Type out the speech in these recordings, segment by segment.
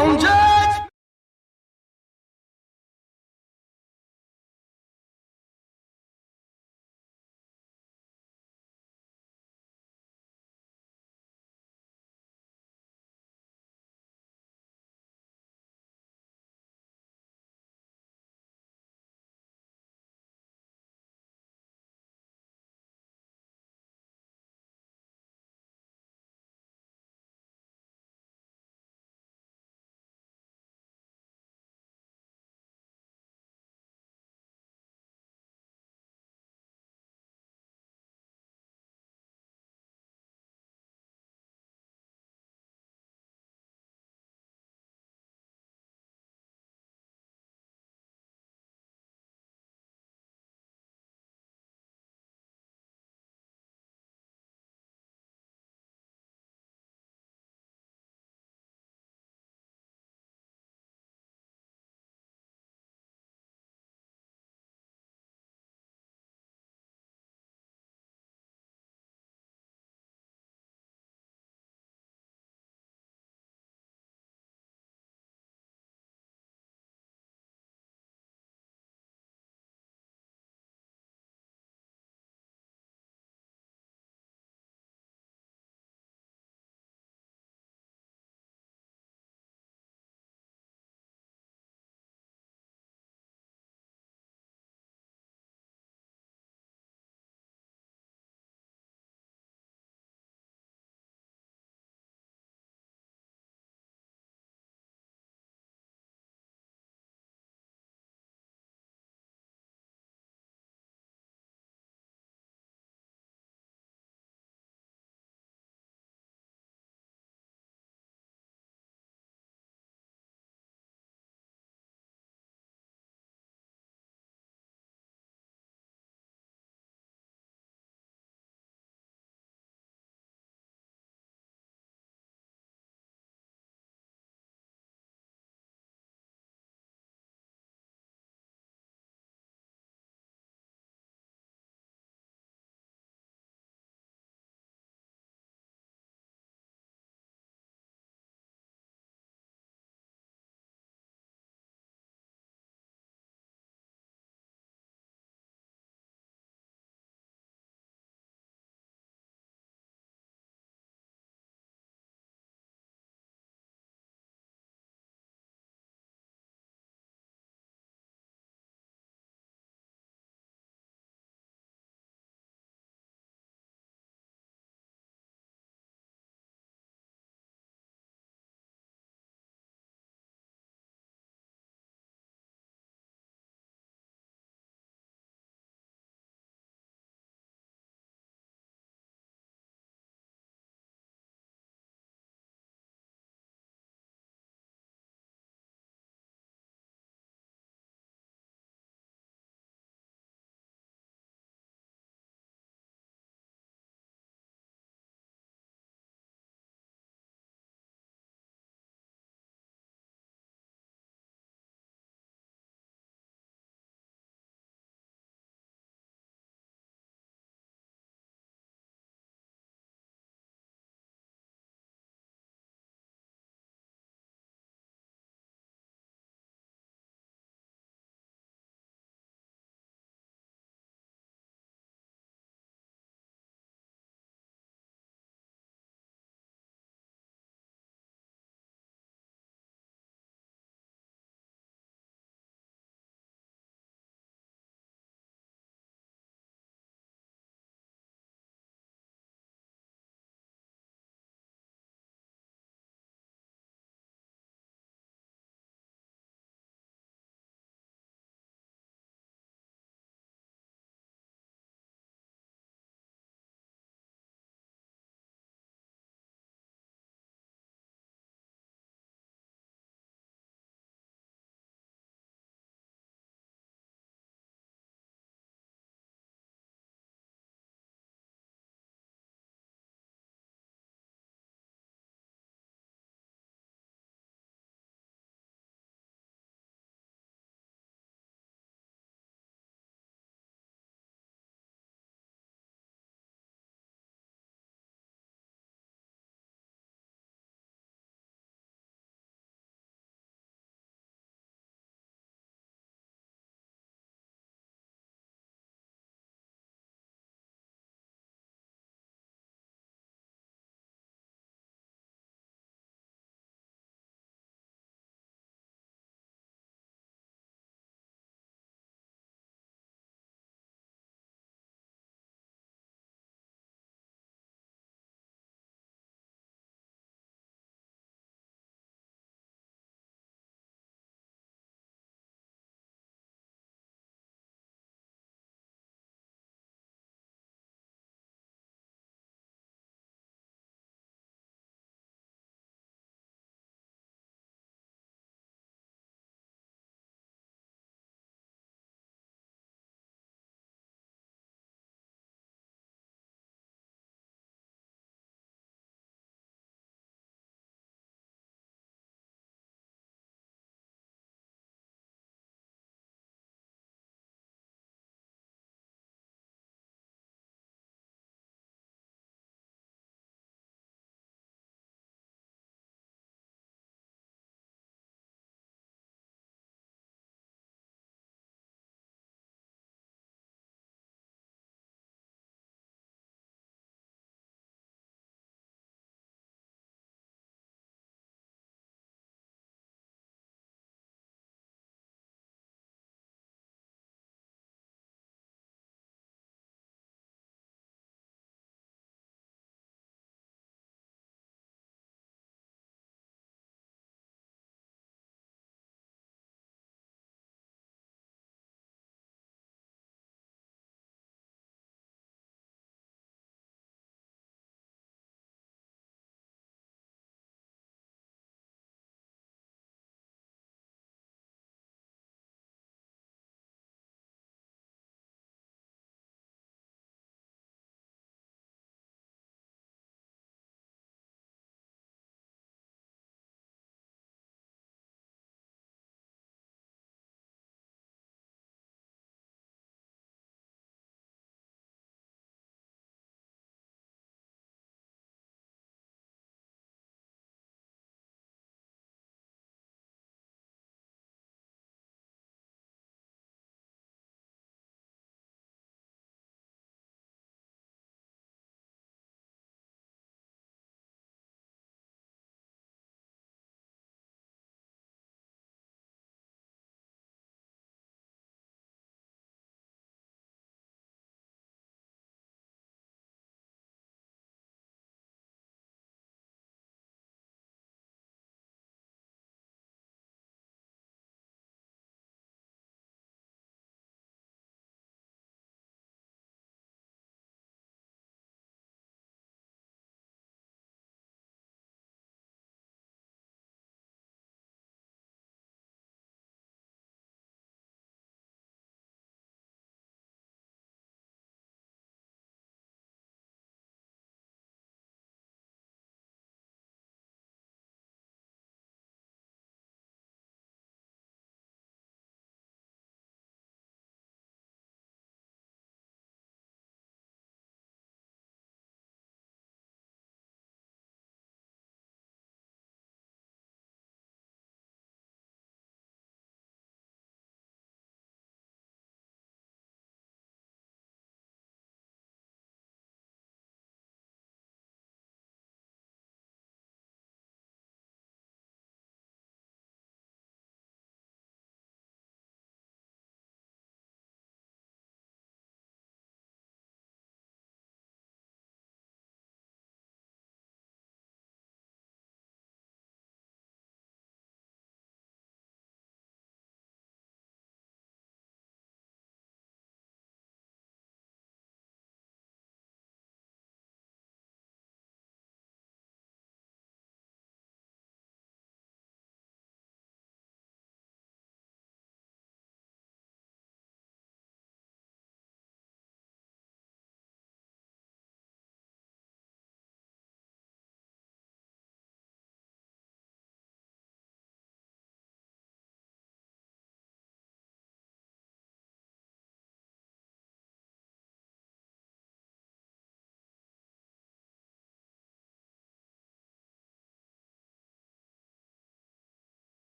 on judge.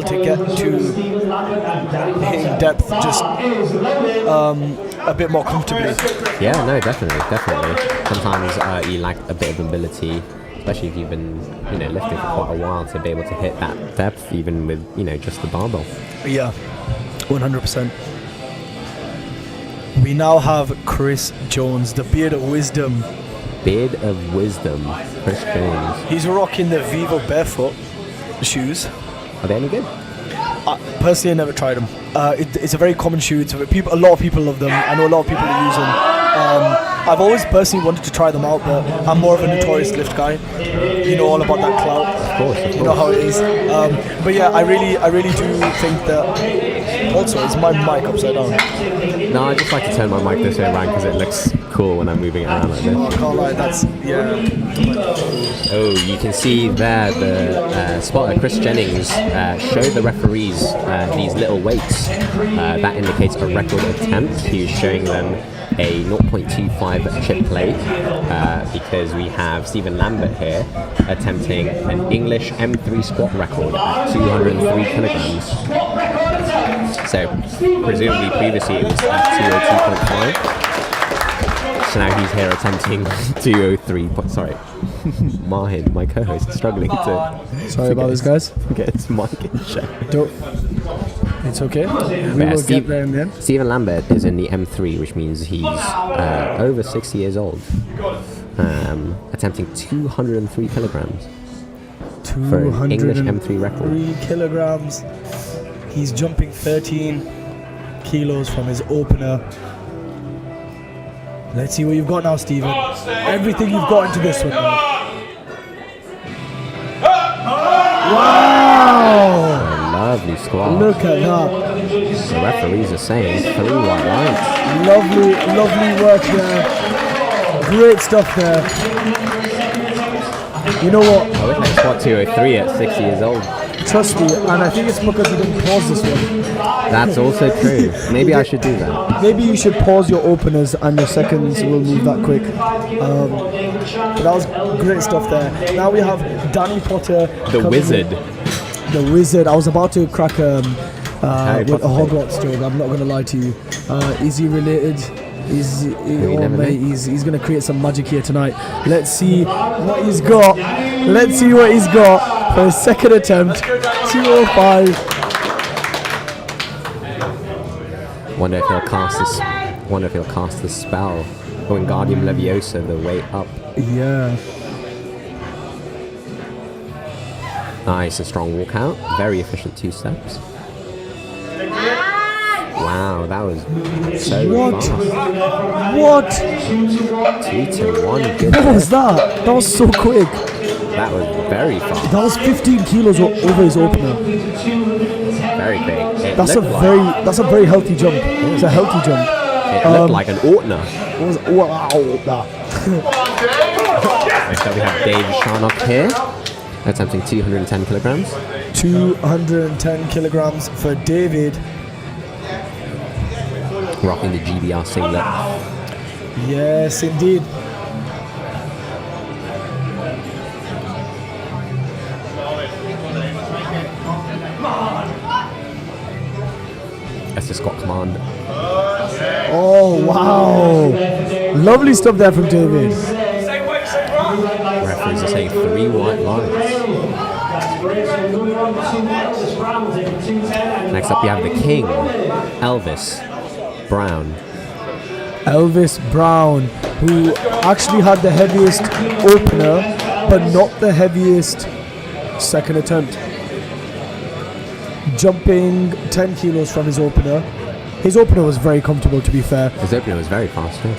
to get to hitting depth just a bit more comfortably. Yeah, no, definitely. Sometimes you lack a bit of ability, especially if you've been, lifting for quite a while, to be able to hit that depth, even with, just the barbell. Yeah, 100%. We now have Chris Jones, the beard of wisdom. Beard of wisdom, Chris Jones. He's rocking the Vivo barefoot shoes. Are they any good? Personally, I never tried them. It's a very common shoe. A lot of people love them. I know a lot of people that use them. I've always personally wanted to try them out, but I'm more of a notorious lift guy. You know all about that clout. Of course. You know how it is. But yeah, I really do think that. Also, is my mic upside down? No, I just like to turn my mic this way around because it looks cool when I'm moving it around like this. I can't lie, that's, yeah. Oh, you can see there the spotter, Chris Jennings, showed the referees these little weights. That indicates a record attempt. He was showing them a 0.25 chip plate because we have Stephen Lambert here attempting an English M3 squat record at 203 kilograms. So, presumably previously it was at 202.5. So now he's here attempting 203. Sorry, Mahin, my co-host, is struggling to. Sorry about this, guys. Get his mic in check. It's okay. We will get there in the end. Stephen Lambert is in the M3, which means he's over 60 years old, attempting 203 kilograms for an English M3 record. 3 kilograms. He's jumping 13 kilos from his opener. Let's see what you've got now, Stephen. Everything you've got into this one now. Wow! Lovely squat. Look at that. The referees are saying 3 white lines. Lovely work there. Great stuff there. You know what? I wish I could squat 203 at 60 years old. Trust me, and I think it's because you didn't pause this one. That's also true. Maybe I should do that. Maybe you should pause your openers and your seconds will move that quick. But that was great stuff there. Now we have Danny Potter. The Wizard. The Wizard. I was about to crack with a Hogwarts joke. I'm not going to lie to you. Is he related? He's going to create some magic here tonight. Let's see what he's got. For his second attempt, 205. Wonder if he'll cast the spell. Wingardium Leviosa, the way up. Yeah. Nice, a strong walkout. Very efficient 2 steps. Wow, that was so fast. What? 2 to 1. Good. What was that? That was so quick. That was very fast. That was 15 kilos over his opener. Very big. That's a very healthy jump. Yeah. It's a healthy jump. It looked like an Ortner. Wow. Next up we have Dave Sharnock here, attempting 210 kilograms. 210 kilograms for David. Rocking the GBR singlet. Yes, indeed. That's the squat command. Oh, wow. Lovely stuff there from David. Referees are saying 3 white lines. Next up, you have the King, Elvis Brown. Elvis Brown, who actually had the heaviest opener, but not the heaviest second attempt. Jumping 10 kilos from his opener. His opener was very comfortable, to be fair. His opener was very fast, too.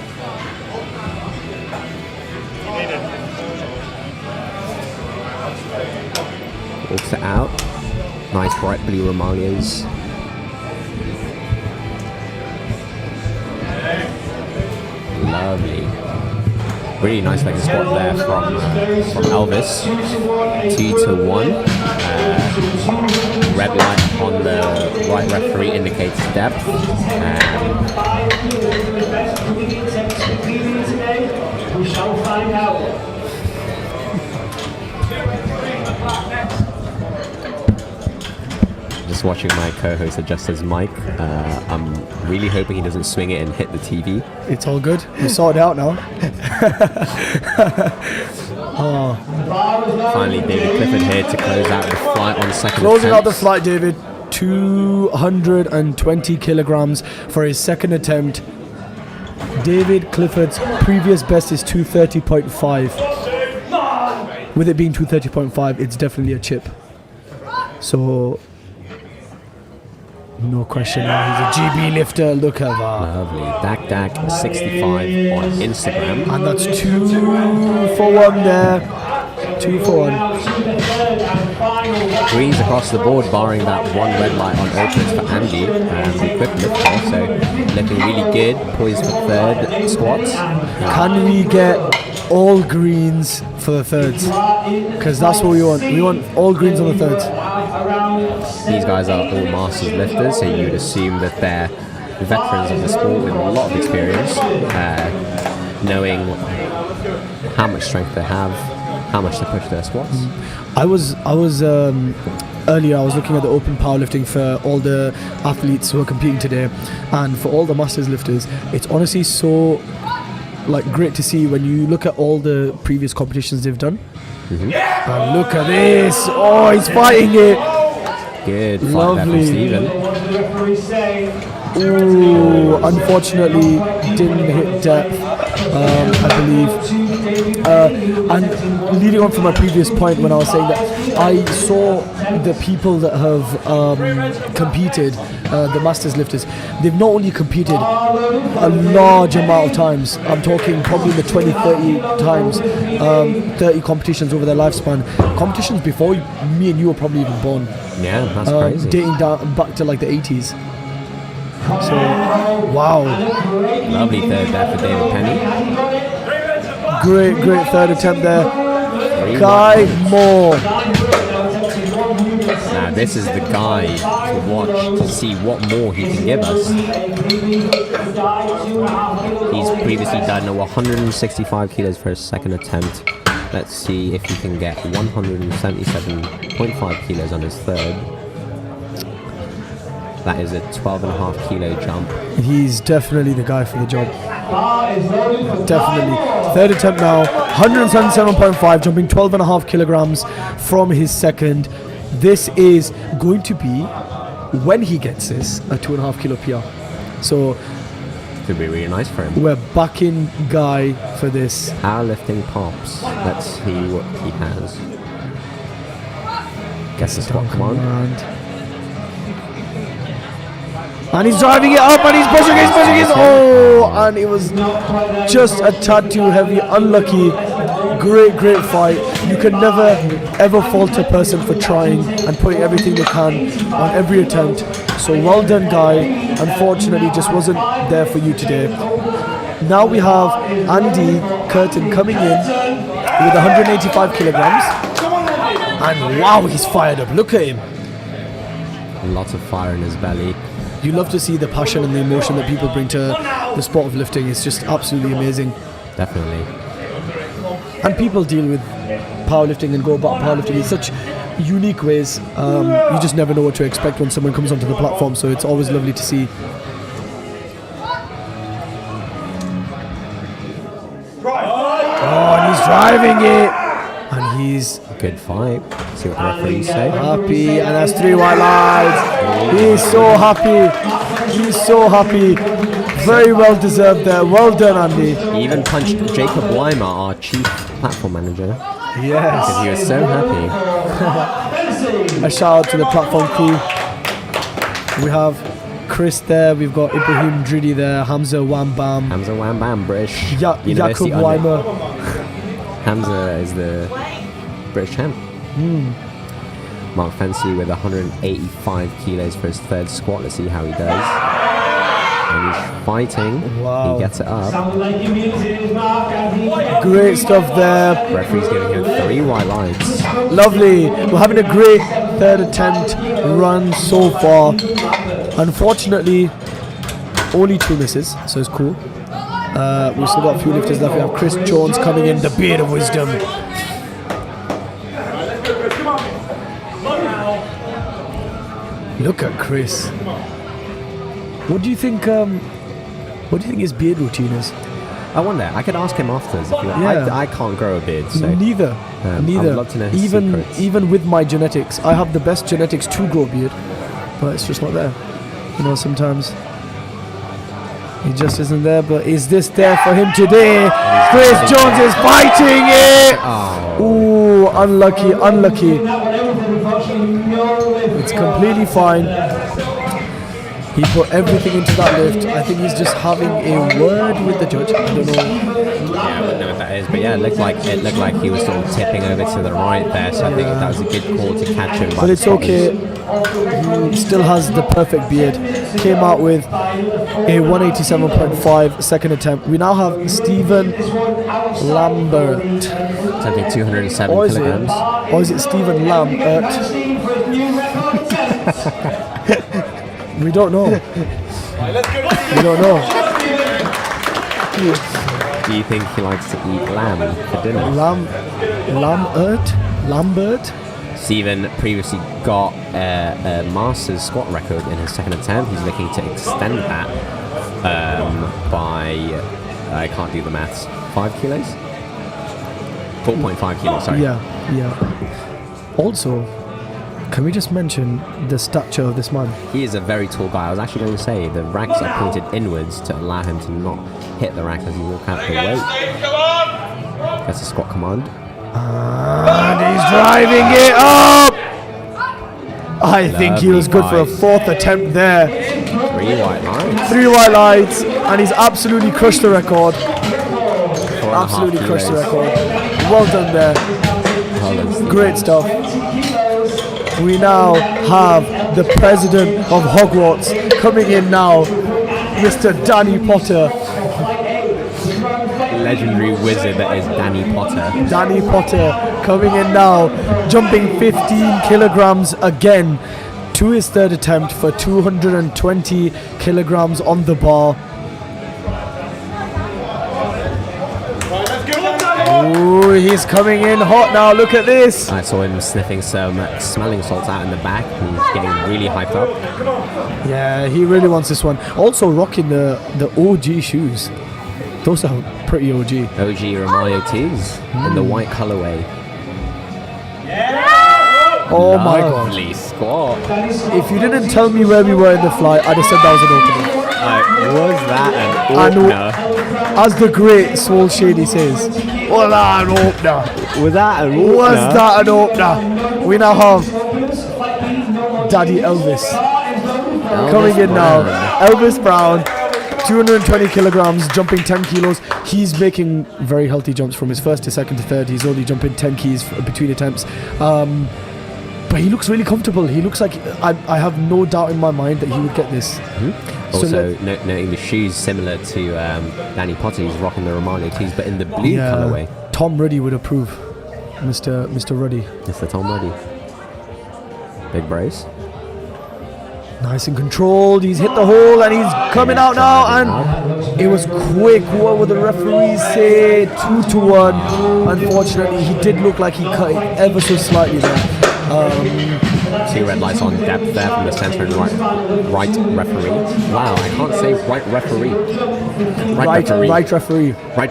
Walks it out. Nice bright blue Romalias. Lovely. Really nice leg squat there from Elvis. 2 to 1. Red light on the right referee indicates depth. We shall find out. Just watching my co-host adjust his mic. I'm really hoping he doesn't swing it and hit the TV. It's all good. We sorted out now. Finally, David Clifford here to close out the flight on second Closing out attempt. the flight, David. 220 kilograms for his second attempt. David Clifford's previous best is 230.5. With it being 230.5, it's definitely a chip. So, no question now, he's a GB lifter. Look at that. Lovely. Dak65 on Instagram. And that's 2 for 1 there. 2 for 1. Greens across the board, barring that one red light on opens for Andy, the equipped lifter. So looking really good, poised for third squats. Can we get all greens for the thirds? Because that's what we want. We want all greens on the thirds. These guys are all masters lifters, so you would assume that they're veterans of the sport with a lot of experience, knowing how much strength they have, how much to push their squats. I was earlier I was looking at the open powerlifting for all the athletes who are competing today, and for all the masters lifters, it's honestly so great to see when you look at all the previous competitions they've done. And look at this! Oh, he's fighting it! Good fight Lovely. there from Stephen. Ooh, unfortunately didn't hit depth, I believe. And leading on from my previous point when I was saying that I saw the people that have competed, the masters lifters, they've not only competed a large amount of times, I'm talking probably in the 20, 30 times, 30 competitions over their lifespan. Competitions before me and you were probably even born. Yeah, that's crazy. Dating down back to like the 80s. So, wow. Lovely third there for David Penny. Great third attempt there. Guy Moore. Now this is the guy to watch to see what more he can give us. He's previously done 165 kilos for his second attempt. Let's see if he can get 177.5 kilos on his third. That is a 12.5 kilo jump. He's definitely the guy for the job. Definitely. Third attempt now, 177.5, jumping 12.5 kilograms from his second. This is going to be, when he gets this, a 2.5 kilo PR. So, could be really nice for him. We're backing Guy for this. Powerlifting pops. Let's see what he has. Guess the squat command. And he's driving it up and he's pushing it. Oh, and it was just a tad too heavy. Unlucky. Great fight. You can never ever fault a person for trying and putting everything they can on every attempt. So well done, Guy. Unfortunately, just wasn't there for you today. Now we have Andy Curtin coming in with 185 kilograms. And wow, he's fired up. Look at him. Lots of fire in his belly. You love to see the passion and the emotion that people bring to the sport of lifting. It's just absolutely amazing. Definitely. And people deal with powerlifting and go about powerlifting in such unique ways. You just never know what to expect when someone comes onto the platform, so it's always lovely to see. Oh, and he's driving it. And he's... Good fight. See what the referees say. Happy, and that's 3 white lines. He's so happy. He's so happy. Very well deserved there. Well done, Andy. He even punched Jacob Weimer, our chief platform manager. Yes. Because he was so happy. A shout out to the platform crew. We have Chris there. We've got Ibrahim Dridi there. Hamza Wham Bam. Hamza Wham Bam, British. Jacob Weimer. Hamza is the British champ. Mark Fancy with 185 kilos for his third squat. Let's see how he does. And he's fighting. Wow. He gets it up. Great stuff there. Referee's giving him 3 white lights. Lovely. We're having a great third attempt run so far. Unfortunately, only 2 misses, so it's cool. We've still got a few lifters left. We have Chris Jones coming in, the beard of wisdom. Look at Chris. What do you think? What do you think his beard routine is? I wonder. I could ask him afterwards. If you want. Yeah. I can't grow a beard, so Neither. I would love to know his secrets. Even with my genetics, I have the best genetics to grow a beard, but it's just not there. You know, sometimes he just isn't there. But is this there for him today? Chris Jones is fighting it. Oh. Ooh, unlucky. It's completely fine. He put everything into that lift. I think he's just having a word with the judge. I don't know. Yeah, I wouldn't know what that is, but yeah, it looked like he was sort of tipping over to the right there. So I think that was a good call to catch him. But it's okay. He still has the perfect beard. Came out with a 187.5 second attempt. We now have Stephen Lambert. Something 207 kilograms. Or is it Stephen Lambert? We don't know. We don't know. Do you think he likes to eat lamb for dinner? Lambert? Stephen previously got a master's squat record in his second attempt. He's looking to extend that by, I can't do the maths, 5 kilos? 4.5 kilos, sorry. Yeah. Also, can we just mention the stature of this man? He is a very tall guy. I was actually going to say the racks are pointed inwards to allow him to not hit the rack as he walks out the weight. That's a squat command. And he's driving it up! I think he was good for a 4th attempt there. 3 white lights. 3 white lights, and he's absolutely crushed the record. Absolutely crushed the record. Well done there. Great stuff. We now have the president of Hogwarts coming in now, Mr. Danny Potter. Legendary wizard that is Danny Potter. Danny Potter coming in now, jumping 15 kilograms again to his 3rd attempt for 220 kilograms on the bar. Ooh, he's coming in hot now. Look at this. I saw him sniffing some smelling salts out in the back. He's getting really hyped up. Yeah, he really wants this one. Also rocking the OG shoes. Those are pretty OG. OG Romario tees in the white colorway. Oh my god. Lovely squat. If you didn't tell me where we were in the flight, I'd have said that was an opening. Was that an opener? As the great Swole Shady says, was that an opener? Was that an opener? Was that an opener? We now have Daddy Elvis coming in now. Elvis Brown, 220 kilograms, jumping 10 kilos. He's making very healthy jumps from his 1st to 2nd to 3rd. He's only jumping 10 keys between attempts. But he looks really comfortable. He looks like I have no doubt in my mind that he would get this. Also, noting the shoes similar to Danny Potter. He's rocking the Romano tees, but in the blue colorway. Tom Ruddy would approve. Mr. Ruddy. Mr. Tom Ruddy. Big brace. Nice and controlled. He's hit the hole and he's coming out now. And it was quick. What would the referees say? 2-1. Unfortunately, he did look like he cut it ever so slightly there. 2 red lights on depth there from the centre and right referee. Wow, I can't say right referee. Right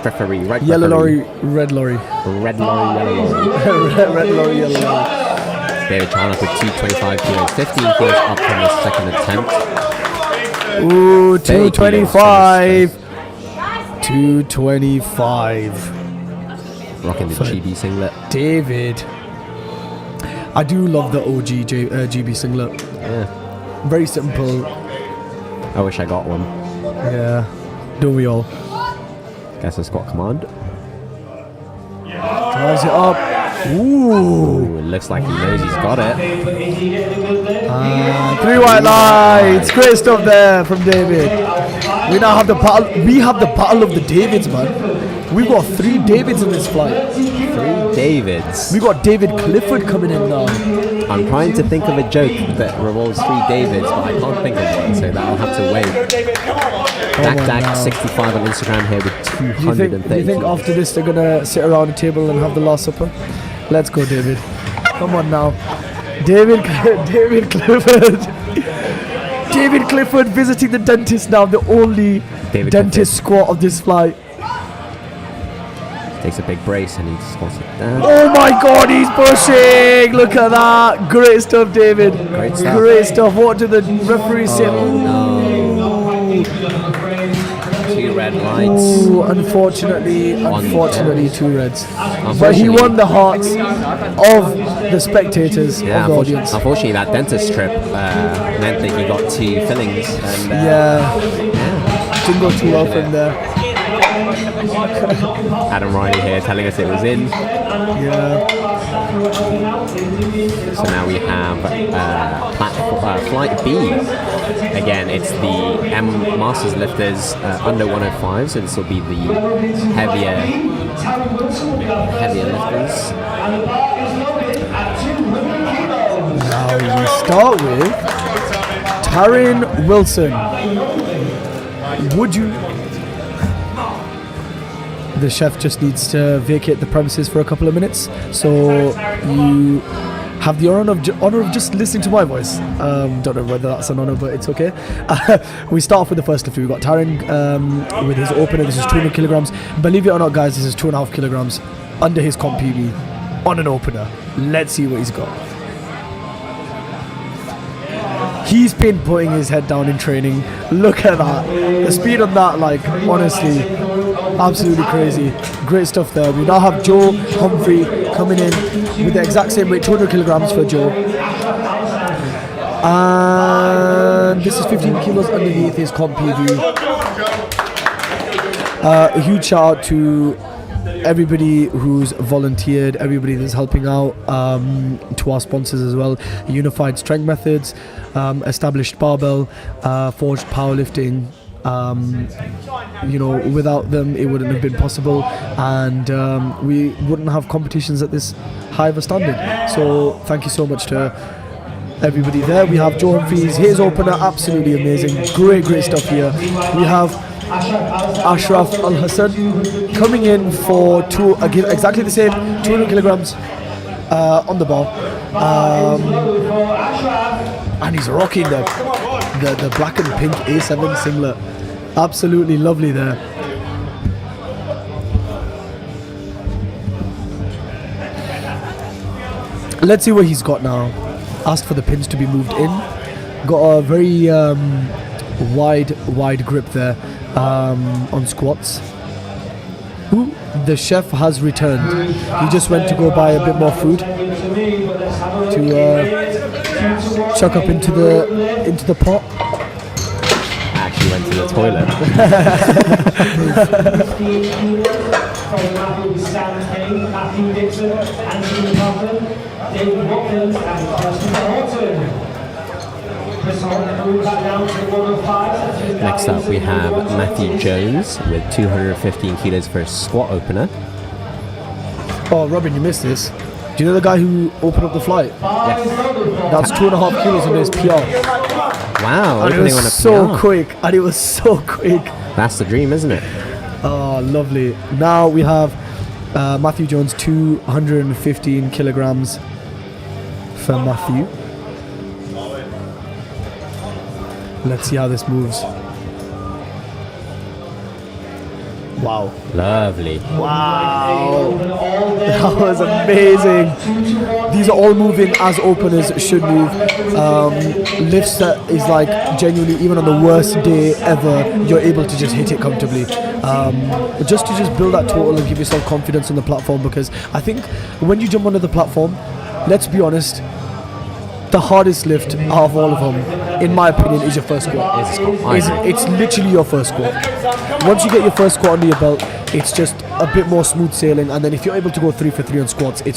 referee. Yellow lorry, red lorry. Red lorry, yellow lorry. Red lorry, yellow lorry. David Chan up with 225 kilos, 15 kilos up from his 2nd attempt. Ooh, 225. 225. Rocking the GB singlet. David. I do love the OG GB singlet. Yeah. Very simple. I wish I got one. Yeah. Don't we all? Guess a squat command. Drives it up. Ooh. It looks like he knows he's got it. 3 white lights. Great stuff there from David. We now have the battle. We have the battle of the Davids, man. We've got 3 Davids in this flight. 3 Davids. We got David Clifford coming in now. I'm trying to think of a joke that revolves 3 Davids, but I can't think of one, so that'll have to wait. Dak65 on Instagram here with 230. You think after this they're gonna sit around a table and have the Last Supper? Let's go, David. Come on now, David Clifford. David Clifford visiting the dentist now, the only dentist squat of this flight. Takes a big brace and he squats it down. Oh my God, he's pushing! Look at that. Great stuff, David. Great stuff. Great stuff. What did the referee say? No. 2 red lights. Ooh, unfortunately, 2 reds. But he won the hearts of the spectators, of the audience. Unfortunately, that dentist trip meant that he got 2 fillings. And, didn't go too well from there. Adam Riley here telling us it was in. Yeah. So now we have Flight B. Again, it's the M Masters lifters under 105, so this will be the heavier lifters. Now we start with Taryn Wilson. Would you... The chef just needs to vacate the premises for a couple of minutes, so you have the honor of just listening to my voice. Don't know whether that's an honor, but it's okay. We start off with the first lift. We've got Taryn with his opener. This is 200 kilograms. Believe it or not, guys, this is 2.5 kilograms under his comp PB on an opener. Let's see what he's got. He's been putting his head down in training. Look at that. The speed on that, like, honestly, absolutely crazy. Great stuff there. We now have Joe Humphrey coming in with the exact same weight, 200 kilograms for Joe. And this is 15 kilos underneath his comp PB. A huge shout out to everybody who's volunteered, everybody that's helping out, to our sponsors as well. Unified Strength Methods, Established Barbell, Forged Powerlifting. Without them it wouldn't have been possible, and we wouldn't have competitions at this high of a standard. So thank you so much to everybody there. We have Joe Humphries, his opener, absolutely amazing. Great stuff here. We have Ashraf Al Hassan coming in for exactly the same 200 kilograms on the bar, and he's rocking the black and pink A7 singlet. Absolutely lovely there. Let's see what he's got now. Asked for the pins to be moved in. Got a very wide grip there on squats. Ooh, the chef has returned. He just went to go buy a bit more food to chuck up into the pot. Actually went to the toilet. Next up we have Matthew Jones with 215 kilos for a squat opener. Oh, Robin, you missed this. Do you know the guy who opened up the flight? Yes. That's 2.5 kilos in his PR. Wow, and it was so quick. That's the dream, isn't it? Oh, lovely. Now we have Matthew Jones, 215 kilograms for Matthew. Let's see how this moves. Wow. Lovely. Wow. That was amazing. These are all moving as openers should move. Lifts that is like genuinely, even on the worst day ever, you're able to just hit it comfortably. Just to build that total and give yourself confidence on the platform, because I think when you jump onto the platform, let's be honest, the hardest lift out of all of them, in my opinion, is your first squat. It's literally your first squat. Once you get your first squat under your belt, it's just a bit more smooth sailing, and then if you're able to go 3 for 3 on squats, it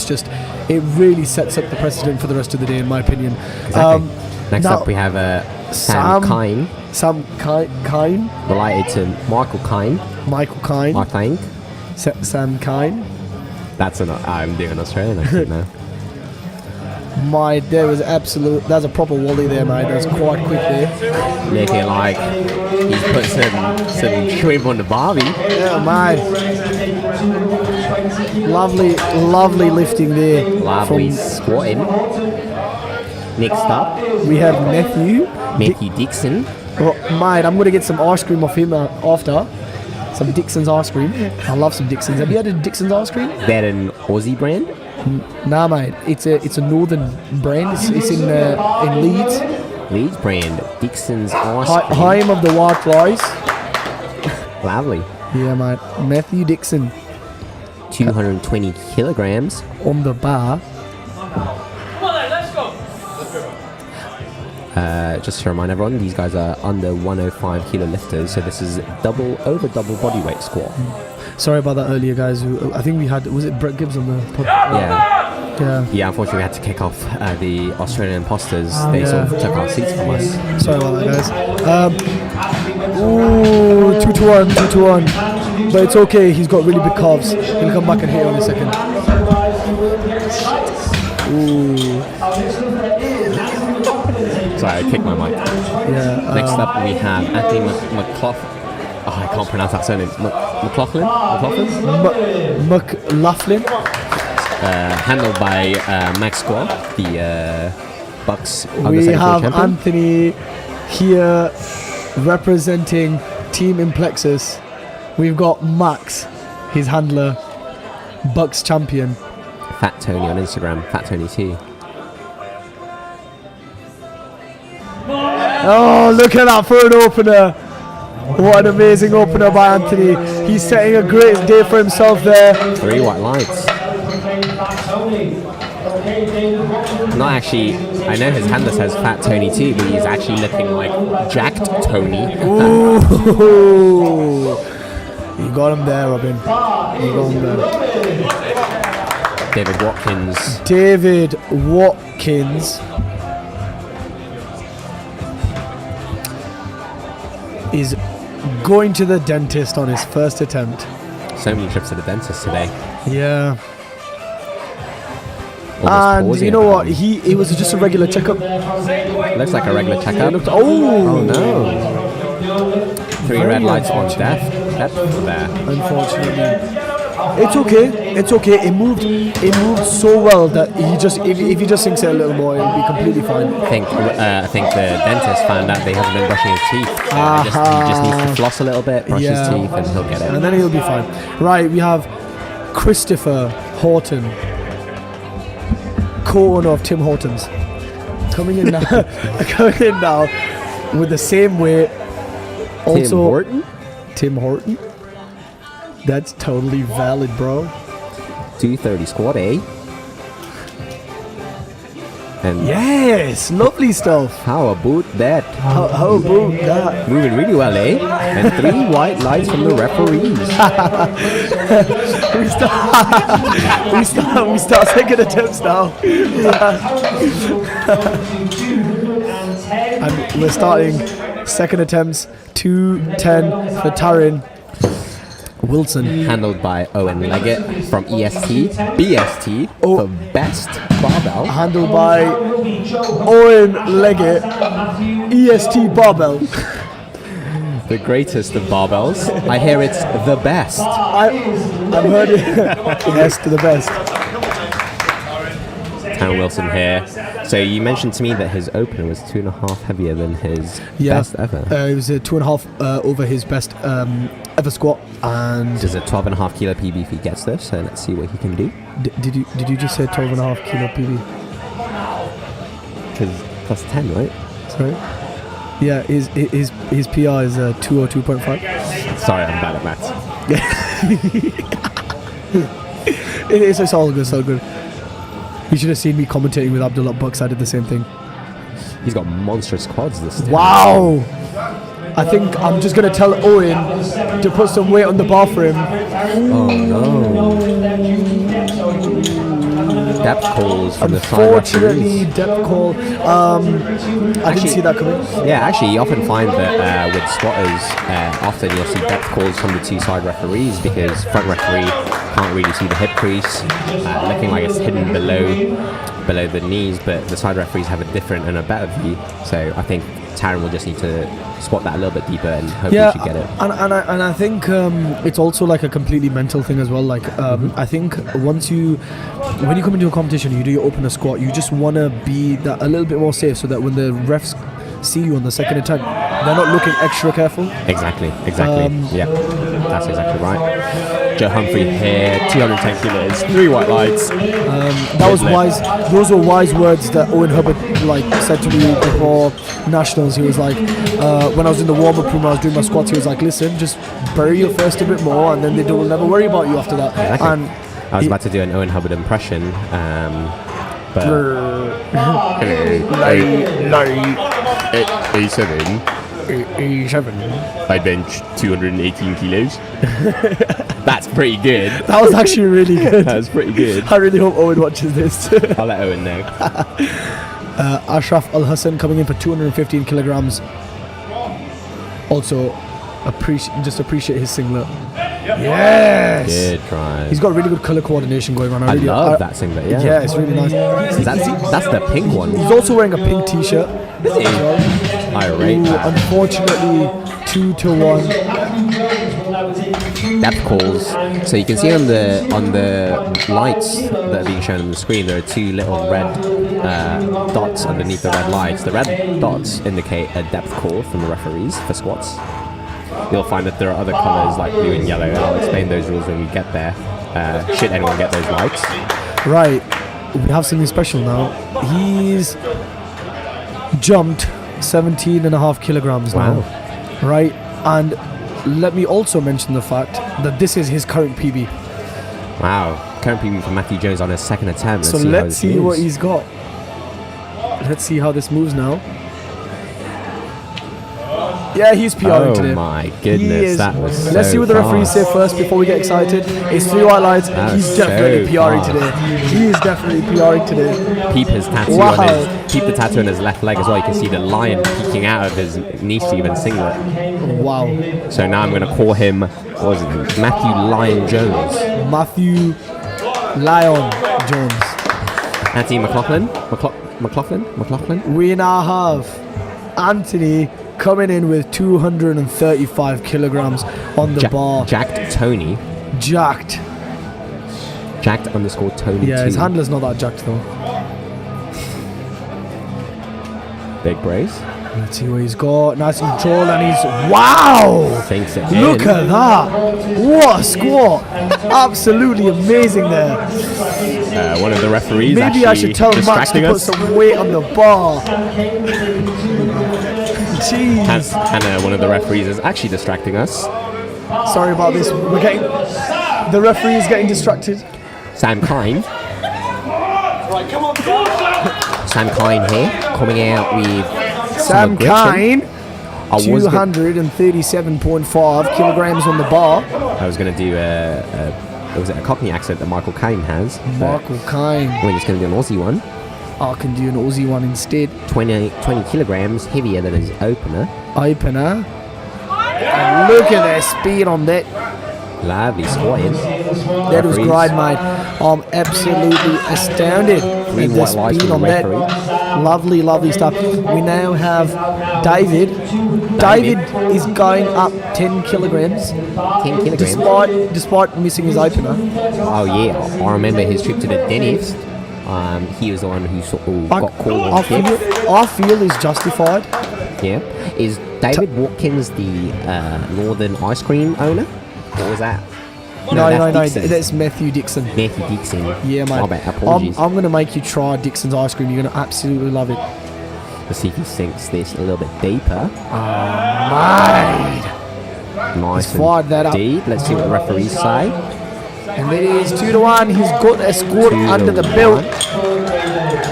really sets up the precedent for the rest of the day, in my opinion. Exactly. Next up we have Sam Kine. Sam Kine. Related to Michael Kine. Sam Kine. I'm doing an Australian accent now. That's a proper wally there, mate. That's quite quick there. Making like he's put some shrimp on the barbie. Yeah, mate. Lovely lifting there. Lovely squatting. Next up, we have Matthew. Matthew Dixon. Oh, mate, I'm gonna get some ice cream off him after. Some Dixon's ice cream. I love some Dixon's. Have you had a Dixon's ice cream? That an Aussie brand? Nah, mate. It's a northern brand. It's in Leeds. Leeds brand. Dixon's ice cream. I am of the white rice. Lovely. Yeah, mate. Matthew Dixon 220 kilograms. on the bar. Just to remind everyone, these guys are under 105 kilo lifters, so this is double body weight squat. Sorry about that earlier, guys. I think we had, was it Brett Gibbs on the podcast? Yeah, unfortunately we had to kick off the Australian imposters. They sort of took our seats from us. Sorry about that, guys. 2-1. But it's okay, he's got really big calves. He'll come back and hit on in a second. Ooh. Sorry, I kicked my mic. Yeah. Next up we have Anthony McLaughlin. Oh, I can't pronounce that surname. McLaughlin? McLaughlin. Handled by Max Squad, the Bucks. We have Anthony here representing Team Implexus. We've got Max, his handler, Bucks champion. Fat Tony on Instagram, Fat Tony T. Oh, look at that for an opener. What an amazing opener by Anthony. He's setting a great day for himself there. 3 white lights. Not actually, I know his handler says Fat Tony T, but he's actually looking like jacked Tony. Ooh. You got him there, Robin. You got him there. David Watkins is going to the dentist on his first attempt. So many trips to the dentist today. Yeah. Almost and you know what? It was just a regular checkup. Looks like a regular checkup. Oh no. 3 red lights on depth there. Unfortunately. It's okay. It moved so well that if he just sinks it a little more, it'll be completely fine. I think the dentist found out they haven't been brushing his teeth. So he just needs to floss a little bit, brush his teeth, and he'll get it. And then he'll be fine. Right, we have Christopher Horton, co-owner of Tim Hortons, coming in now with the same weight. Also, Tim Horton. That's totally valid, bro. 230 squat, eh? And yes, lovely stuff. How about that? How about that? Moving really well, eh? And 3 white lights from the referees. we start second attempts now. And we're starting second attempts. 2:10 for Taryn Wilson. Handled by Owen Leggett from EST. BST for Best Barbell. Handled by Owen Leggett, EST Barbell. The greatest of barbells. I hear it's the best. I've heard it. Yes, to the best. Taryn Wilson here. So you mentioned to me that his opener was 2.5 heavier than his best ever. It was a 2.5 over his best ever squat. And there's a 12.5 kilo PB if he gets this, so let's see what he can do. Did you just say 12.5 kilo PB? Because plus 10, right? Sorry. Yeah, his PR is 202.5. Sorry, I'm bad at maths. It's all good, so good. You should have seen me commentating with Abdullah Bucks. I did the same thing. He's got monstrous quads this time. Wow! I think I'm just going to tell Owen to put some weight on the bar for him. Oh no. Depth calls from the side Unfortunately, depth call. I didn't see that coming. Yeah, actually, you often find that with squatters, often you'll see depth calls from the 2 side referees because front referee can't really see the hip crease, looking like it's hidden below the knees, but the side referees have a different and a better view. So I think Taryn will just need to squat that a little bit deeper and hopefully she get it. And I think it's also like a completely mental thing as well. Like I think when you come into a competition, you do your opener squat, you just want to be that a little bit more safe so that when the refs see you on the second attempt, they're not looking extra careful. Exactly. Yeah, that's exactly right. Joe Humphrey here, 210 kilos, 3 white lights. That was wise. Those were wise words that Owen Hubbard said to me before nationals. He was like, when I was in the warm-up room, I was doing my squats. He was like, "Listen, just bury your first a bit more, and then they will never worry about you after that." Exactly. And I was about to do an Owen Hubbard impression, but A7. I bench 218 kilos. That's pretty good. That was actually really good. That was pretty good. I really hope Owen watches this. I'll let Owen know. Ashraf Al Hassan coming in for 215 kilograms. Also, appreciate his singlet. Yes. Good try. He's got really good color coordination going on. I love that singlet. Yeah. Yeah, it's really nice. That's the pink one. He's also wearing a pink t-shirt. Is he? I rate that. Unfortunately, 2-1. Depth calls. So you can see on the lights that are being shown on the screen, there are 2 little red dots underneath the red lights. The red dots indicate a depth call from the referees for squats. You'll find that there are other colours like blue and yellow. I'll explain those rules when we get there. Should anyone get those lights? Right. We have something special now. He's jumped 17.5 kilograms now. Wow. Right. And let me also mention the fact that this is his current PB. Wow. Current PB for Matthew Jones on his second attempt. Let's see what he's got. Let's see how this moves now. Yeah, he's PRing today. Oh my goodness, that was so Let's see what the referees say first before we get excited. It's 3 white lights. He's definitely PRing today. He is definitely PRing today. Peep his tattoo on his. Peep the tattoo on his left leg as well. You can see the lion peeking out of his knee sleeve and singlet. Wow. So now I'm going to call him, what was it? Matthew Lion Jones. Matthew Lion Jones. Anthony McLaughlin. We now have Anthony coming in with 235 kilograms on the bar. Jacked Tony. Jacked _ Tony. Yeah, his handler's not that jacked though. Big brace. Let's see what he's got. Nice control, and he's wow! Thinks it Look at that! What a squat! Absolutely amazing there. One of the referees. Maybe I should tell Max to put some weight on the bar. Jeez. And one of the referees is actually distracting us. Sorry about this. The referee is getting distracted. Sam Kine. Sam Kine here, coming out with Sam Kine, 237.5 kilograms on the bar. I was going to do was it a Cockney accent that Michael Caine has? Michael Caine. We're just going to do an Aussie one. I can do an Aussie one instead. 20 kilograms heavier than his opener. And look at the speed on that. Lovely squatting. That was great, mate. I'm absolutely astounded at the speed on that. Lovely, lovely stuff. We now have David. David is going up 10 kilograms. 10 kilograms? Despite missing his opener. Oh, yeah. I remember his trip to the dentist. He was the one who got called on I feel is justified. Yeah. Is David Watkins the Northern Ice Cream owner? What was that? No, that's Matthew Dixon. Matthew Dixon. Yeah, mate. My bad, apologies. I'm going to make you try Dixon's ice cream. You're going to absolutely love it. Let's see if he sinks this a little bit deeper. Mate. Nice and that up. Deep. Let's see what the referees say. And it is 2-1. He's got a squat under the belt.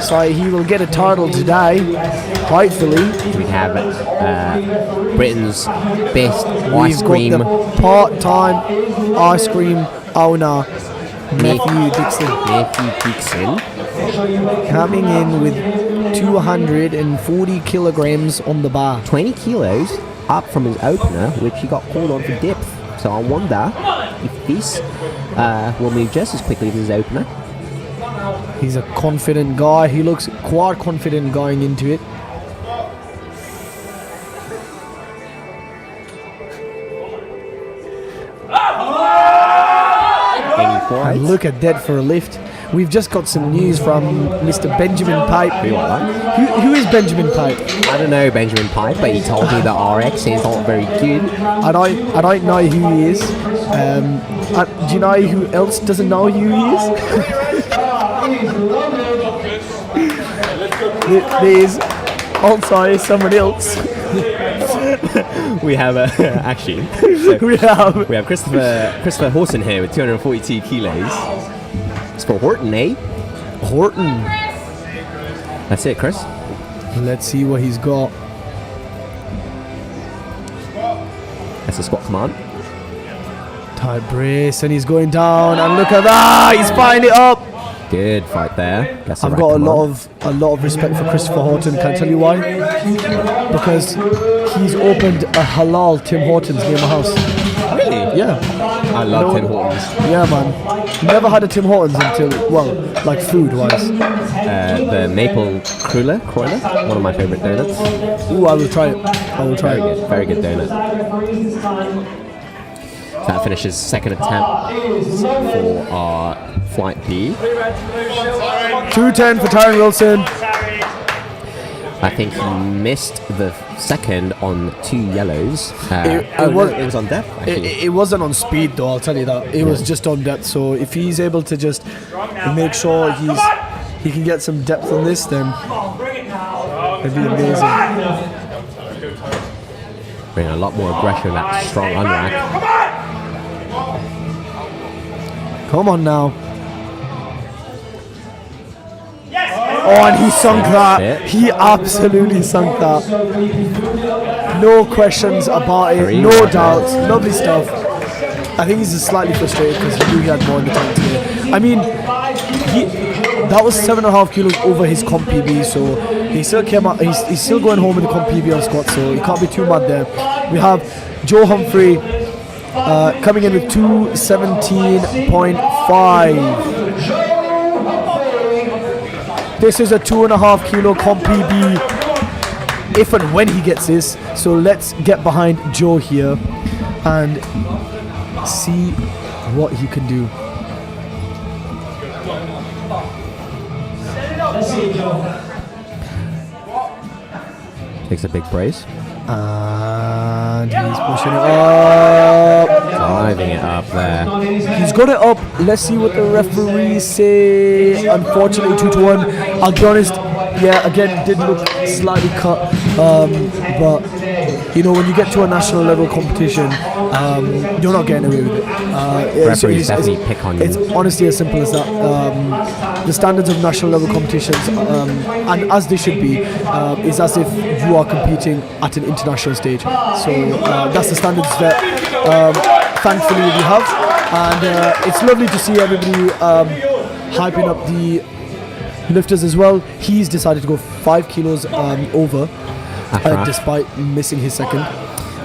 So he will get a title today, hopefully. We have Britain's best ice cream. We've got the part-time ice cream owner, Matthew Dixon. Coming in with 240 kilograms on the bar. 20 kilos up from his opener, which he got called on for depth. So I wonder if this will move just as quickly as his opener. He's a confident guy. He looks quite confident going into it. Right. And look at that for a lift. We've just got some news from Mr. Benjamin Pipe. Who is Benjamin Pipe? I don't know Benjamin Pipe, but he told me that RX is not very good. I don't know who he is. Do you know who else doesn't know who he is? There's also someone else. We have actually. we have Christopher Horton here with 242 kilos. It's for Horton, eh? Horton. That's it, Chris. Let's see what he's got. That's the squat command. Tight brace, and he's going down. And look at that! He's firing it up. Good fight there. I've got a lot of respect for Christopher Horton. Can I tell you why? Because he's opened a halal Tim Hortons near my house. Really? Yeah. I love Tim Hortons. Yeah, man. Never had a Tim Hortons until, well, like food-wise. The maple cruller, one of my favourite donuts. Ooh, I will try it. Very good donut. That finishes second attempt for our Flight B. 210 for Tyron Wilson. I think he missed the second on 2 yellows. It was on depth. It wasn't on speed though, I'll tell you that. It was just on depth. So if he's able to just make sure he can get some depth on this, then it'd be amazing. Bring a lot more aggression, that strong unrack. Come on now. Oh, and he sunk that. He absolutely sunk that. No questions about it. No doubts. Lovely stuff. I think he's just slightly frustrated because he knew he had more in the tank today. I mean, that was 7.5 kilos over his comp PB, so he still came out. He's still going home with the comp PB on squat, so he can't be too mad there. We have Joe Humphrey coming in with 217.5. This is a 2.5 kilo comp PB if and when he gets this. So let's get behind Joe here and see what he can do. Takes a big brace. And he's pushing it up. Driving it up there. He's got it up. Let's see what the referees say. Unfortunately, 2-1. I'll be honest. Yeah, again, it did look slightly cut. But, you know, when you get to a national level competition, you're not getting away with it. Referees definitely pick on you. It's honestly as simple as that. The standards of national level competitions, and as they should be, is as if you are competing at an international stage. So that's the standards that thankfully we have. And it's lovely to see everybody hyping up the lifters as well. He's decided to go 5 kilos over despite missing his second.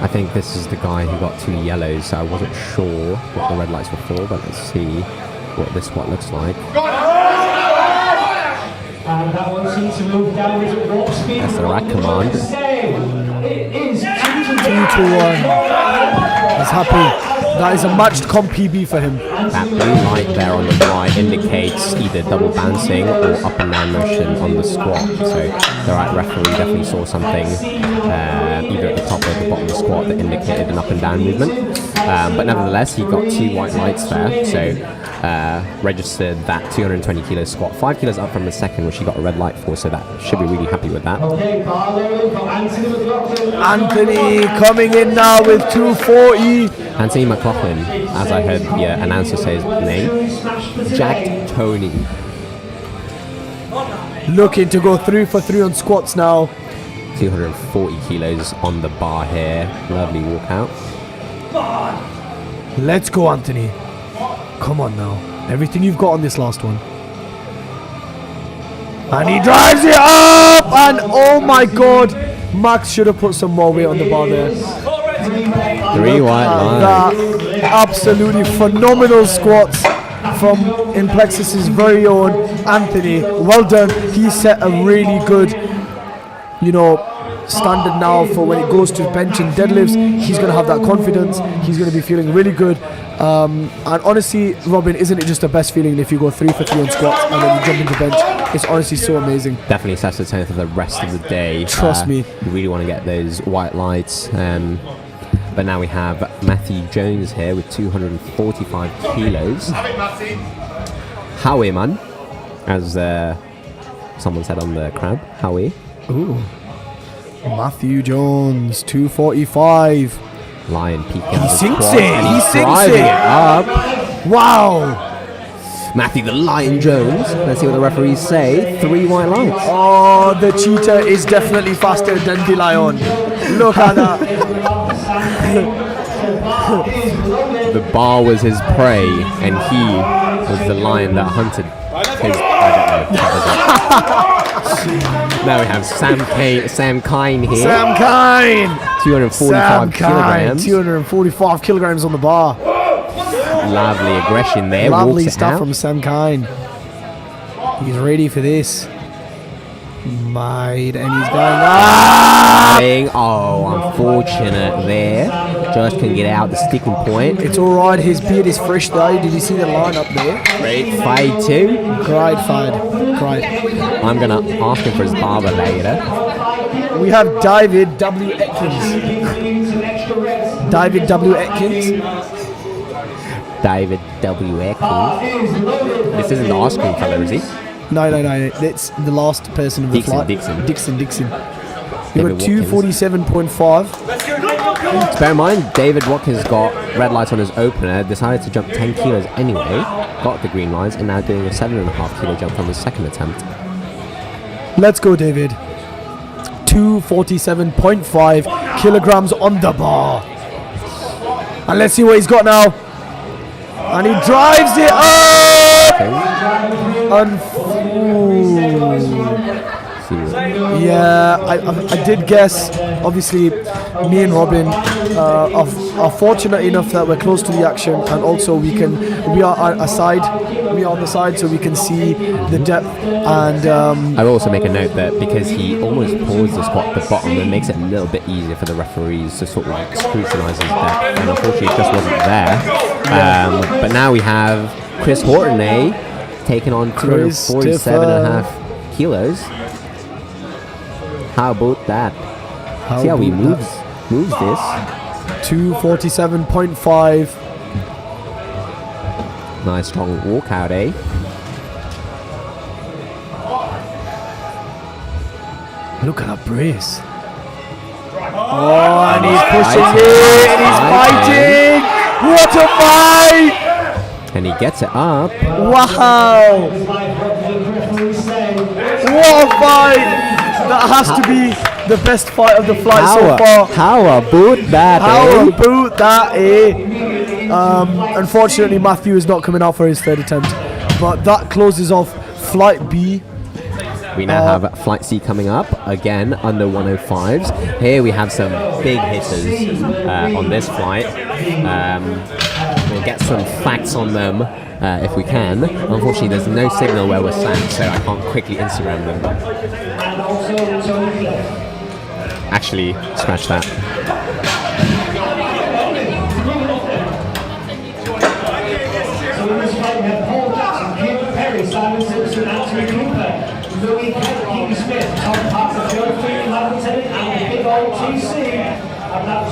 I think this is the guy who got 2 yellows, so I wasn't sure what the red lights were for, but let's see what this squat looks like. And that one seems to move down with warp speed. That's the rack command. It is 2-1. He's happy. That is a matched comp PB for him. That blue light there on the right indicates either double bouncing or up and down motion on the squat. So the right referee definitely saw something either at the top or the bottom of the squat that indicated an up and down movement. But nevertheless, he got 2 white lights there. So registered that 220 kilo squat, 5 kilos up from the second, which he got a red light for. So that should be really happy with that. Anthony coming in now with 240. Anthony McLaughlin, as I heard the announcer say his name, Jacked Tony. Looking to go 3 for 3 on squats now. 240 kilos on the bar here. Lovely walkout. Let's go, Anthony. Come on now. Everything you've got on this last one. And he drives it up! And oh my god, Max should have put some more weight on the bar there. 3 white lines. That absolutely phenomenal squats from Implexus's very own Anthony. Well done. He set a really good, standard now for when it goes to bench and deadlifts. He's going to have that confidence. He's going to be feeling really good. And honestly, Robin, isn't it just the best feeling if you go 3 for 3 on squats and then you jump into bench? It's honestly so amazing. Definitely sets the tone for the rest of the day. Trust me. You really want to get those white lights. But now we have Matthew Jones here with 245 kilos. Howie, man. As someone said on the crab. Howie. Ooh. Matthew Jones, 245. Lion peeking out He his sinks quad, it. and He he's sinks driving it. up. Wow. Matthew the Lion Jones. Let's see what the referees say. 3 white lights. Oh, the cheetah is definitely faster than the lion. Look at that. The bar was his prey, and he was the lion that hunted his. I don't know. Now we have Sam Kine here. Sam Kine. 245 kilograms. 245 kilograms on the bar. Lovely aggression there. Lovely Walks it stuff out. from Sam Kine. He's ready for this. And he's going Oh, unfortunate there. Josh can get out the sticking point. It's alright, his beard is fresh though. Did you see the line up there? Great fade too. Great fade. Great. I'm going to ask him for his barber later. We have David W. Atkins. David W. Atkins. David W. Atkins. This isn't the ice cream fella, is he? No. That's the last person of the flight. Dixon. Dixon. We David got 247.5. So bear in mind, David Watkins got red lights on his opener, decided to jump 10 kilos anyway, got the green lights, and now doing a 7.5 kilo jump from his second attempt. Let's go, David. 247.5 kilograms on the bar. And let's see what he's got now. And he drives it up! Yeah, I did guess. Obviously, me and Robin are fortunate enough that we're close to the action, and also we are on the side, so we can see the depth. And I will also make a note that because he almost paused the squat at the bottom, it makes it a little bit easier for the referees to sort of like scrutinise his depth, and unfortunately it just wasn't there. But now we have Chris Horton taking on 247.5 kilos. How about that? See how he moves this. 247.5. Nice strong walkout, Look at that brace. Oh, and he's pushing it, and he's fighting. What a fight! And he gets it up. Wow! What a fight! That has to be the best fight of the flight so far. How about that? How about that, Unfortunately, Matthew is not coming out for his third attempt. But that closes off Flight B. We now have Flight C coming up, again, under 105s. Here we have some big hitters on this flight. We'll get some facts on them if we can. Unfortunately, there's no signal where we're sat, so I can't quickly Instagram them. Actually, scratch that.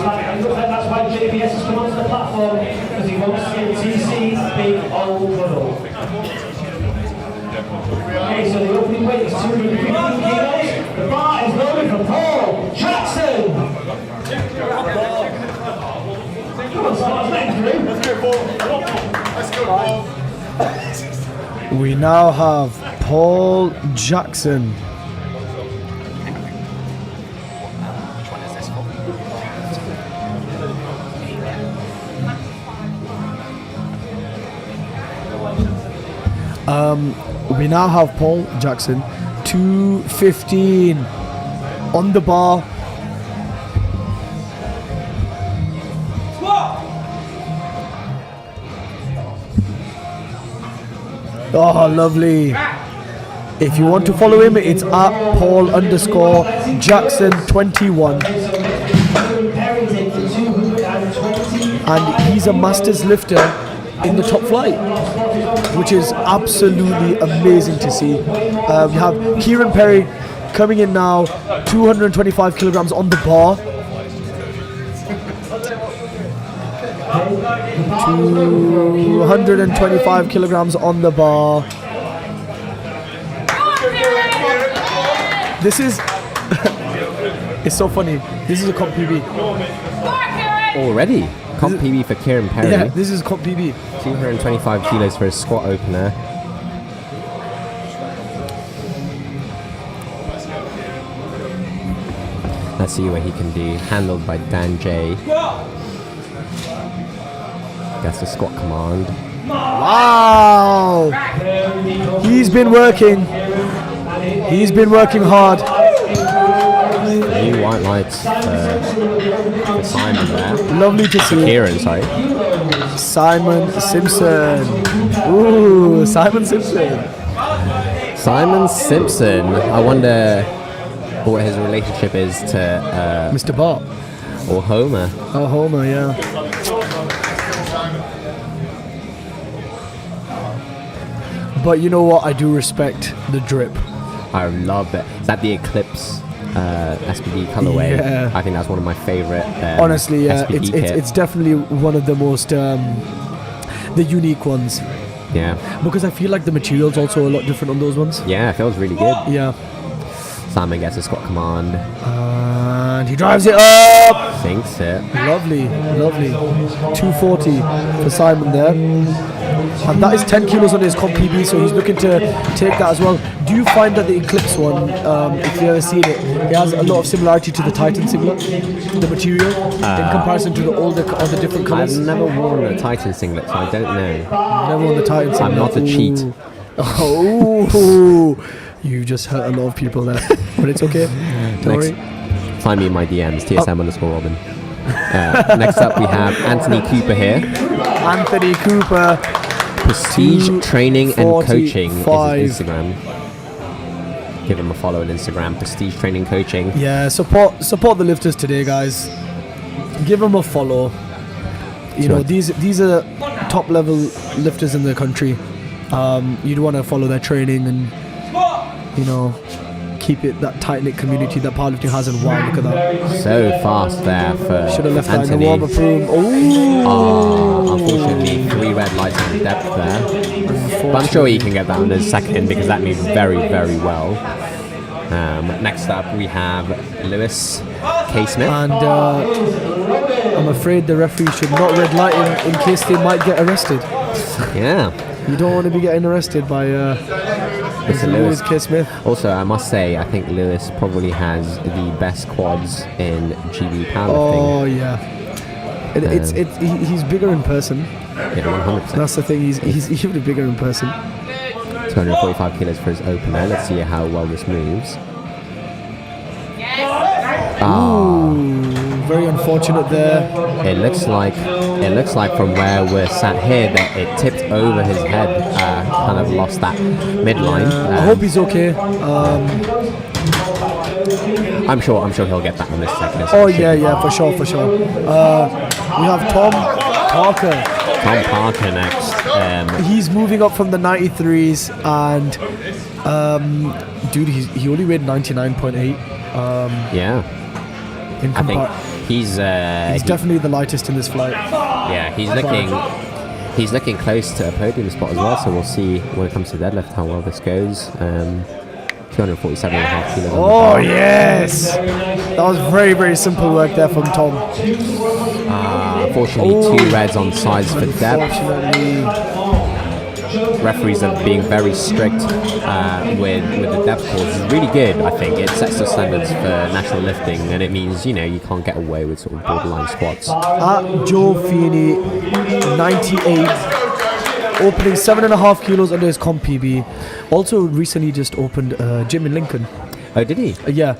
And it looks like that's why JBS has come onto the platform, because he wants to see TC big old puddle. Okay, so the opening weight is 215 kilos. The bar is loaded for Paul Jackson. Come on, start next, let's go, Paul. Let's go, Paul. We now have Paul Jackson. We now have Paul Jackson, 215 on the bar. Oh, lovely. If you want to follow him, it's at Paul_Jackson21. And he's a masters lifter in the top flight, which is absolutely amazing to see. We have Kieran Perry coming in now, 225 kilograms on the bar. 225 kilograms on the bar. This is it's so funny. This is a comp PB. Already? Comp PB for Kieran Perry. Yeah, this is comp PB. 225 kilos for his squat opener. Let's see what he can do. Handled by Dan J. That's the squat command. Wow! He's been working. He's been working hard. New white lights for Simon there. Lovely to see. Kieran, sorry. Simon Simpson. Ooh, Simon Simpson. Simon Simpson. I wonder what his relationship is to Mr. Bart. or Homer. Oh, Homer, yeah. But you know what? I do respect the drip. I love that. Is that the Eclipse SPD colorway? Yeah. I think that's one of my favorite. Honestly, yeah, SPD it's definitely one of the most the unique ones. Yeah. Because I feel like the material's also a lot different on those ones. Yeah, it feels really good. Yeah. Simon gets a squat command. And he drives it up. Sinks it. Lovely, lovely. 240 for Simon there. And that is 10 kilos on his comp PB, so he's looking to take that as well. Do you find that the Eclipse one, if you've ever seen it, it has a lot of similarity to the Titan singlet, the material, in comparison to all the different colours? I've never worn a Titan singlet, so I don't know. Never worn the Titan singlet. I'm not a cheat. Oh, you just hurt a lot of people there, but it's okay. Don't worry. Find me in my DMs, TSM_Robin. Next up, we have Anthony Cooper here. Anthony Cooper. Prestige Training and Coaching is 245. his Instagram. Give him a follow on Instagram, Prestige Training Coaching. Yeah, support the lifters today, guys. Give them a follow. You know, these are top level lifters in the country. You'd want to follow their training and, you know, keep it that tight-knit community that powerlifting has. And wow, look at that. So fast there for Should have left Anthony. that in the warm-up room. Unfortunately, 3 red lights on depth there. But I'm sure he can get that on his second because that moves very, very well. Next up, we have Lewis K. Smith. And I'm afraid the referee should not red light him in case they might get arrested. Yeah. You don't want to be getting arrested by Mr. Lewis K. Smith. Also, I must say, I think Lewis probably has the best quads in GB powerlifting. Oh yeah, he's bigger in person. Yeah, 100%. That's the thing. He's even bigger in person. 245 kilos for his opener. Let's see how well this moves. Very unfortunate there. It looks like from where we're sat here that it tipped over his head. Kind of lost that midline. I hope he's okay. I'm sure he'll get that on this second. Oh yeah, for sure. We have Tom Parker. Tom Parker next. He's moving up from the 93s, and dude, he only weighed 99.8. Yeah. I think he's definitely the lightest in this flight. Yeah, he's looking close to a podium spot as well. So we'll see when it comes to deadlift how well this goes. 247.5 kilos. Oh yes, that was very, very simple work there from Tom. Unfortunately, 2 reds on sides for depth. Referees are being very strict with the depth calls. It's really good, I think. It sets the standards for national lifting, and it means, you know, you can't get away with sort of borderline squats. At Joe Feeney, 98, opening 7.5 kilos under his comp PB. Also recently just opened a gym in Lincoln. Oh, did he? Yeah.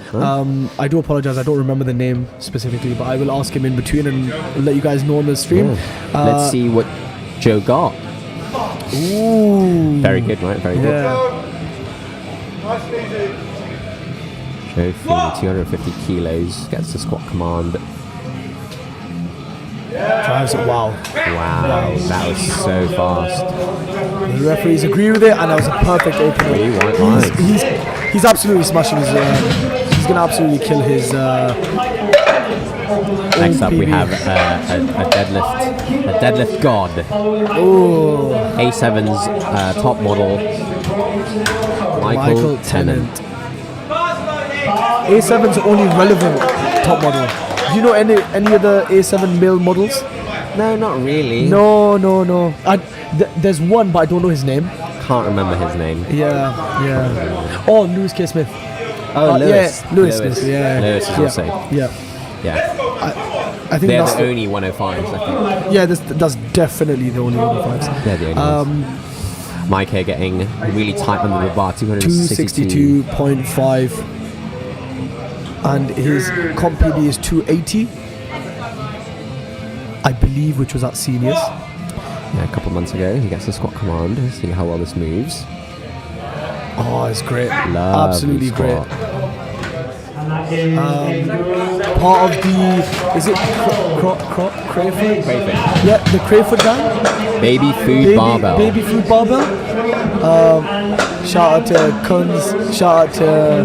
I do apologize. I don't remember the name specifically, but I will ask him in between and let you guys know on the stream. Yeah. Let's see what Joe got. Ooh. Very good, right? Very good. Jofi, 250 kilos, gets the squat command. Drives it. Wow. Wow, that was so fast. The referees agree with it, and that was a perfect opener. Really white lines. He's absolutely smashing his. He's gonna absolutely kill his. Next up, we PB. have a deadlift god. Oh, A7's top model, Michael Tennant. A7's only relevant top model. Do you know any other A7 male models? No, not really. No. There's one, but I don't know his name. Can't remember his name. Yeah. Oh, Lewis K. Smith. Oh, Lewis. Yeah, Lewis Smith. Yeah. Lewis is also. Yeah. Yeah. I think They're that's the only 105s, I think. Yeah, that's definitely the only 105s. They're the only ones. Mike here getting really tight under the bar, 262. 262.5. And his comp PB is 280, I believe, which was at seniors. Yeah, a couple of months ago, he gets the squat command. See how well this moves. Oh, it's great. Lovely Absolutely squat. great. Part of the, is it Crayford? Yeah, the Crayford gang. Baby food barbell. Baby food barbell. Shout out to Kunz. Shout out to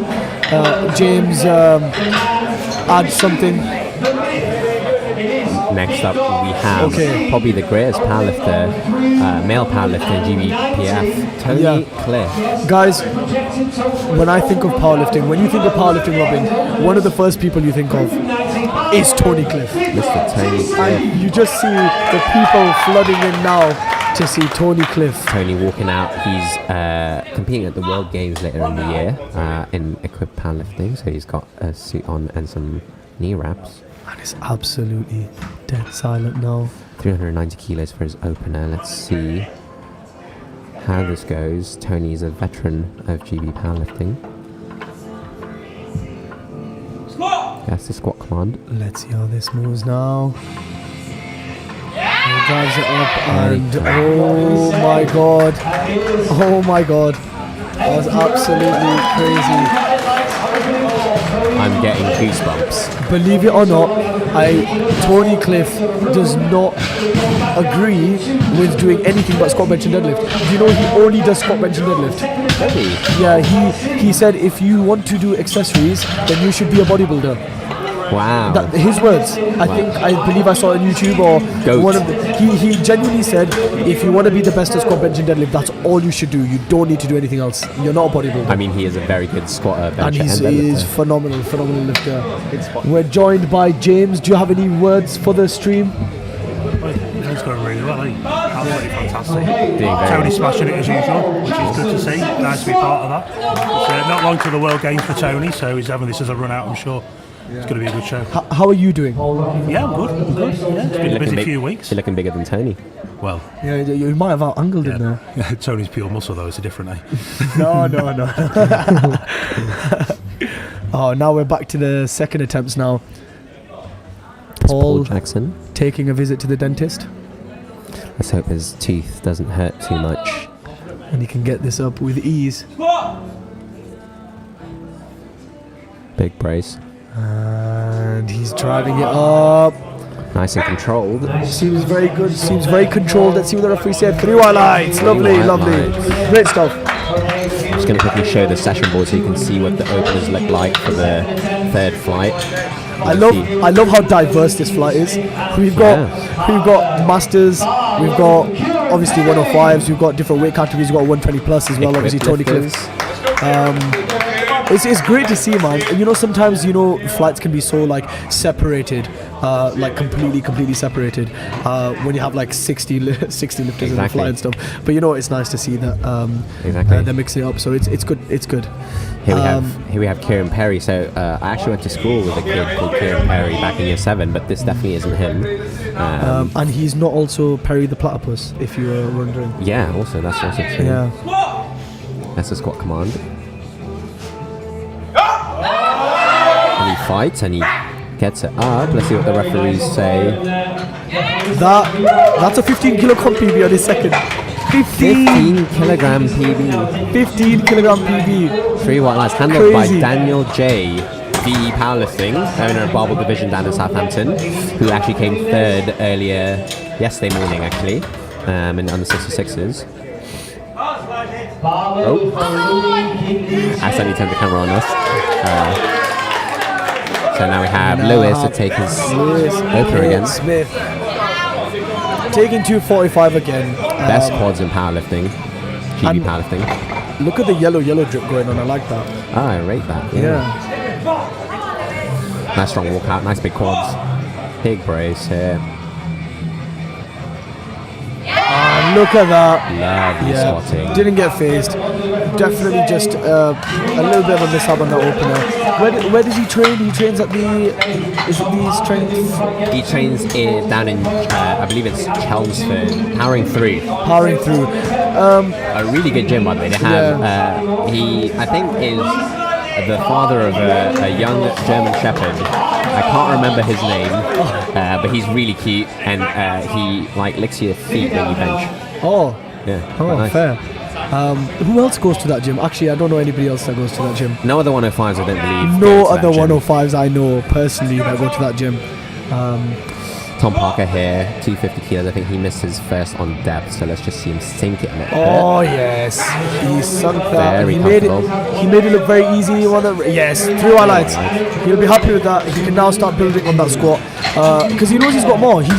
James. Add something. Next up, we have probably the greatest powerlifter, male powerlifter in GBPF, Tony Cliff. Guys, when I think of powerlifting, when you think of powerlifting, Robin, one of the first people you think of is Tony Cliff. Mr. Tony Cliff. And you just see the people flooding in now to see Tony Cliff. Tony walking out. He's competing at the World Games later in the year in equipped powerlifting, so he's got a suit on and some knee wraps. And it's absolutely dead silent now. 390 kilos for his opener. Let's see how this goes. Tony's a veteran of GB powerlifting. That's the squat command. Let's see how this moves now. He drives it up and oh my god. That was absolutely crazy. I'm getting goosebumps. Believe it or not, Tony Cliff does not agree with doing anything but squat, bench and deadlift. Do you know he only does squat, bench and deadlift? Really? Yeah, he said if you want to do accessories, then you should be a bodybuilder. Wow. His words. I believe I saw it on YouTube or Goat. one of the, he genuinely said if you want to be the best at squat, bench and deadlift, that's all you should do. You don't need to do anything else. You're not a bodybuilder. I mean, he is a very good squatter, bencher, And and he deadlifter. is phenomenal lifter. We're joined by James. Do you have any words for the stream? It's going really well, eh? Absolutely fantastic. very Tony smashing it as usual, which is good to see. Nice to be part of that. It's not long to the World Games for Tony, so he's having this as a run out, I'm sure. It's going to be a good show. How are you doing? Yeah, I'm good. Yeah, it's been a busy few weeks. You're looking bigger than Tony. Well, Yeah, you might have out-angled him there. Tony's pure muscle though, it's a different, eh? No. Oh, now we're back to the second attempts now. Paul Jackson taking a visit to the dentist. Let's hope his tooth doesn't hurt too much. And he can get this up with ease. Big brace. And he's driving it up. Nice and controlled. Seems very good. Seems very controlled. Let's see what the referee said. 3 white lights. Lovely. Great stuff. I'm just going to quickly show the session board so you can see what the openers look like for the third flight. I love how diverse this flight is. We've got masters. We've got obviously 105s. We've got different weight categories. We've got 120 plus as well. Obviously Tony Cliff. It's great to see, man. You know, sometimes flights can be so like separated, like completely separated. When you have like 60 lifters in the flight and stuff. But it's nice to see that they're mixing it up. So it's good. It's good. Here we have Kieran Perry. So I actually went to school with a kid called Kieran Perry back in year 7, but this definitely isn't him. And he's not also Perry the Platypus, if you were wondering. Yeah, that's also true. Yeah. That's the squat command. And he fights and he gets it up. Let's see what the referees say. That's a 15 kilo comp PB on his second. 15 kilogram PB. 15 kilogram PB. 3 white lines, handled by Crazy. Daniel J. VE Powerlifting, owner of Barbell Division down in Southampton, who actually came third earlier yesterday morning, actually, in the under 66s. Oh, accidentally turned the camera on us. So now we have Lewis to take his opener again. Smith. Taking 245 again. Best quads in powerlifting. GB powerlifting. Look at the yellow drip going on. I like that. Ah, I rate that. Yeah. Nice strong walkout. Nice big quads. Big brace here. Look at that. Lovely squatting. Didn't get phased. Definitely just a little bit of a mishap on the opener. Where does he train? He trains at the... Is it the strength? He trains down in, I believe it's Chelmsford. Powering Through. Powering Through. A really good gym, by the way. They have, he, I think, is the father of a young German Shepherd. I can't remember his name, but he's really cute, and he licks your feet when you bench. Oh, yeah. Oh, nice. fair. Who else goes to that gym? Actually, I don't know anybody else that goes to that gym. No other 105s, I don't believe. No other 105s I know personally that go to that gym. Tom Parker here, 250 kilos. I think he missed his first on depth, so let's just see him sink it in it. Oh yes, he sunk that. Very He made it look very easy. Yes, 3 highlights. He'll be happy with that. He can now start building on that squat because he knows he's got more. He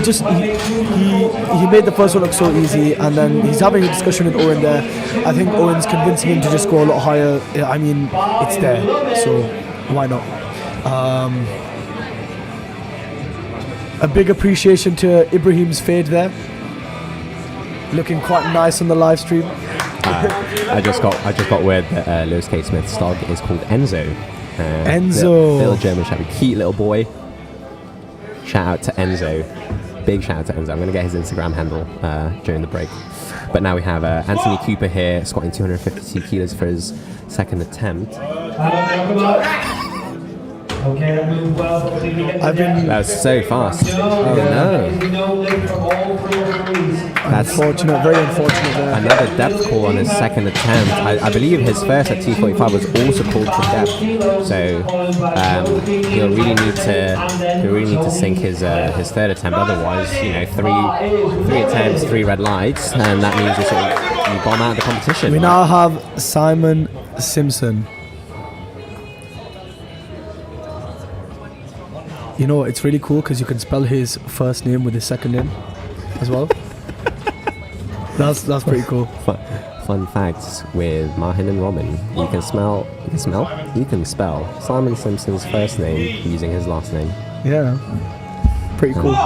made the first one look so easy, and then he's having a discussion with Owen there. I think Owen's convincing him to just go a lot higher. I mean, it's there, so why not? A big appreciation to Ibrahim's fade there. Looking quite nice on the live stream. I just got word that Lewis K. Smith's dog is called Enzo. Enzo. Little German Shepherd, cute little boy. Shout out to Enzo. Big shout out to Enzo. I'm going to get his Instagram handle during the break. But now we have Anthony Cooper here, squatting 252 kilos for his second attempt. That was so fast. Oh no. That's unfortunate, very unfortunate there. Another depth call on his second attempt. I believe his first at 245 was also called for depth. So he'll really need to sink his third attempt. Otherwise, three attempts, 3 red lights, and that means you bomb out the competition. We now have Simon Simpson. You know, it's really cool because you can spell his first name with his second name as well. That's pretty cool. Fun facts with Mahin and Robin. You can spell Simon Simpson's first name using his last name. Yeah. Pretty cool.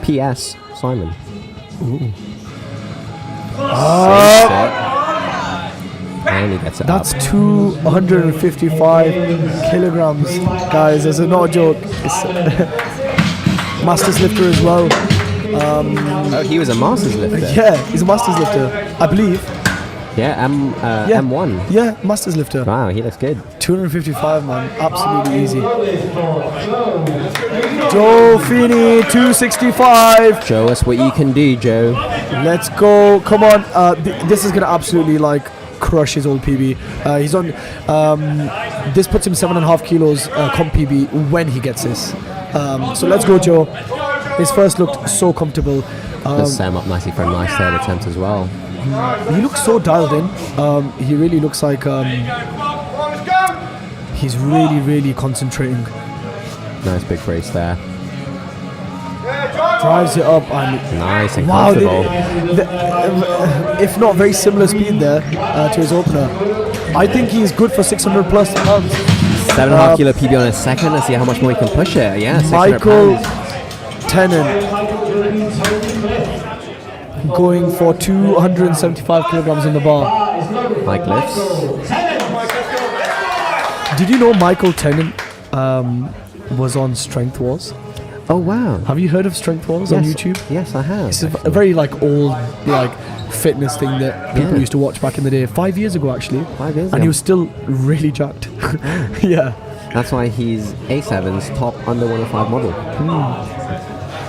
P.S. Simon. Ooh. And he gets it That's up. 255 kilograms, guys. That's not a joke. It's Masters lifter as well. He was a Masters lifter. Yeah, he's a Masters lifter, I believe. Yeah, M1. Yeah, Masters lifter. Wow, he looks good. 255, man. Absolutely easy. Joe Feeney, 265. Show us what you can do, Joe. Let's go. Come on. This is going to absolutely crush his old PB. He's on. This puts him 7.5 kilos comp PB when he gets this. So let's go, Joe. His first looked so comfortable. Just set him up nicely for a nice third attempt as well. He looks so dialed in. He really looks like he's really concentrating. Nice big brace there. Drives it up and nice and comfortable. If not very similar speed there to his opener. I think he's good for 600 plus pounds. 7.5 kilo PB on a second. Let's see how much more he can push it. Yeah, 600 Michael pounds. Tennant going for 275 kilograms in the bar. Mike lifts. Did you know Michael Tennant was on Strength Wars? Oh wow! Have you heard of Strength Wars on YouTube? Yes, I have. It's a very old fitness thing that people used to watch back in the day. 5 years ago, actually. 5 years ago. And he was still really jacked. Yeah. That's why he's A7's top under 105 model.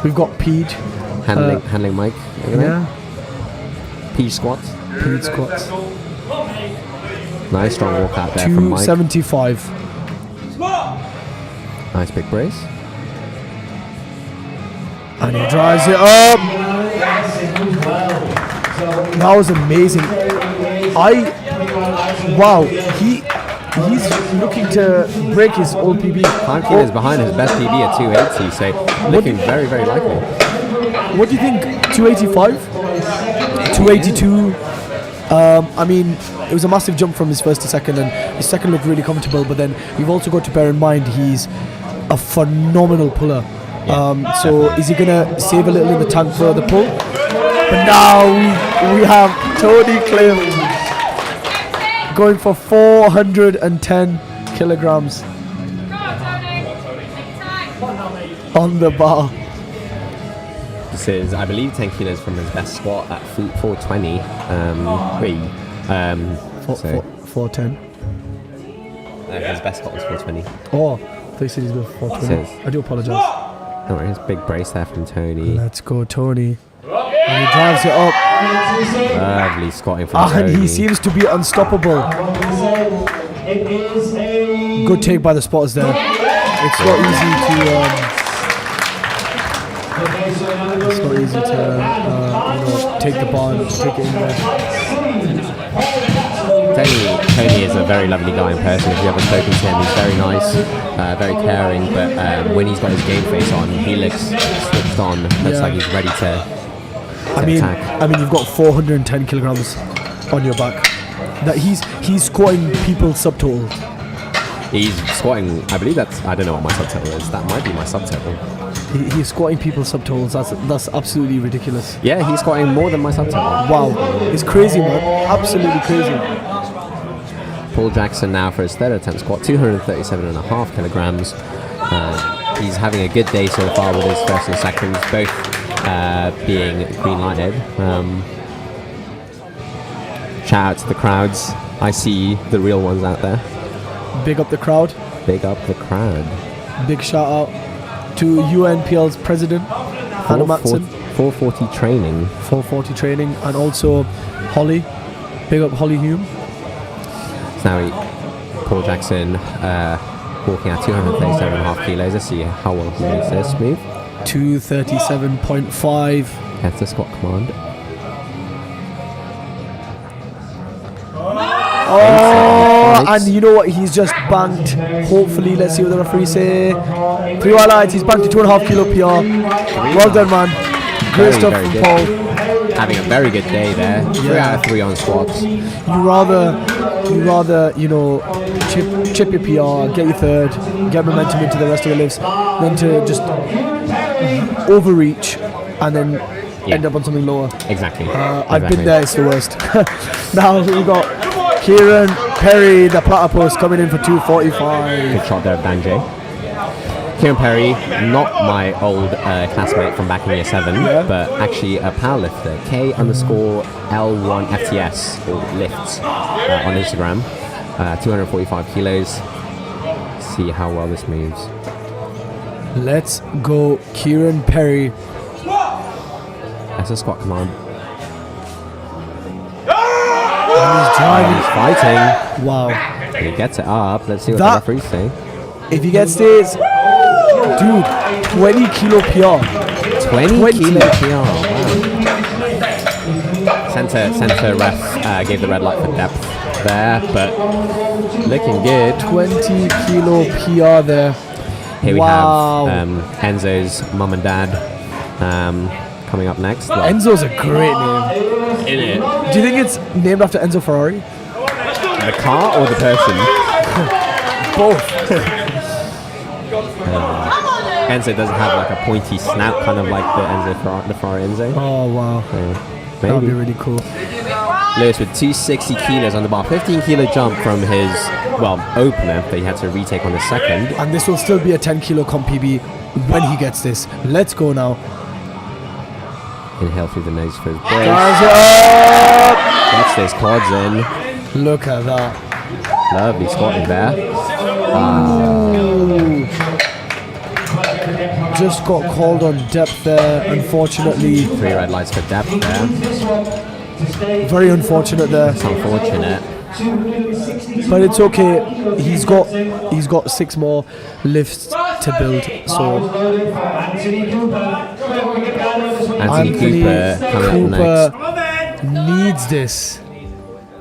We've got Pete handling Mike. Yeah. P squats. P squats. Nice strong walkout there from Mike. 275. Nice big brace. And he drives it up. That was amazing. Wow, he's looking to break his old PB. 5 kilos behind his best PB at 280, so looking very, very likely. What do you think? 285? 282? I mean, it was a massive jump from his first to second, and his second looked really comfortable, but then you've also got to bear in mind he's a phenomenal puller. So is he going to save a little in the tank for the pull? But now we have Tony Cliff going for 410 kilograms on the bar. This is, I believe, 10 kilos from his best squat at 420. 410. His best squat was 420. Oh, they said he's going for 420. I do apologise. No worries, big brace there from Tony. Let's go, Tony. And he drives it up. Lovely squatting from Tony. And he seems to be unstoppable. Good take by the spotters there. It's not easy to take the bar and take it in there. Tony is a very lovely guy in person. If you've ever spoken to him, he's very nice, very caring, but when he's got his game face on, he looks switched on, looks like he's ready to attack. I mean, you've got 410 kilograms on your back. That he's squatting people subtotal. He's squatting, I believe I don't know what my subtotal is, that might be my subtotal. He's squatting people subtotals. That's absolutely ridiculous. Yeah, he's squatting more than my subtotal. Wow, it's crazy, man. Absolutely crazy. Paul Jackson now for his third attempt squat, 237.5 kilograms. He's having a good day so far with his first and seconds, both being green lighted. Shout out to the crowds. I see the real ones out there. Big up the crowd. Big up the crowd. Big shout out to UNPL's president, Hannah Matson. 440 training. 440 training, and also Holly. Big up Holly Hume. So now Paul Jackson walking at 237.5 kilos. Let's see how well he makes this move. 237.5. That's the squat command. Oh, and you know what? He's just banked. Hopefully, let's see what the referee say. 3 highlights. He's banked a 2.5 kilo PR. Well done, man. Great stuff from Paul. Having a very good day there. 3 out of 3 on squats. You rather chip your PR, get your third, get momentum into the rest of the lifts, than to just overreach and then end up on something lower. Exactly. I've been there. It's the worst. Now we've got Kieran Perry, the platypus, coming in for 245. Good shot there of Banjay. Kieran Perry, not my old classmate from back in year 7, but actually a powerlifter. K_L1FTS, or lifts, on Instagram. 245 kilos. See how well this moves. Let's go, Kieran Perry. That's a squat command. And he's driving. He's fighting. Wow. He gets it up. Let's see what the referees say. If he gets this, dude, 20 kilo PR. 20 kilo PR. Wow. Center ref gave the red light for depth there, but looking good. 20 kilo PR there. Here we have Enzo's mum and dad coming up next. Well, Enzo's a great name. In it. Do you think it's named after Enzo Ferrari? The car or the person? Both. Enzo doesn't have like a pointy snout, kind of like the Ferrari Enzo. Oh wow. That would be really cool. Lewis with 260 kilos on the bar, 15 kilo jump from his opener that he had to retake on the second. And this will still be a 10 kilo comp PB when he gets this. Let's go now. Inhale through the nose for his brace. Gets this quads in. Look at that. Lovely squatting there. Just got called on depth there, unfortunately. 3 red lights for depth there. Very unfortunate there. It's unfortunate. But it's okay. He's got 6 more lifts to build. So Anthony Cooper needs this.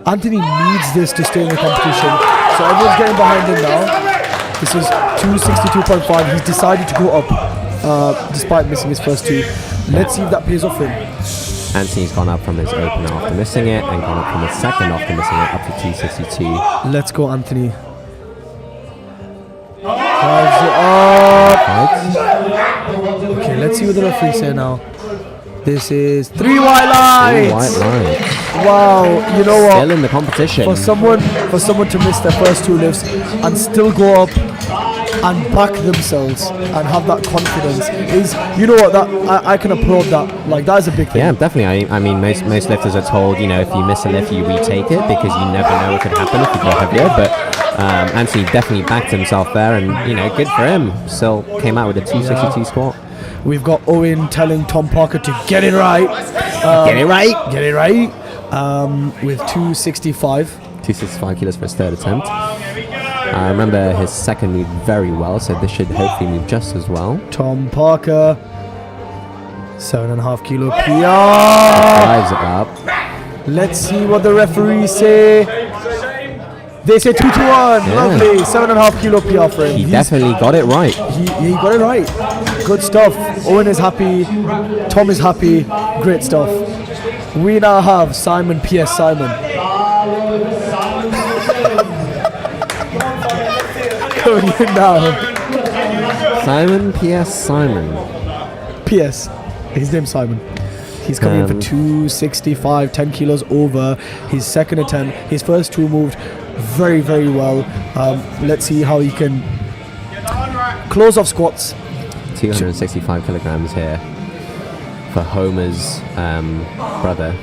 Anthony needs this to stay in the competition. So everyone's getting behind him now. This is 262.5. He's decided to go up despite missing his first 2. Let's see if that pays off for him. Anthony's gone up from his opener after missing it and gone up from his second after missing it up to 262. Let's go, Anthony. Drives it up. Okay, let's see what the referee say now. This is 3 white lights. 3 white lights. Wow, you know what? Still in the competition. For someone to miss their first 2 lifts and still go up and back themselves and have that confidence is, you know what, that I can applaud that. Like, that is a big thing. Yeah, definitely. I mean, most lifters are told, you know, if you miss a lift, you retake it because you never know what could happen if you go heavier. But Anthony definitely backed himself there, and you know, good for him. Still came out with a 262 squat. We've got Owen telling Tom Parker to get it right. Get it right. Get it right. With 265. 265 kilos for his third attempt. I remember his second moved very well, so this should hopefully move just as well. Tom Parker, 7.5 kilo PR. Drives it up. Let's see what the referees say. They say 2 to 1. Yeah. Lovely. 7.5 kilo PR for him. He definitely got it right. He got it right. Good stuff. Owen is happy. Tom is happy. Great stuff. We now have Simon P.S. Simon. Coming in now. Simon P.S. Simon. P.S. His name's Simon. He's coming in for 265, 10 kilos over his second attempt. His first 2 moved very, very well. Let's see how he can close off squats. 265 kilograms here for Homer's brother.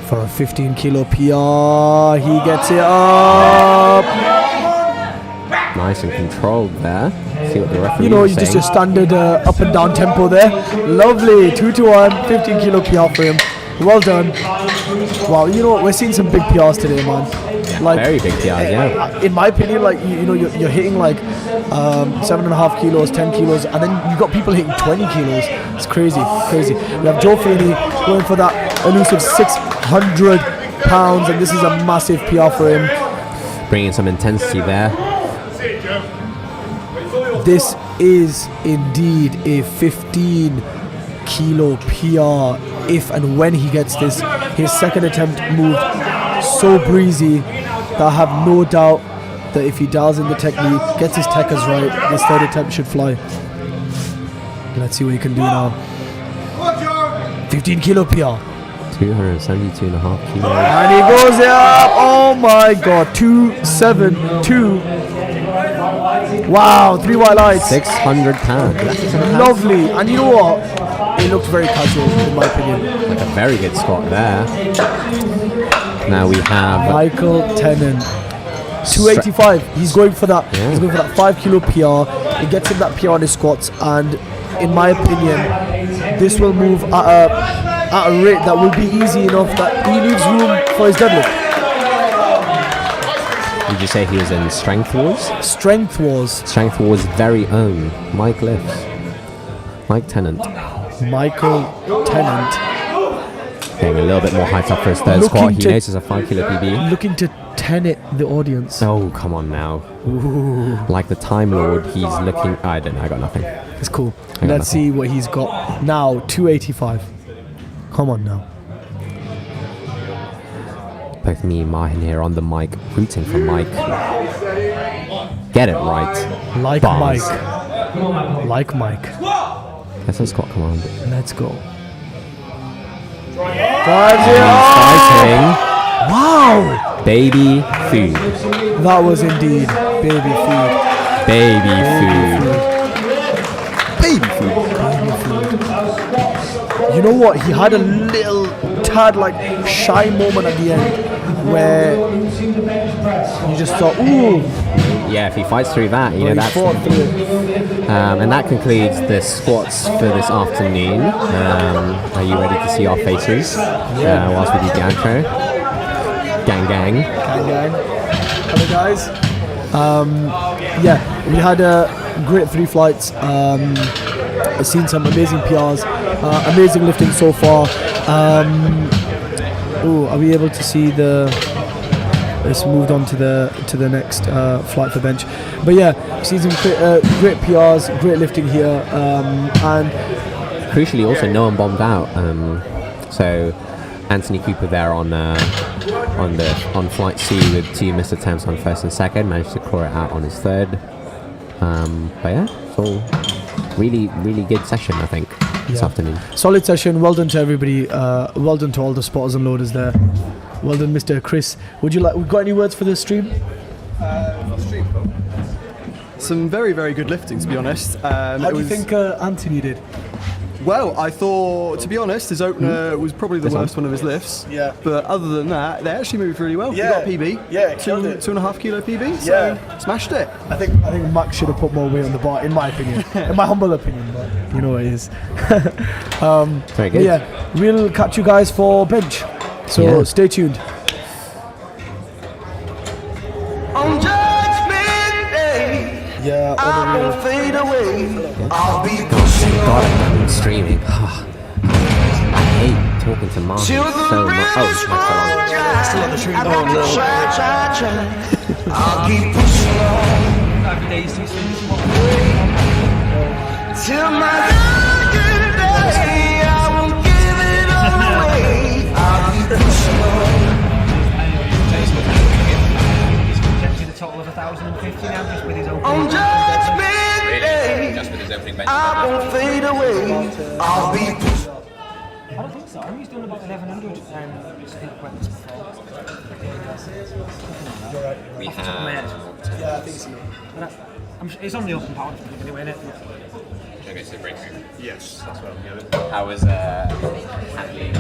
For a 15 kilo PR, he gets it up. Nice and controlled there. See what the referee You know, is you just saying. a standard up and down tempo there. Lovely. 2 to 1, 15 kilo PR for him. Well done. Wow, you know what? We're seeing some big PRs today, man. Like, Very big PRs, yeah. In my opinion, like, you know, you're hitting like 7.5 kilos, 10 kilos, and then you got people hitting 20 kilos. It's crazy, crazy. We have Joe Feeney going for that elusive 600 pounds, and this is a massive PR for him. Bringing some intensity there. This is indeed a 15 kilo PR if and when he gets this. His second attempt moved so breezy that I have no doubt that if he dials in the technique, gets his techers right, this third attempt should fly. Let's see what he can do now. 15 kilo PR. 272.5 kilos. And he goes up. Oh my god. 272. Wow, 3 white lights. 600 pounds. Lovely. And you know what? It looked very casual, in my opinion. Like a very good squat there. Now we have Michael Tennant. 285. He's going for that. Yeah. He's going for that 5 kilo PR. It gets him that PR on his squats, and in my opinion, this will move at a rate that will be easy enough that he leaves room for his deadlift. Did you say he was in Strength Wars? Strength Wars. Strength Wars' very own Mike lifts. Mike Tennant. Michael Tennant. Getting a little bit more height up for his third squat. He notices a 5 kilo PB. Looking to Tenet the audience. Oh, come on now. Ooh. Like the Time Lord, he's looking... I don't know, I got nothing. It's cool. I got Let's see what he's got now. 285. Come on now. Both me and Martin here on the mic, rooting for Mike. Get it right. Like Bars. Mike. Like Mike. That's a squat command. Let's go. Fighting. Wow! Baby food. That was indeed baby food. Baby food. Baby food. You know what? He had a little tad like shy moment at the end where you just thought, ooh, if he fights through that, you know, that's... and that concludes the squats for this afternoon. Are you ready to see our faces whilst we do the outro? Gang, gang. Gang, gang. Hello, guys. We had a great 3 flights. I've seen some amazing PRs, amazing lifting so far. Are we able to see the... It's moved on to the next flight for bench. But yeah, seen some great PRs, great lifting here. And crucially also no one bombed out. So Anthony Cooper there on flight C with 2 missed attempts on first and second, managed to claw it out on his third. But yeah, so really good session, I think, this afternoon. Solid session. Well done to everybody. Well done to all the spotters and loaders there. Well done, Mr. Chris. We've got any words for the stream? Some very, very good lifting, to be honest. How do you think Anthony did? Well, I thought, to be honest, his opener was probably the worst one of his lifts. Yeah. But other than that, they actually moved really well. Yeah. He got PB. Yeah, killed it. 2.5 kilo PB. So smashed it. I think Max should have put more weight on the bar, in my opinion. In my humble opinion, but you know what it is. Very good. Yeah, we'll catch you guys for bench. So stay tuned. On Judgment Day, I won't fade away. I'll be pushing God, I'm streaming. I hate talking to Mark so much. I'll keep pushing on till my dying day. I won't give it all away. I'll keep pushing on. Total of 1,050 now, just with his opening. On Judgment Day, I won't fade away. I'll be. I don't think so. I think he's done about 1,100 split weights before. We have... Yeah, I think so. It's on the open power anyway, isn't it? Should I go to the break room? Yes, that's what I'm getting. How was handling?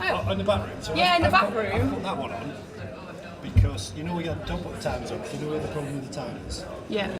Oh, in the back room. So Yeah, in the back room. I put that one on because you know we don't put the timers on. You know where the problem with the timers. Yeah.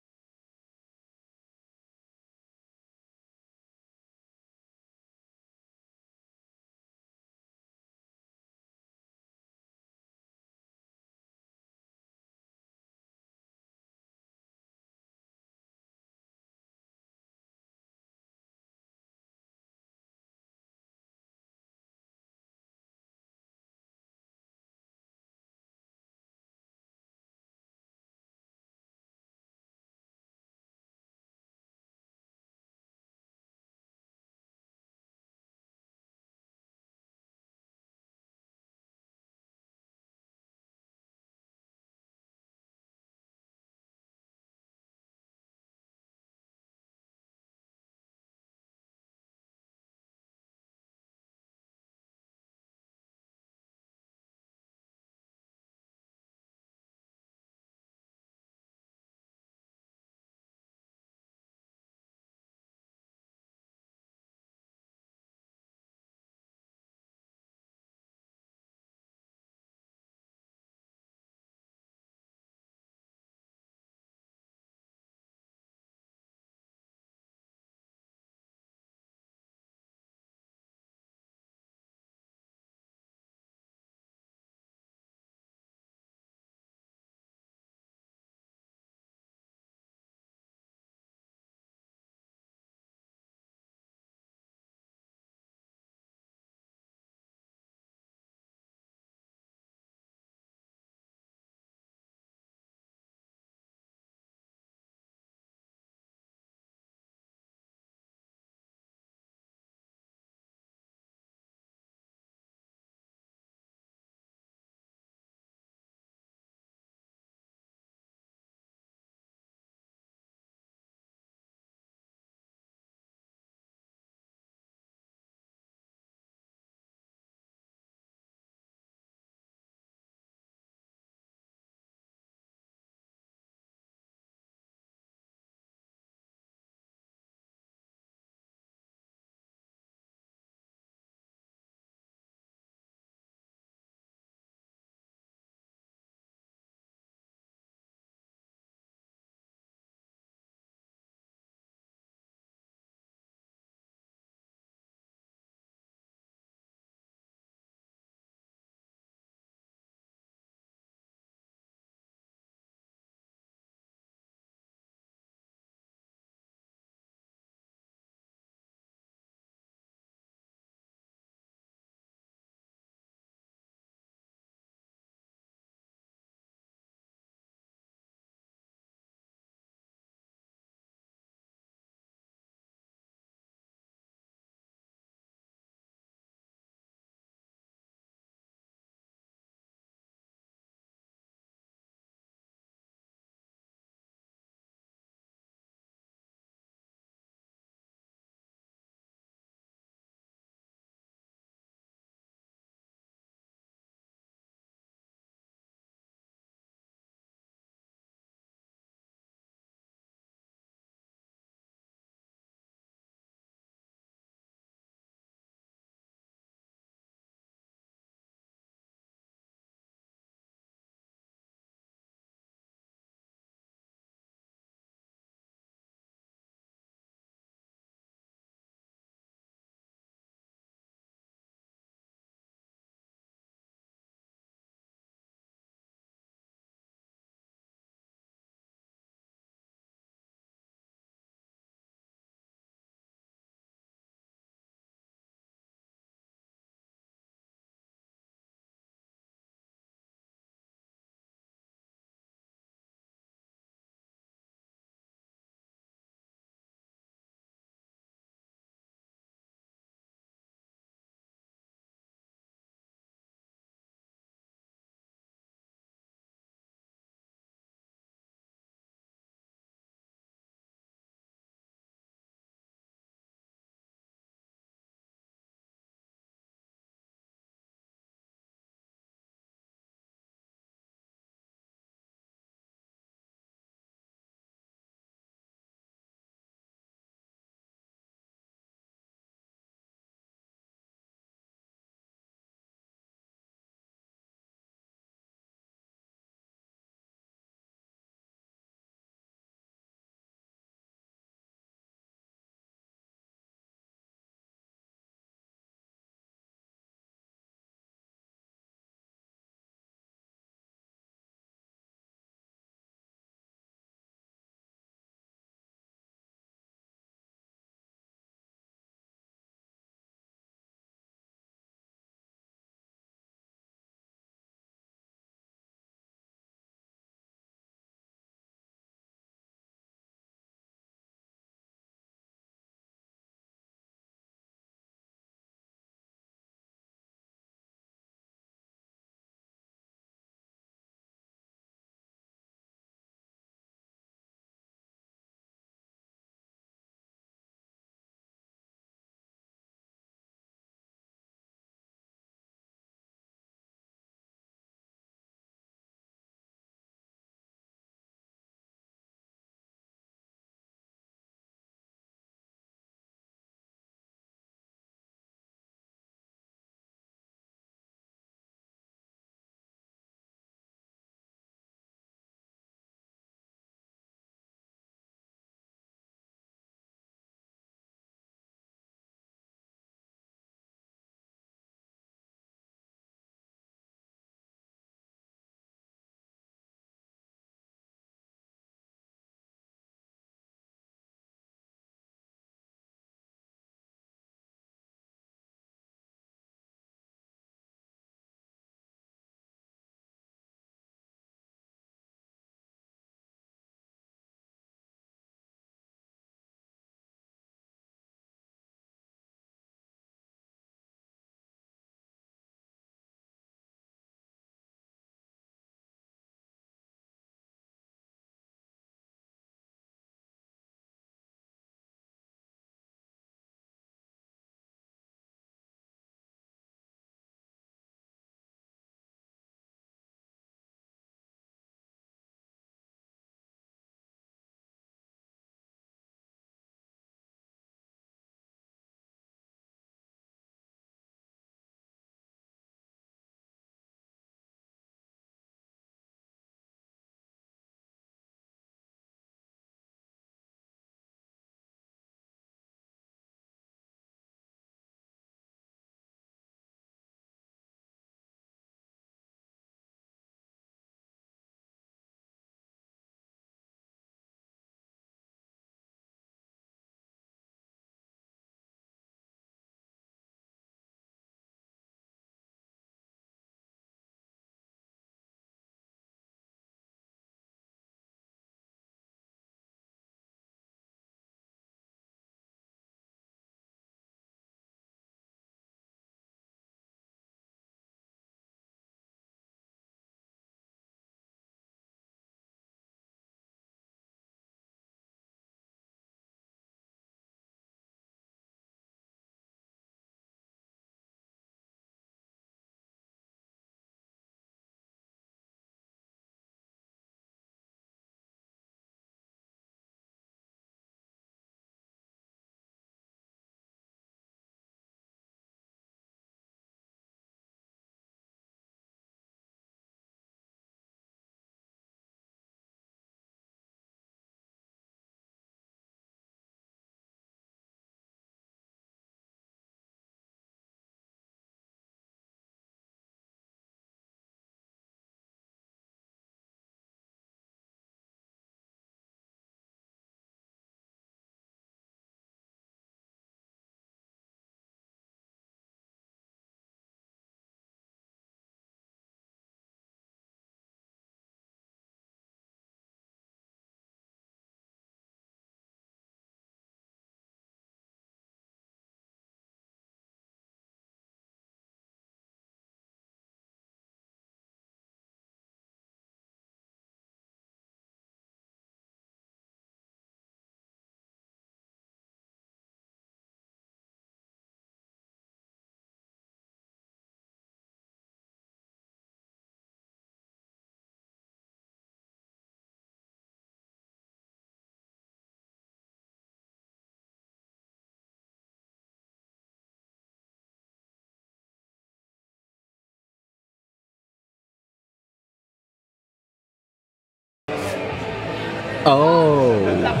Oh. That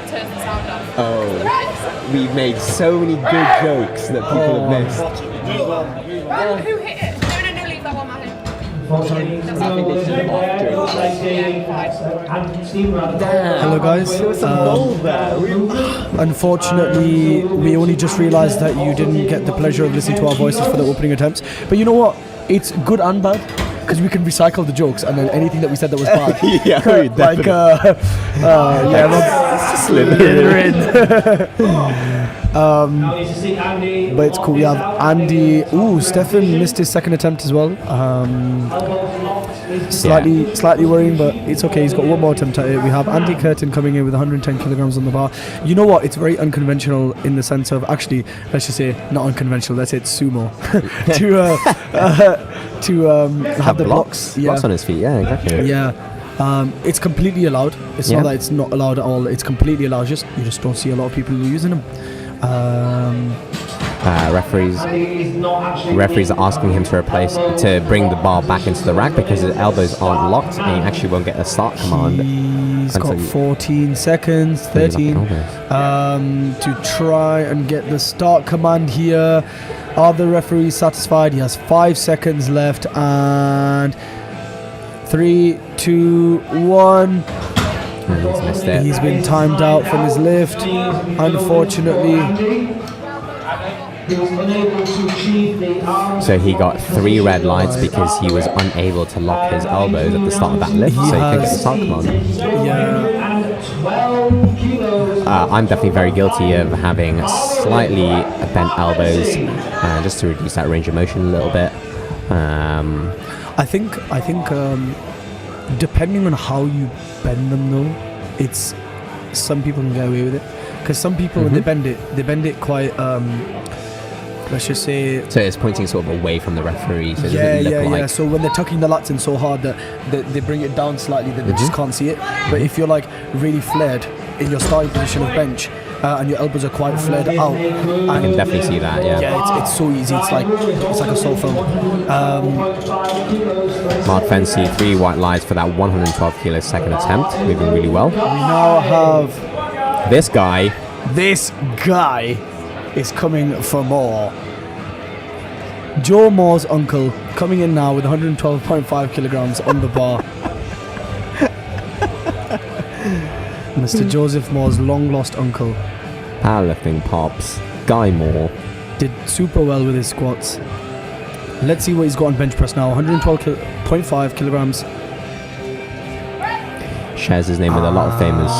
turns the sound off. Oh. We've made so many good jokes that people have missed. Who hit it? No, leave that one, Matthew. Hello guys. Unfortunately, we only just realised that you didn't get the pleasure of listening to our voices for the opening attempts. But you know what? It's good and bad because we can recycle the jokes and then anything that we said that was bad. Yeah, like but it's cool. We have Andy. Ooh, Stefan missed his second attempt as well. Slightly worrying, but it's okay. He's got one more attempt at it. We have Andy Curtin coming in with 110 kilograms on the bar. You know what? It's very unconventional in the sense of, actually, let's just say not unconventional. Let's say it's sumo to have the blocks. Blocks on his feet. Yeah, exactly. Yeah. It's completely allowed. It's not that it's not allowed at all. It's completely allowed. You just don't see a lot of people using them. Referees are asking him to bring the bar back into the rack because his elbows aren't locked and he actually won't get a start command. He's got 14 seconds, 13 to try and get the start command here. Are the referees satisfied? He has 5 seconds left and 3, 2, 1. He's missed it. He's been timed out from his lift, unfortunately. So he got 3 red lights because he was unable to lock his elbows at the start of that lift, so he couldn't get the start command. I'm definitely very guilty of having slightly bent elbows, just to reduce that range of motion a little bit. I think depending on how you bend them though, it's some people can get away with it because some people when they bend it quite let's just say, so it's pointing sort of away from the referee, so it doesn't look like. So when they're tucking the lats in so hard that they bring it down slightly, that they just can't see it. But if you're like really flared in your starting position of bench and your elbows are quite flared out, I can definitely see that. It's so easy. It's like a soul film. Mark Fency, 3 white lights for that 112 kilo second attempt, moving really well. We now have this guy. This guy is coming for more. Joe Moore's uncle coming in now with 112.5 kilograms on the bar. Mr. Joseph Moore's long lost uncle. Powerlifting pops. Guy Moore. Did super well with his squats. Let's see what he's got on bench press now. 112.5 kilograms. Shares his name with a lot of famous.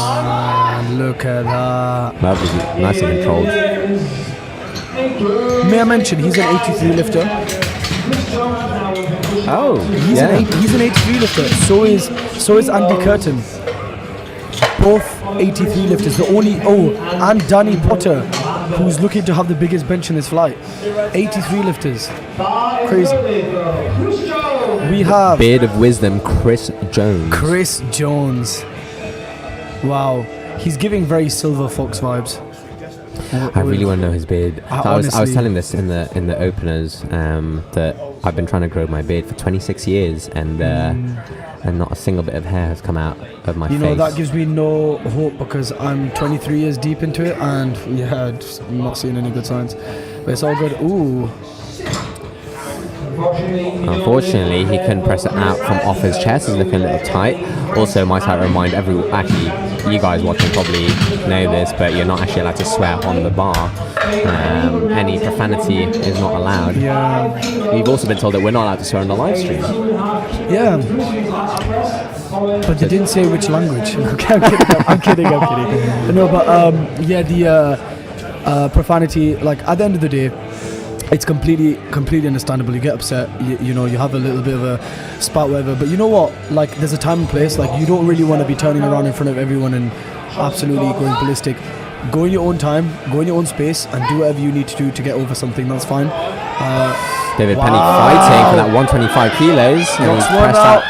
Look at that. Lovely, nice and controlled. May I mention he's an 83 lifter. Oh, he's an 83 lifter. So is Andy Curtin. Both 83 lifters. The only and Danny Potter, who's looking to have the biggest bench in his flight. 83 lifters. Crazy. We have Beard of Wisdom, Chris Jones. Chris Jones. Wow. He's giving very Silver Fox vibes. I really want to know his beard. I was telling this in the openers that I've been trying to grow my beard for 26 years and not a single bit of hair has come out of my face. You know, that gives me no hope because I'm 23 years deep into it and I'm not seeing any good signs. But it's all good. Ooh. Unfortunately, he couldn't press it out from off his chest. He's looking a little tight. Also, might I remind you guys watching probably know this, but you're not actually allowed to swear on the bar. Any profanity is not allowed. Yeah. We've also been told that we're not allowed to swear on the live stream. Yeah. But they didn't say which language. I'm kidding. No, but the profanity, like at the end of the day, it's completely understandable. You get upset, you know, you have a little bit of a spat, whatever. But you know what? Like, there's a time and place. Like, you don't really want to be turning around in front of everyone and absolutely going ballistic. Go in your own time, go in your own space, and do whatever you need to do to get over something. That's fine. David Penny fighting for that 125 kilos. And he's pressed out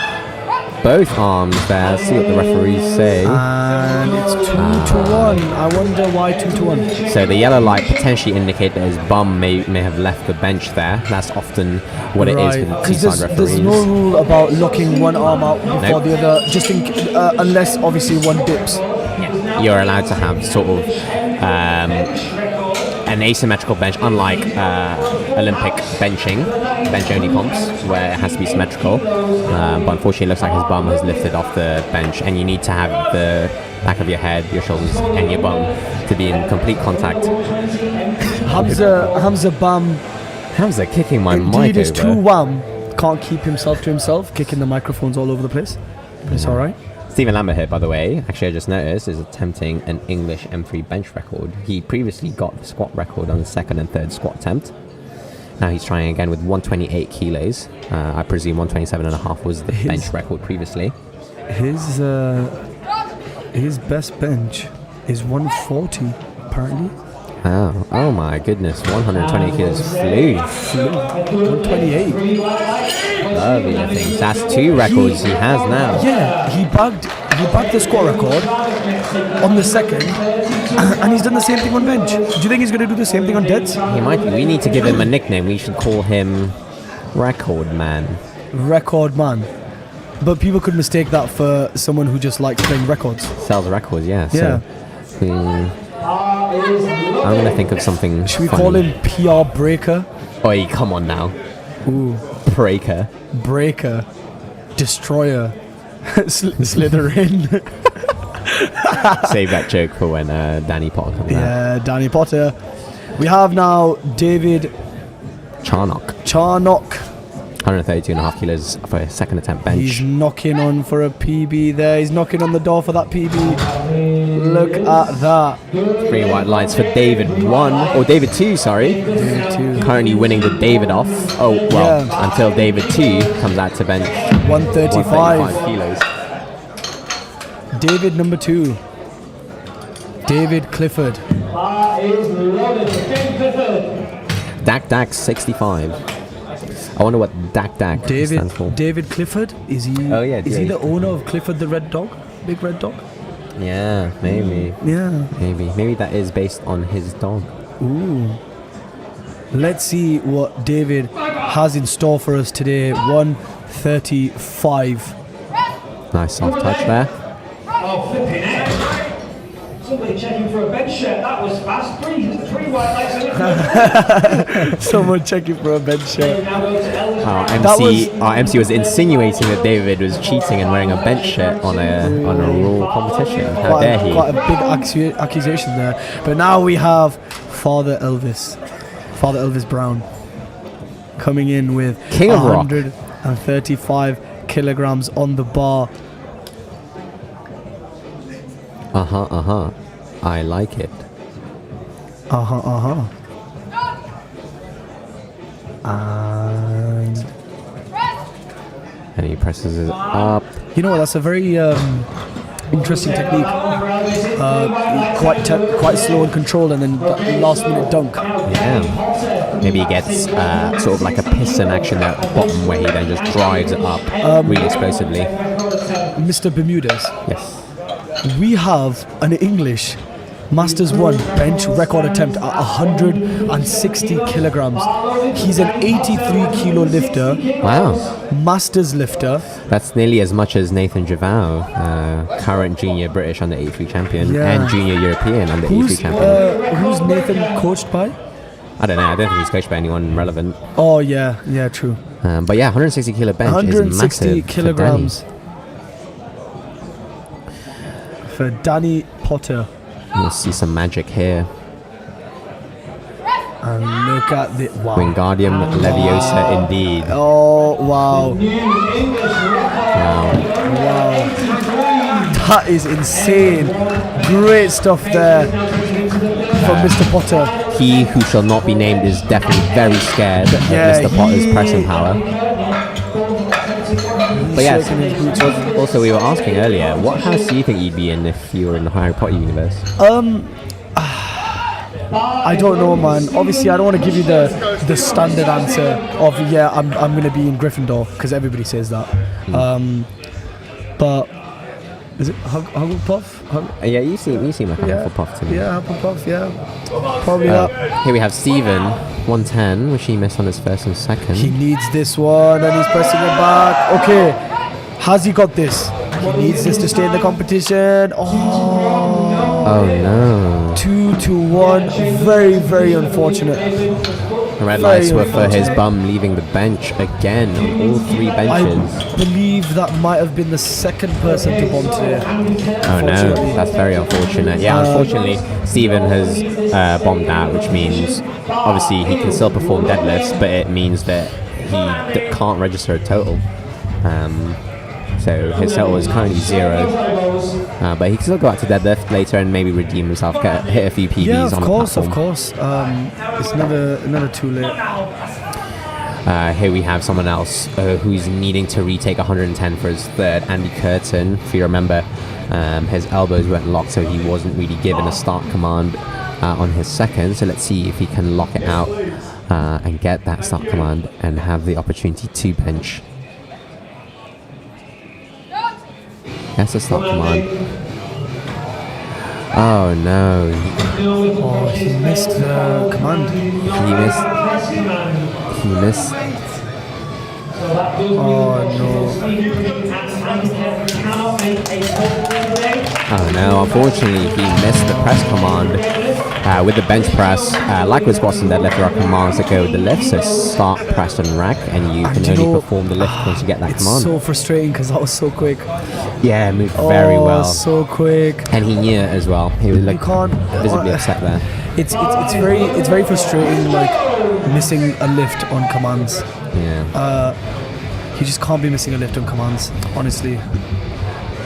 both arms there. See what the referees say. And It's 2-1. I wonder why 2-1. So the yellow light potentially indicate that his bum may have left the bench there. That's often what it is with the T-side referees. There's no rule about locking one arm out before the other, just unless obviously one dips. You're allowed to have sort of an asymmetrical bench, unlike Olympic bench only comps, where it has to be symmetrical. But unfortunately, it looks like his bum has lifted off the bench, and you need to have the back of your head, your shoulders, and your bum to be in complete contact. Hamza kicking my mic indeed is over. 2-1. Can't keep himself to himself, kicking the microphones all over the place. But it's all right. Stephen Lambert here, by the way, actually I just noticed, is attempting an English M3 bench record. He previously got the squat record on the second and third squat attempt. Now he's trying again with 128 kilos. I presume 127.5 was the bench record previously. His best bench is 140, apparently. Oh my goodness, 120 kilos flew. 128. Lovely things. That's 2 records he has now. Yeah, he bagged the squat record on the second, and he's done the same thing on bench. Do you think he's going to do the same thing on deads? He might be. We need to give him a nickname. We should call him Record Man. Record Man. But people could mistake that for someone who just likes playing records. Sells records, yeah. Yeah. So, I'm going to think of something Should we funny. call him PR Breaker? Oi, come on now. Ooh. Breaker. Destroyer. Slytherin. Save that joke for when Danny Potter comes out. Yeah, Danny Potter. We have now David Charnock. 132.5 kilos for a second attempt bench. He's knocking on for a PB there. He's knocking on the door for that PB. Look at that. 3 white lights for David 1. Or David 2, sorry. David 2. Currently winning the David off. Oh, well, until David 2 comes out to bench 135 kilos. David number 2. David Clifford. Dak 65. I wonder what Dak stands for. David Clifford? Is he? Oh yeah. Is he the owner of Clifford the Red Dog? Big Red Dog? Yeah, maybe. Yeah. Maybe that is based on his dog. Ooh. Let's see what David has in store for us today. 135. Nice soft touch there. Oh, flipping heck. Somebody checking for a bench shirt. That was fast. Three white lights. Someone checking for a bench shirt. Our MC was insinuating that David was cheating and wearing a bench shirt on a raw competition. How dare he? Quite a big accusation there. But now we have Father Elvis Brown, coming in with King of 135 kilograms on the bar. I like it. And he presses it up. You know what? That's a very interesting technique. Quite slow and controlled, and then last minute dunk. Yeah. Maybe he gets sort of like a piston action at the bottom where he then just drives it up really explosively. Mr. Bermudez. Yes. We have an English Masters 1 bench record attempt at 160 kilograms. He's an 83 kilo lifter. Wow. Masters lifter. That's nearly as much as Nathan Javau, current junior British under 83 champion and junior European under 83 champion. Who's Nathan coached by? I don't know. I don't think he's coached by anyone relevant. Oh, yeah, true. But yeah, 160 kilo bench 160 is massive kilograms for Danny Potter. You'll see some magic here. And look at the Wingardium Leviosa indeed. Oh wow. That is insane. Great stuff there from Mr. Potter. He who shall not be named is definitely very scared of Mr. Potter's pressing power. But yes, also we were asking earlier, what house do you think you'd be in if you were in the Harry Potter universe? I don't know, man. Obviously, I don't want to give you the standard answer of I'm going to be in Gryffindor, because everybody says that. But Is it Hufflepuff? Yeah, you seem like a Hufflepuff to me. Yeah, Hufflepuff, yeah. Probably that. Here we have Stephen, 110, which he missed on his first and second. He needs this one and he's pressing it back. Okay, has he got this? He needs this to stay in the competition. Oh no. 2-1. Very, very unfortunate. Red lights were for his bum leaving the bench again on all 3 benches. I believe that might have been the second person to bomb today. Oh no, that's very unfortunate. Yeah, unfortunately, Stephen has bombed out, which means obviously he can still perform deadlifts, but it means that he can't register a total. So his total is currently 0, but he can still go out to deadlift later and maybe redeem himself, hit a few PBs on the platform. Of course. It's never too late. Here we have someone else who's needing to retake 110 for his third, Andy Curtin. If you remember, his elbows weren't locked, so he wasn't really given a start command on his second. So let's see if he can lock it out and get that start command and have the opportunity to bench. That's a stop command. Oh no. Oh, he missed the command. He missed. Oh no, unfortunately he missed the press command. With the bench press, like with squats and deadlift, there are commands that go with the lift, so start, press and rack, and you can only perform the lift once you get that command. It's so frustrating because that was so quick. Yeah, moved very well. So quick. And he knew it as well. He was like visibly upset there. It's very frustrating, like missing a lift on commands. Yeah. You just can't be missing a lift on commands, honestly.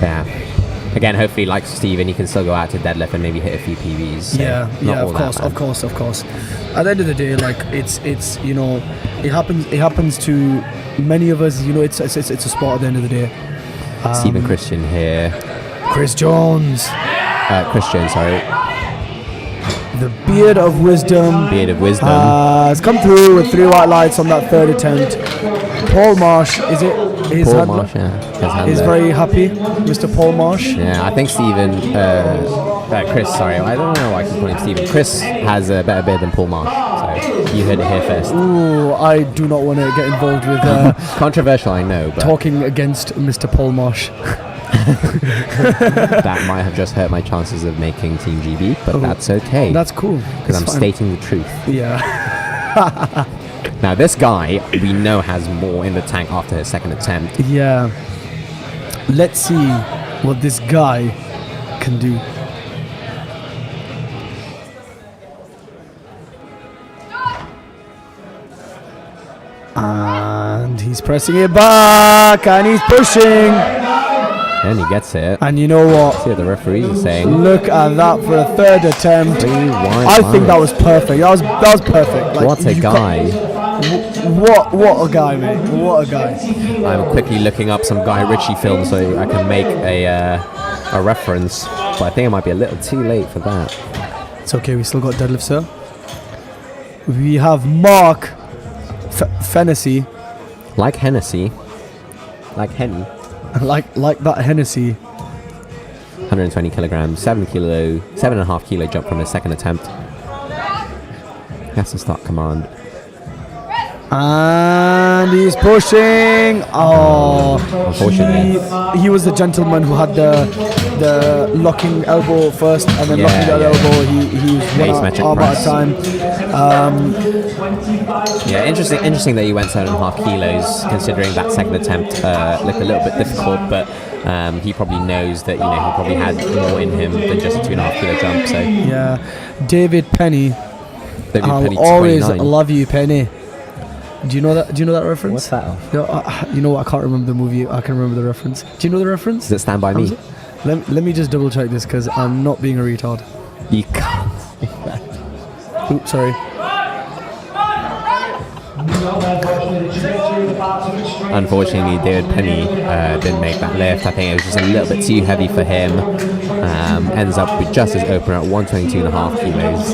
Yeah. Again, hopefully, like Steven, he can still go out to deadlift and maybe hit a few PBs. So of course. At the end of the day, like it's you know, it happens to many of us. You know, it's a sport at the end of the day. Stephen Christian here. Chris Jones. Christian, sorry. The beard of wisdom. Has come through with 3 white lights on that third attempt. Paul Marsh, is it? Paul Marsh, yeah. He's very happy, Mr. Paul Marsh. Yeah, I think Chris, sorry, I don't know why I keep calling him Stephen. Chris has a better beard than Paul Marsh, so you heard it here first. Ooh, I do not want to get involved with... controversial, I know, but... Talking against Mr. Paul Marsh. That might have just hurt my chances of making Team GB, but that's okay. That's cool. Because I'm stating the truth. Yeah. Now, this guy, we know, has more in the tank after his second attempt. Yeah. Let's see what this guy can do. And he's pressing it back, and he's pushing. And he gets it. And you know what? See what the referees are saying. Look at that for a third attempt. I think that was perfect. That was perfect. Like, what a guy. What a guy, mate. What a guy. I'm quickly looking up some Guy Ritchie films so I can make a reference. But I think it might be a little too late for that. It's okay, we still got deadlift, sir. We have Mark Fennessy. Like Hennessy. Like Henny. like that Hennessy. 120 kilograms, 7.5 kilo jump from his second attempt. That's the start command. And he's pushing. Oh, unfortunately. He was the gentleman who had the locking elbow first, and then locking the other elbow. He was 1 arm at a time. Yeah, interesting that he went 7.5 kilos, considering that second attempt looked a little bit difficult, but he probably knows that he probably had more in him than just a 2.5 kilo jump. So yeah, David Penny. I'll 29. always love you, Penny. Do you know that reference? What's that? You know what? I can't remember the movie. I can remember the reference. Do you know the reference? Does it Stand By Me? Let me just double check this because I'm not being a retard. You can't. Oops, sorry. Unfortunately, David Penny didn't make that lift. I think it was just a little bit too heavy for him. Ends up with just his opener at 122.5 kilos.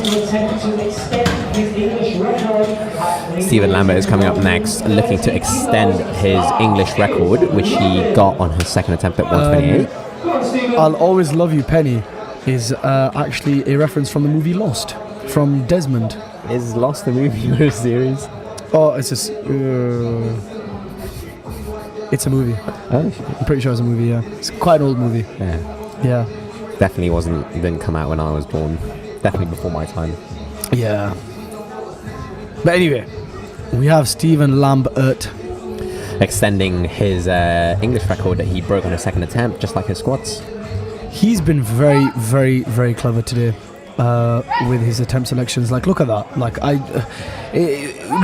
Stephen Lambert is coming up next, looking to extend his English record, which he got on his second attempt at 128. I'll Always Love You, Penny is actually a reference from the movie Lost, from Desmond. Is Lost a movie or a series? Oh, it's a movie. Oh, I'm pretty sure it's a movie, yeah. It's quite an old movie. yeah. Yeah. Definitely didn't come out when I was born. Definitely before my time. Yeah. But anyway, we have Stephen Lambert. Extending his English record that he broke on his second attempt, just like his squats. He's been very, very, very clever today with his attempt selections. Like, look at that. Like,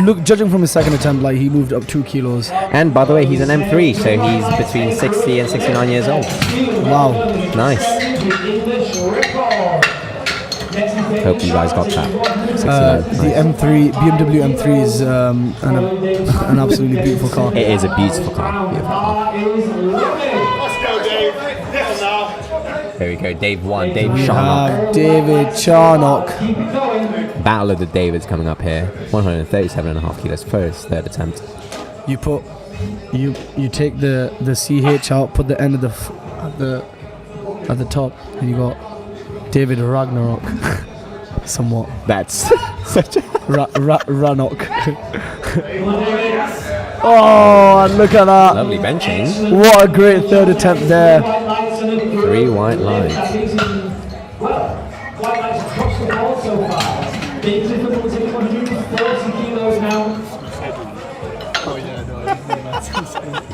look, judging from his second attempt, like he moved up 2 kilos. And by the way, he's an M3, so he's between 60 and 69 years old. Wow. Nice. Hope you guys got that. 69. The M3, BMW M3 is an absolutely beautiful car. It is a beautiful car. There we go, Dave 1, Dave We Charnock. have David Charnock. Battle of the Davids coming up here. 137.5 kilos first, third attempt. You take the CH out, put the end of at the top, and you got David Ragnarok. Somewhat. That's such a... Rannock. Oh, and look at that. Lovely benching. What a great third attempt there. 3 white lines. White lights across the board so far. Big Clifford will take 140 kilos now.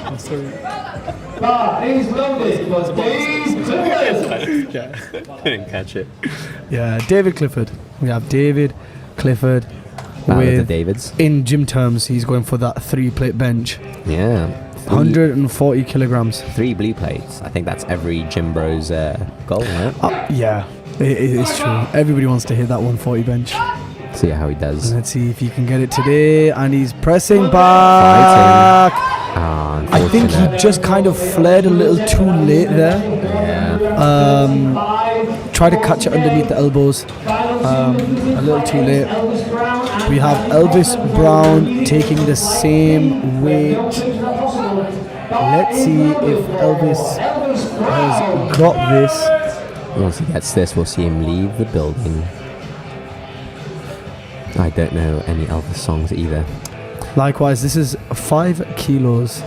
I'm sorry. Bar is loaded for Dave Clifford. Didn't catch it. Yeah, David Clifford. We have David Clifford. Battle of the With, Davids. in gym terms, he's going for that 3-plate bench. Yeah. 140 kilograms. 3 blue plates. I think that's every gym bro's goal, right? Yeah, it is true. Everybody wants to hit that 140 bench. See how he does. Let's see if he can get it today. And he's pressing back. Ah, I think he unfortunate. just kind of flared a little too late there. Yeah. Try to catch it underneath the elbows. A little too late. We have Elvis Brown taking the same weight. Let's see if Elvis has got this. Once he gets this, we'll see him leave the building. I don't know any Elvis songs either. Likewise, this is 5 kilos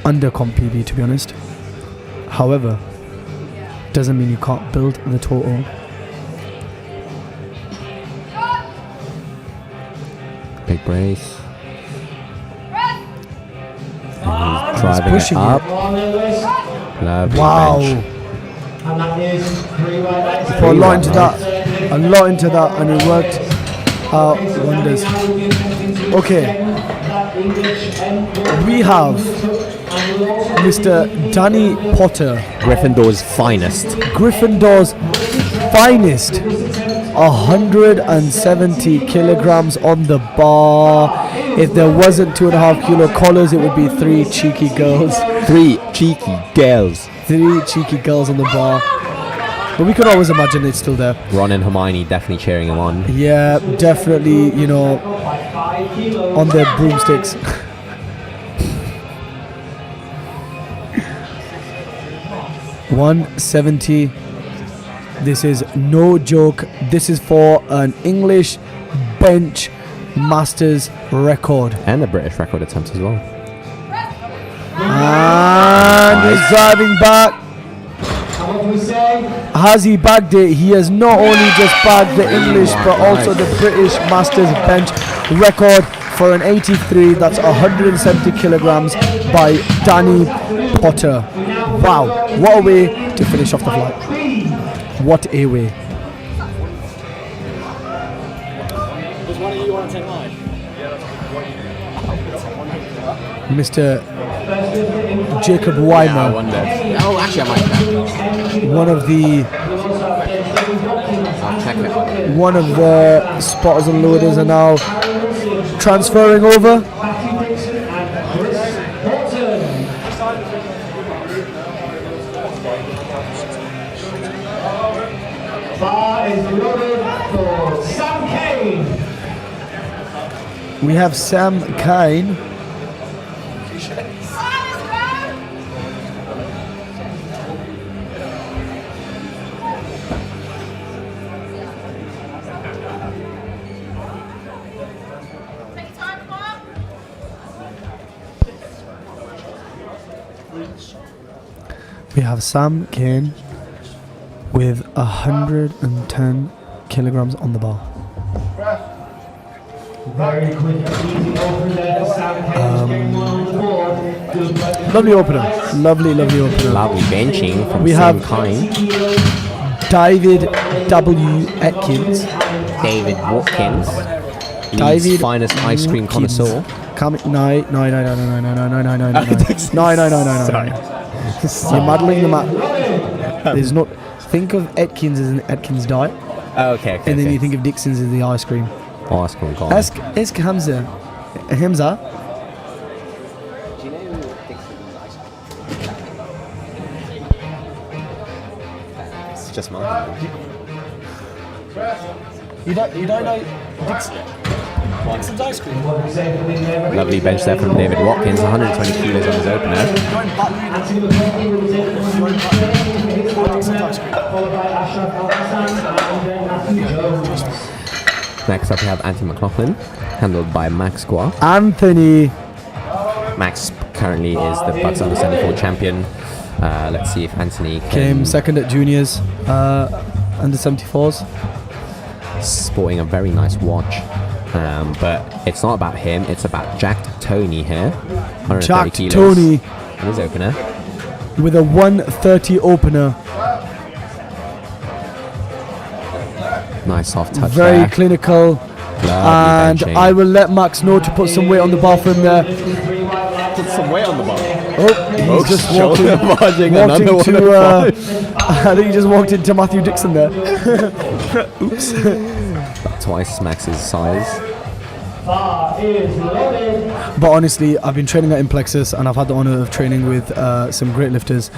under comp PB, to be honest. However, doesn't mean you can't build the total. Big brace. And he's driving pushing it it. up. Lovely Wow. bench. And that is 3 white lights. Put a lot into that, and it worked out wonders. Okay, we have Mr. Danny Potter, Gryffindor's finest. Gryffindor's finest. 170 kilograms on the bar. If there wasn't 2.5 kilo collars, it would be 3 cheeky girls. 3 cheeky girls. 3 cheeky girls on the bar. But we could always imagine it's still there. Ron and Hermione definitely cheering him on. Yeah, definitely, on their broomsticks. $170. This is no joke. This is for an English bench masters record. And a British record attempt as well. And he's driving back. Has he bagged it? He has not only just bagged the English but also the British Masters bench record for an 83. That's 170 kilograms by Danny Potter. Wow, what a way to finish off the flight. What a way. Does one of you want to take mine? Mr. Jacob Weimer, Oh, actually, I might check. one of the I'll check it. one of the spotters and loaders are now transferring over. Bar is loaded for Sam Kane. We have Sam Kane. We have Sam Kane with 110 kilograms on the bar. Very quick and easy opener there. Sam Kane getting one on the board. Good play. Lovely opener. Lovely opener. Lovely benching from We same have- kind. David W. Atkins. David Watkins. David Leeds finest ice cream Watkins. connoisseur. Coming, no. You're muddling the map. There's not. Think of Atkins as an Atkins diet, Oh, okay. and then you think of Dixon's as the ice cream. Oh, ice cream gone. Ask Hamza. Hamza. Do you know Dixon's ice cream? It's just mine. You don't know Dixon's ice cream? Lovely bench there from David Watkins. 120 kilos on his opener. Next up we have Anthony McLaughlin, handled by Max Gua. Anthony. Max currently is the Bucks under 74 champion. Let's see if Anthony Came second at juniors, under 74s. sporting a very nice watch. But it's not about him, it's about Jack Tony here. 130 Jack kilos Tony on his opener. with a 130 opener. Nice soft touch Very there. clinical. Lovely And benching. I will let Max know to put some weight on the bar from there. Put some weight on the bar. Oh, he's just walking, barging walking another to, I think he just walked into Matthew Dixon there. Oops. Twice Max's size. But honestly, I've been training at Implexus and I've had the honor of training with some great lifters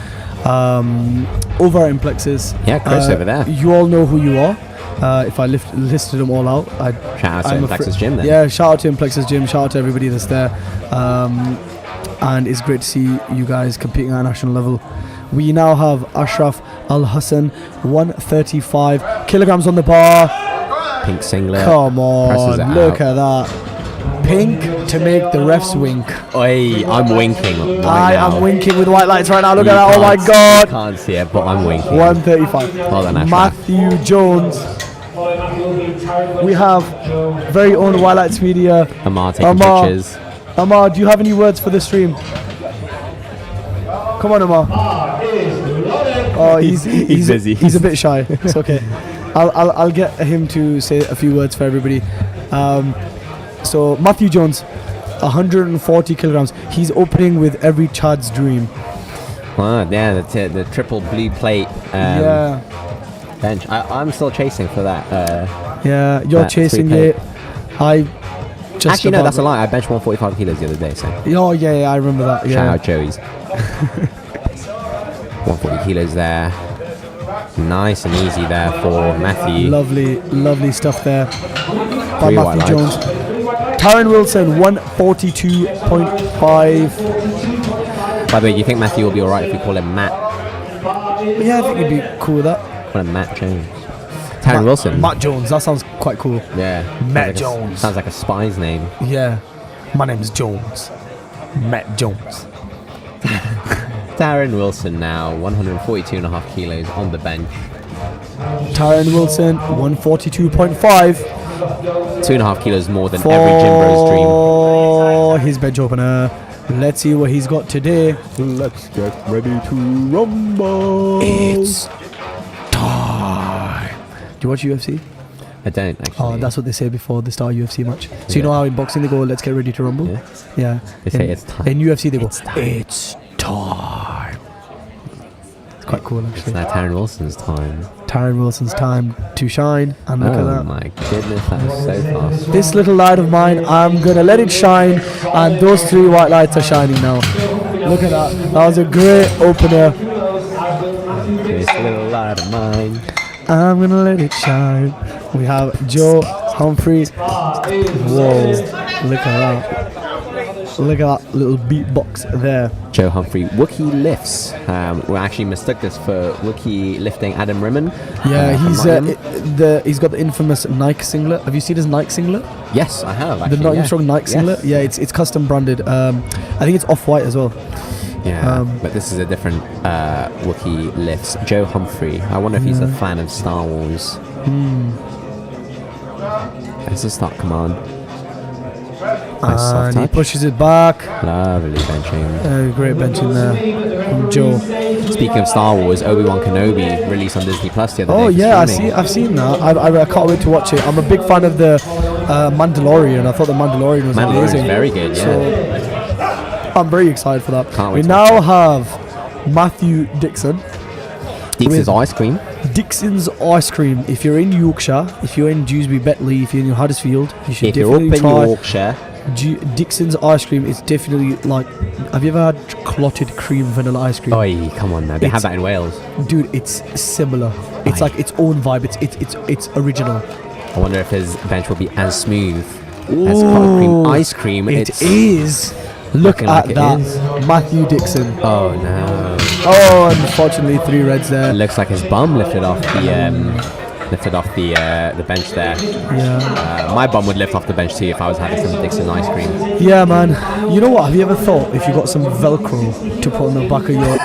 over at Implexus. Yeah, Chris over there. You all know who you are. If I listed them all out, Shout out to Implexus Gym then. Yeah, shout out to Implexus Gym, shout out to everybody that's there. And it's great to see you guys competing at a national level. We now have Ashraf Al Hassan, 135 kilograms on the bar. Pink singlet. Come presses on, it look out. at that. Pink to make the refs wink. Oi, I'm winking right I now. am winking with white lights right now. Look You at that. Oh my can't- God. You can't see it, but I'm winking. 135. Well done, Ashraf. Matthew Jones. We have very own White Lights Media. Amar taking Amar. pictures. Amar, do you have any words for the stream? Come on, Amar. Oh, he's busy. He's a bit shy. It's okay. I'll get him to say a few words for everybody. So Matthew Jones, 140 kilograms. He's opening with every Chad's dream. Oh, yeah, the triple blue plate Yeah, bench. I'm still chasing for that. yeah. You're that chasing three it. I just Actually, no, about- that's a lie. I benched 145 kilos the other day, so Oh yeah, I remember that. shout Yeah. out Joey's. 140 kilos there. Nice and easy there for Matthew. Lovely stuff there by Three white Matthew Jones. lights. Taryn Wilson, 142.5. By the way, do you think Matthew will be alright if we call him Matt? Yeah, I think he'd be cool with that. Call him Matt Jones. Taryn Wilson. Matt Jones, that sounds quite cool. Yeah. Matt Sounds like Jones. Sounds like a spy's name. Yeah, my name's Jones. Matt Jones. Darren Wilson now, 142.5 kilos on the bench. Taryn Wilson, 142.5 2.5 kilos more than every gym bro's dream. for his bench opener. Let's see what he's got today. Let's get ready to rumble. It's time. Do you watch UFC? I don't actually. Oh, that's what they say before the start of UFC match. So you know how in boxing they go, let's get ready to rumble? Yeah. Yeah. They say it's time. In UFC they go, It's time. it's time. It's quite cool It's actually. now Taryn Wilson's time. Taryn Wilson's time to shine. And look at Oh that. my goodness, that was so fast. This little light of mine, I'm gonna let it shine, and those three white lights are shining now. Look at that. That was a great opener. This little light of mine. I'm gonna let it shine. We have Joe Humphrey. Whoa, look at that. Look at that little beatbox there. Joe Humphrey, Wookie lifts. We actually mistook this for Wookie lifting Adam Rimmon. Yeah, from he's Nottingham. he's got the infamous Nike singlet. Have you seen his Nike singlet? Yes, I have. The Actually, Nottingham yeah. Strong Nike Yes. singlet. Yeah, it's custom branded. I think it's off-white as well. Yeah, but this is a different Wookiee lifts. Joe Humphrey. I wonder if he's a fan of Star Wars. There's a start command. Nice soft And touch. he pushes it back. Lovely benching. Great benching there from Joe. Speaking of Star Wars, Obi-Wan Kenobi released on Disney Plus the other day. Oh for yeah, streaming. I've seen that. I can't wait to watch it. I'm a big fan of the Mandalorian. I thought the Mandalorian was Mandalorian's amazing. very good, yeah. So I'm very excited for that. Can't wait We to now watch have Matthew Dixon. Dixon's ice cream. Dixon's ice cream. If you're in Yorkshire, if you're in Dewsbury, Betley, if you're in Huddersfield, you should If you're up definitely in try Yorkshire, Dixon's ice cream. Is definitely like. Have you ever had clotted cream vanilla ice cream? oi, come on now. They have that in Wales. Dude, it's similar. It's like its own vibe. It's original. I wonder if his bench will be as smooth as clotted cream ice cream. It is. Look looking at like it that, is. Matthew Dixon. Oh no! Oh, unfortunately, 3 reds It there. looks like his bum lifted off the bench there. Yeah, My bum would lift off the bench too if I was having some Dixon ice cream. yeah, man. You know what? Have you ever thought if you got some Velcro to put on the back of your?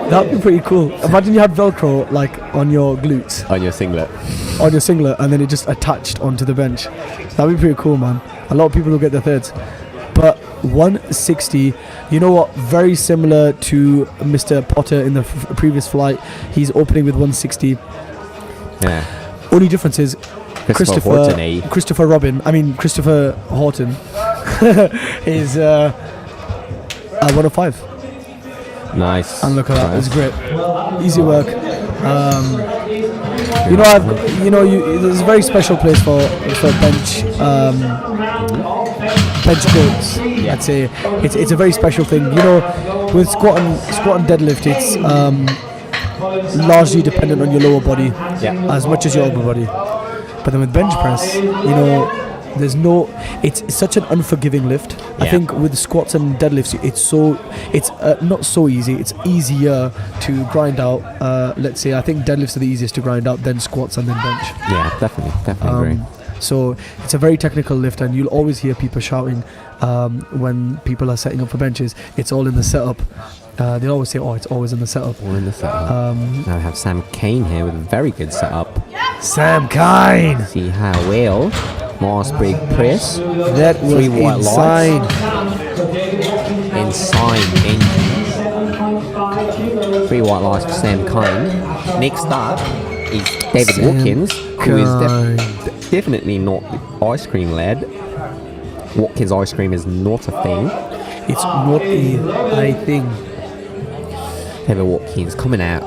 That'd be pretty cool. Imagine you had Velcro like on your glutes, On your singlet. on your singlet, and then it just attached onto the bench. That'd be pretty cool, man. A lot of people will get their thirds. But 160, you know what? Very similar to Mr. Potter in the previous flight. He's opening with 160. Yeah. Only difference is Christopher Horton, eh? Christopher Horton is 105. Nice. And look at that, Nice. it's great. Easy work. There's a very special place for bench quotes. I'd say it's a very special thing. You know, with squat and deadlift, it's largely dependent on your lower body as much as your upper body. But then with bench press, you know, it's such an unforgiving lift. I think with squats and deadlifts, it's not so easy. It's easier to grind out. Let's say I think deadlifts are the easiest to grind out, then squats and then bench. Yeah, definitely agree. So it's a very technical lift, and you'll always hear people shouting when people are setting up for benches. It's all in the setup. They always say, "Oh, it's always in the setup." All in the setup. Now we have Sam Kane here with a very good setup. Sam Kine. See how well. Nice big press. That was 3 white insane. Inside engine. 3 white lights for Sam Kine. Next up is David Sam Watkins, who is Kine. definitely not the ice cream lad. Watkins ice cream is not a thing. It's not a thing. David Watkins coming out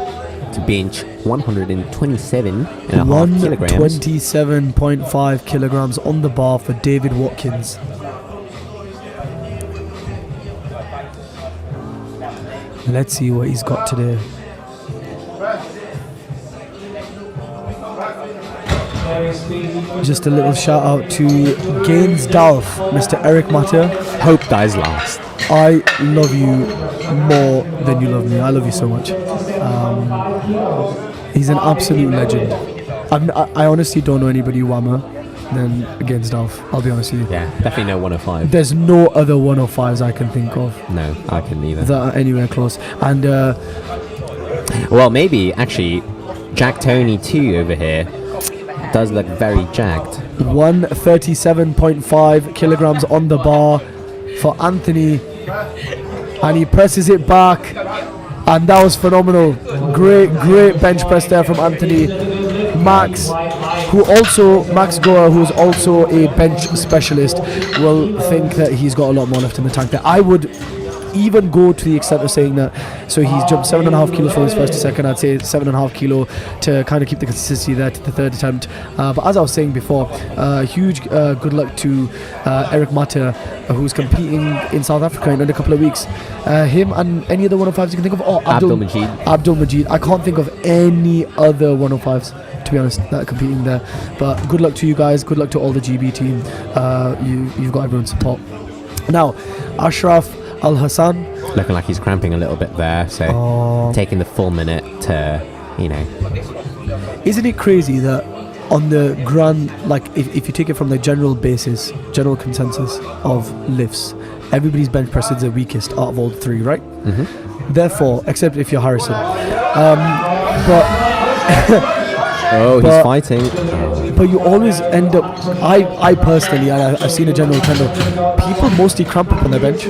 to bench 127.5 kilograms. 127.5 kilograms on the bar for David Watkins. Let's see what he's got today. Just a little shout out to Gaines Dalf, Mr. Eric Matter. Hope dies last. I love you more than you love me. I love you so much. He's an absolute legend. I honestly don't know anybody whammer than Gaines Dalf. I'll be honest with you. Yeah, definitely no 105. There's no other 105s I can think of No, I couldn't either. that are anywhere close. And Well, maybe actually, Jack Tony too over here does look very jacked. 137.5 kilograms on the bar for Anthony, and he presses it back, and that was phenomenal. Great bench press there from Anthony. Max Goer, who's also a bench specialist, will think that he's got a lot more left in the tank there. I would even go to the extent of saying that. So he's jumped 7.5 kilos from his first to second. I'd say 7.5 kilo to kind of keep the consistency there to the third attempt. But as I was saying before, huge good luck to Eric Matter, who's competing in South Africa in under a couple of weeks. Him and any other 105s you can think of. Oh, Abdul Majid. I can't think of any other 105s, to be honest, that are competing there. But good luck to you guys. Good luck to all the GB team. You've got everyone's support. Now, Ashraf Al Hassan, Looking like he's cramping a little bit there, so taking the full minute to, isn't it crazy that on the grand, like if you take it from the general consensus of lifts, everybody's bench press is the weakest out of all the three, right? Therefore, except if you're Harrison. He's fighting. But you always end up, I personally, I've seen a general trend of people mostly cramp up on their bench.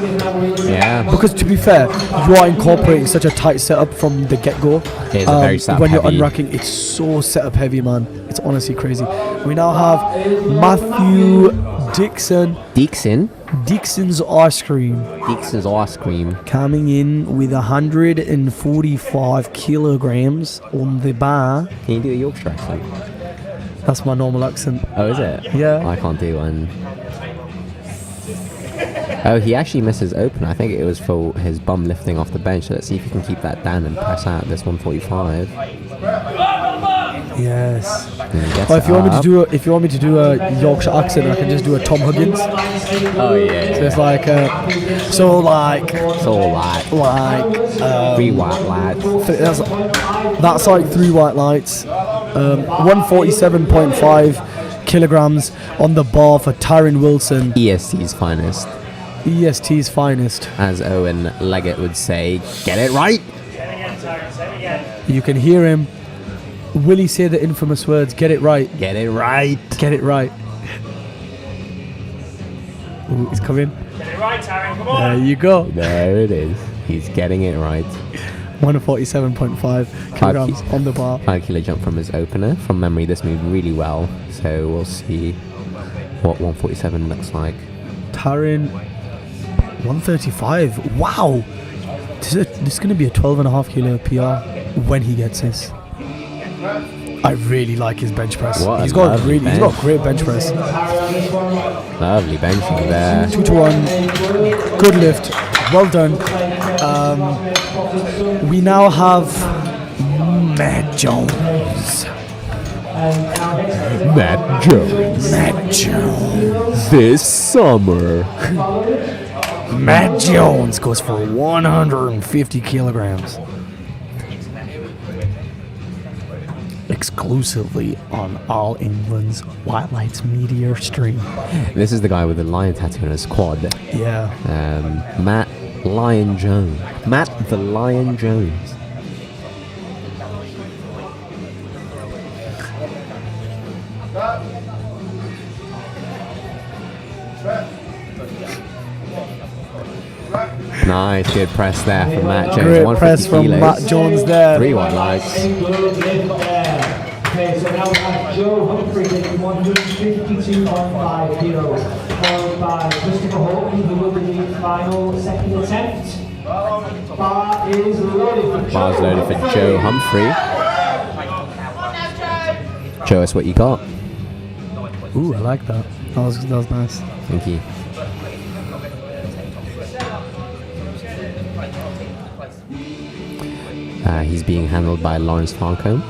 Yeah. Because to be fair, you are incorporating such a tight setup from the get-go. It is a very setup when you're heavy. unracking, it's so setup heavy, man. It's honestly crazy. We now have Matthew Dixon's ice cream. Dixon's ice cream. Coming in with 145 kilograms on the bar. Can you do a Yorkshire accent? That's my normal accent. Oh, is it? Yeah. I can't do one. Oh, he actually misses open. I think it was for his bum lifting off the bench. So let's see if he can keep that down and press out this 145. Yes. Or if you want me to do a Yorkshire accent, I can just do a Tom Huggins. Oh yeah. So it's like, three white lads. That's like 3 white lights. 147.5 kilograms on the bar for Tyron Wilson. EST's finest. EST's finest. As Owen Leggett would say, get it right. You can hear him. Will he say the infamous words, get it right? Get it right. Get it right. Ooh, he's coming. Get it right, Taryn, come on. There you go. There it is. He's getting it right. 147.5 kilograms on the bar. 5 kilo jump from his opener. From memory, this moved really well. So we'll see what 147 looks like. Taryn, 135. Wow. This is going to be a 12.5 kilo PR when he gets this. I really like his bench press. He's got great bench press. Lovely benching there. 2 to 1. Good lift. Well done. We now have Matt Jones. Matt Jones. This summer. Matt Jones goes for 150 kilograms. Exclusively on All England's White Lights Media stream. This is the guy with the lion tattoo on his quad. Yeah. Matt Lion Jones. Matt the Lion Jones. Nice, good press there from Matt Jones. Great press from Matt Jones there. 3 white lights. Okay, so now we have Joe Humphrey taking 152.5 kilos, followed by Christopher Horton, who will be the final second attempt. Bar is loaded for Joe. Bar's loaded for Joe Humphrey. Show us what you got. Ooh, I like that. That was nice. Thank you. He's being handled by Lawrence Farncombe,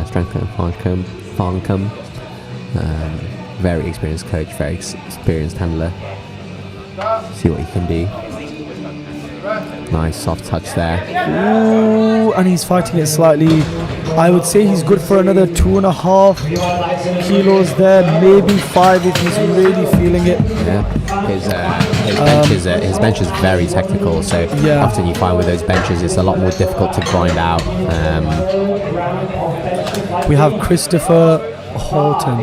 strength coach Farncombe. Very experienced coach, very experienced handler. See what he can do. Nice soft touch there. Ooh, and he's fighting it slightly. I would say he's good for another 2.5 kilos there, maybe 5 if he's really feeling it. Yeah, his bench is very technical, so often you find with those benches it's a lot more difficult to grind out. We have Christopher Horton.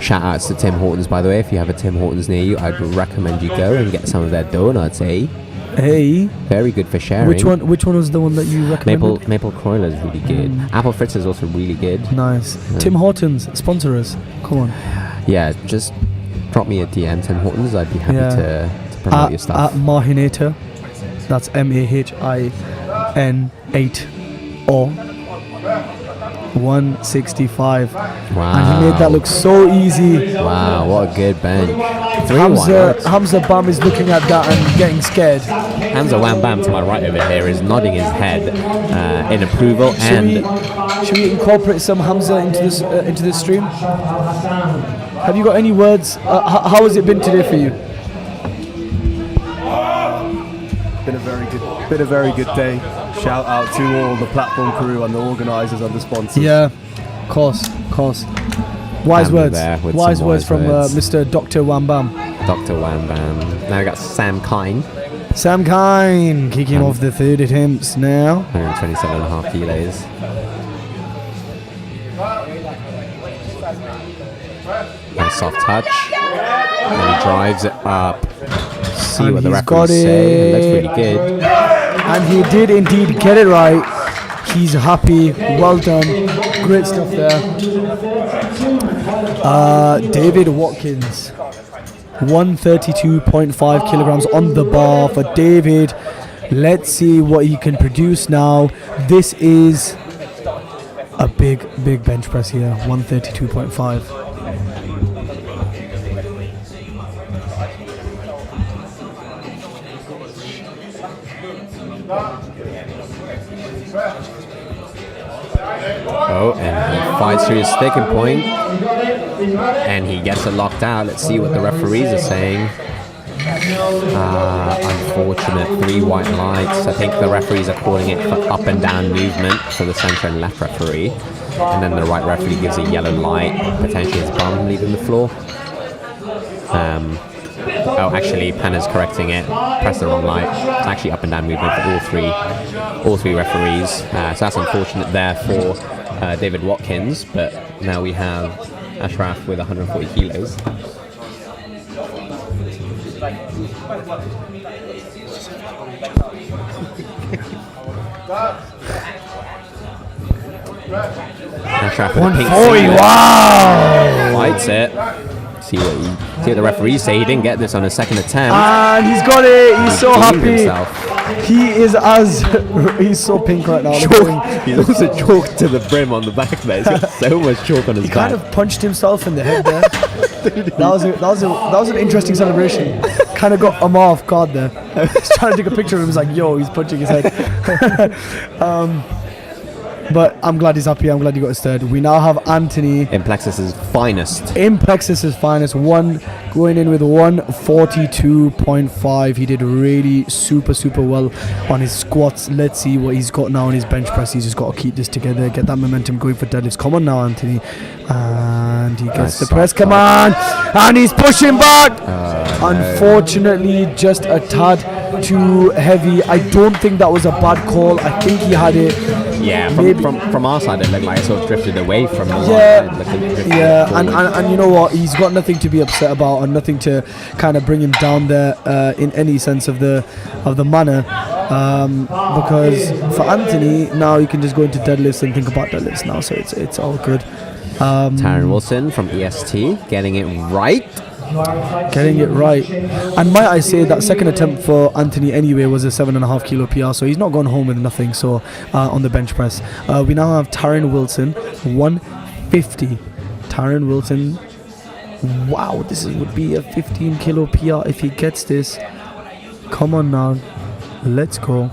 Shout outs to Tim Hortons, by the way. If you have a Tim Hortons near you, I'd recommend you go and get some of their donuts, eh? Hey. Very good for sharing. Which one was the one that you recommended? Maple Croiler is really good. Apple Fritz is also really good. Nice. Tim Hortons, sponsor us. Come on. Yeah, just drop me a DM, Tim Hortons. I'd be happy to promote your stuff. At Mahinator. That's MAHIN8O. 165. Wow. And he made that look so easy. Wow, what a good bench. Hamza Bam is looking at that and getting scared. Hamza Wham Bam to my right over here is nodding his head in approval. Should we incorporate some Hamza into this stream? Have you got any words? How has it been today for you? Been a very good day. Shout out to all the platform crew and the organisers and the sponsors. Yeah. Course. Wise Lambert words. there with Wise some words wise from words. Mr. Dr. Wambam. Dr. Wambam. Now we got Sam Kine, Sam Kine kicking off the third attempts now. 127.5 kilos. Nice soft touch. And he drives it up. See And what the he's referees got say. It looks it. pretty good. And he did indeed get it right. He's happy. Well done. Great stuff there. David Watkins. 132.5 kilograms on the bar for David. Let's see what he can produce now. This is a big bench press here. 132.5. Oh, and he fights through his sticking point, and he gets it locked out. Let's see what the referees are saying. Unfortunate 3 white lights. I think the referees are calling it for up and down movement for the center and left referee, and then the right referee gives a yellow light, potentially his bum leaving the floor. Oh, actually, Penna's correcting it. Pressed the wrong light. It's actually up and down movement for all three referees. So that's unfortunate there for David Watkins. But now we have Ashraf with 140 kilos. Ashraf with a pink 140. singlet. Wow! Fights it. See what the referees say. He didn't get this on his second attempt. And he's got it. He's so redeemed happy. himself. He is he's so pink right now. He's also chalked to the brim on the back there. He's got so much chalk on his He back. kind of punched himself in the head there. that was an interesting celebration. Kind of got him off guard there. He's trying to take a picture of him. He's like, yo, he's punching his head. But I'm glad he's happy. I'm glad he got his third. We now have Anthony. In Plexus's finest. In Plexus's finest. Going in with 142.5. He did really super well on his squats. Let's see what he's got now on his bench press. He's just got to keep this together, get that momentum going for deadlifts. Come on now, Anthony. And he gets Nice the press. soft Come on. And he's pushing back. No. Unfortunately, just a tad too heavy. I don't think that was a bad call. I think he had it. Yeah, from our side, it looked like it sort of drifted away from the and you know what? He's got nothing to be upset about and nothing to kind of bring him down there in any sense of the manner. Because for Anthony, now he can just go into deadlifts and think about deadlifts now. So it's all good. Taryn Wilson from EST getting it right. Getting it right. And might I say that second attempt for Anthony anyway was a 7.5 kilo PR, so he's not gone home with nothing. So on the bench press, we now have Taryn Wilson 150. Taryn Wilson, wow, this would be a 15 kilo PR if he gets this. Come on now, let's go.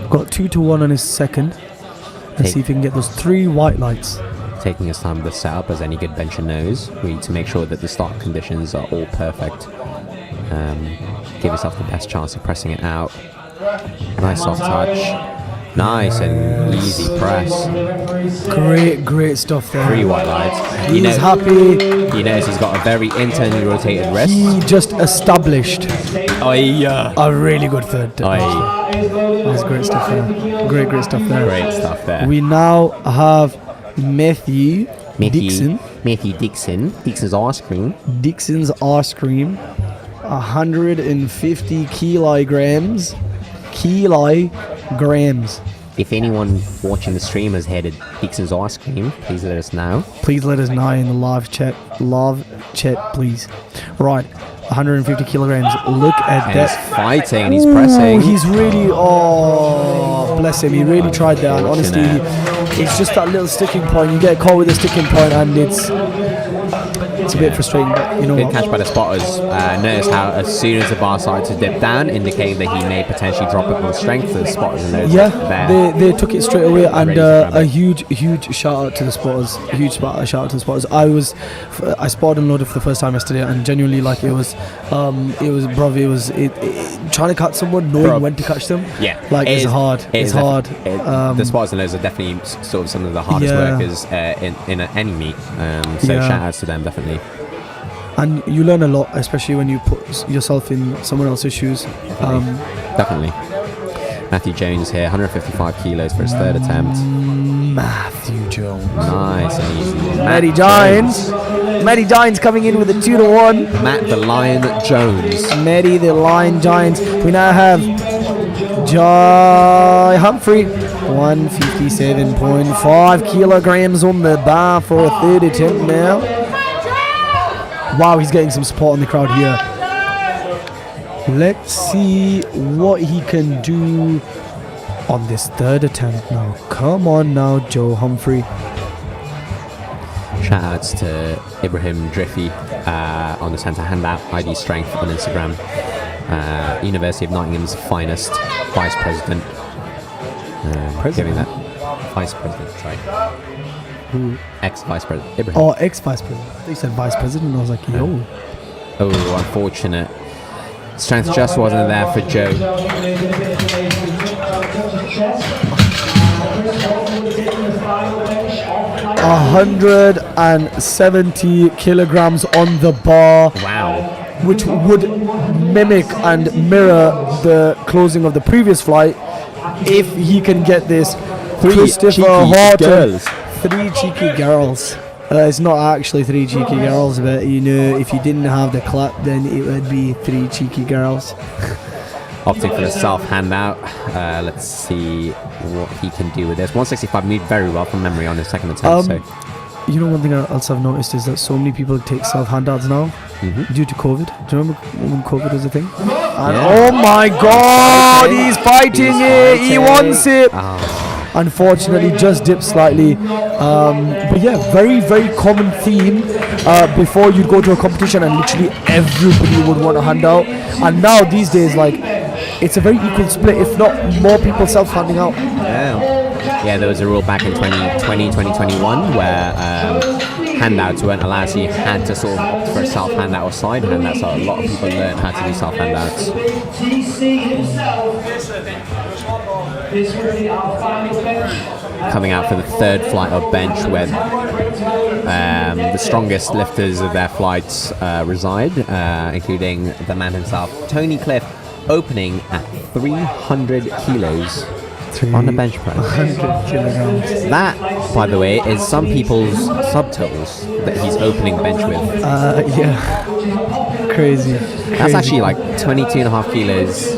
Got 2-1 on his second. Let's see if he can get those 3 white lights. Taking his time with the setup, as any good bencher knows. We need to make sure that the start conditions are all perfect. Give yourself the best chance of pressing it out. Nice soft touch. Nice and easy press. Great stuff there. 3 white lights. He's happy. He knows he's got a very internally rotated wrist. He just established a really good third. That's great stuff there. Great stuff there. Great stuff there. We now have Matthew Dixon. Matthew Dixon. Dixon's ice cream. Dixon's ice cream. 150 kilograms. If anyone watching the stream has headed Dixon's ice cream, please let us know. Please let us know in the live chat. Please. Right. 150 kilograms. Look at And that. he's fighting and he's pressing. He's really, bless him. He really tried that. And honestly, it's just that little sticking point. You get caught with a sticking point and it's a bit frustrating, but you know Good what? catch by the spotters. Notice how as soon as the bar started to dip down, indicating that he may potentially drop it on strength, the spotters noticed there. They took it straight away, and Ready to grab a it. huge shout out to the spotters. Shout out to the spotters. I spotted and loaded for the first time yesterday, and genuinely, like, it was trying to catch someone, knowing when to catch them. Yeah, like it's hard. It's hard. The spotters and loads are definitely sort of some of the hardest workers in any meet. So shout outs to them definitely. And you learn a lot, especially when you put yourself in someone else's shoes. Definitely. Matthew Jones here, 155 kilos for his third attempt. Matthew Jones. Nice and easy. Matty Gines. Matty Gines coming in with a 2-1. Matt the Lion Jones. Matty the Lion Gines. We now have Jai Humphrey. 157.5 kilograms on the bar for a third attempt now. Wow, he's getting some support in the crowd here. Let's see what he can do on this third attempt now. Come on now, Joe Humphrey. Shout outs to Ibrahim Driffy on the centre handout, ID Strength on Instagram. University of Nottingham's finest vice president. Giving that vice president, sorry. Who? Ex-vice president. Ibrahim. Oh, ex-vice president. They said vice president, and I was like, yo. Oh, unfortunate. Strength just wasn't there for Joe. 170 kilograms on the bar. Wow. Which would mimic and mirror the closing of the previous flight if he can get this. Christopher Horton. 3 cheeky girls. It's not actually 3 cheeky girls, but you know, if you didn't have the clap, then it would be 3 cheeky girls. Opting for the self handout. Let's see what he can do with this. 165 moved very well from memory on his second attempt. You know, one thing else I've noticed is that so many people take self handouts now due to COVID. Do you remember when COVID was a thing? And oh my God, he's fighting it. He wants it. Unfortunately, just dipped slightly. But yeah, very, very common theme before you'd go to a competition and literally everybody would want a handout. And now these days, like, it's a very equal split, if not more people self-handing out. Yeah, there was a rule back in 2020, 2021 where handouts weren't allowed, so you had to sort of opt for a self-handout or side handout, so a lot of people learned how to do self-handouts. Coming out for the third flight of bench where the strongest lifters of their flights reside, including the man himself, Tony Cliff, opening at 300 kilos on the bench press. 100 kilograms. That, by the way, is some people's subtotals that he's opening bench with. Yeah. Crazy. That's actually like 22.5 kilos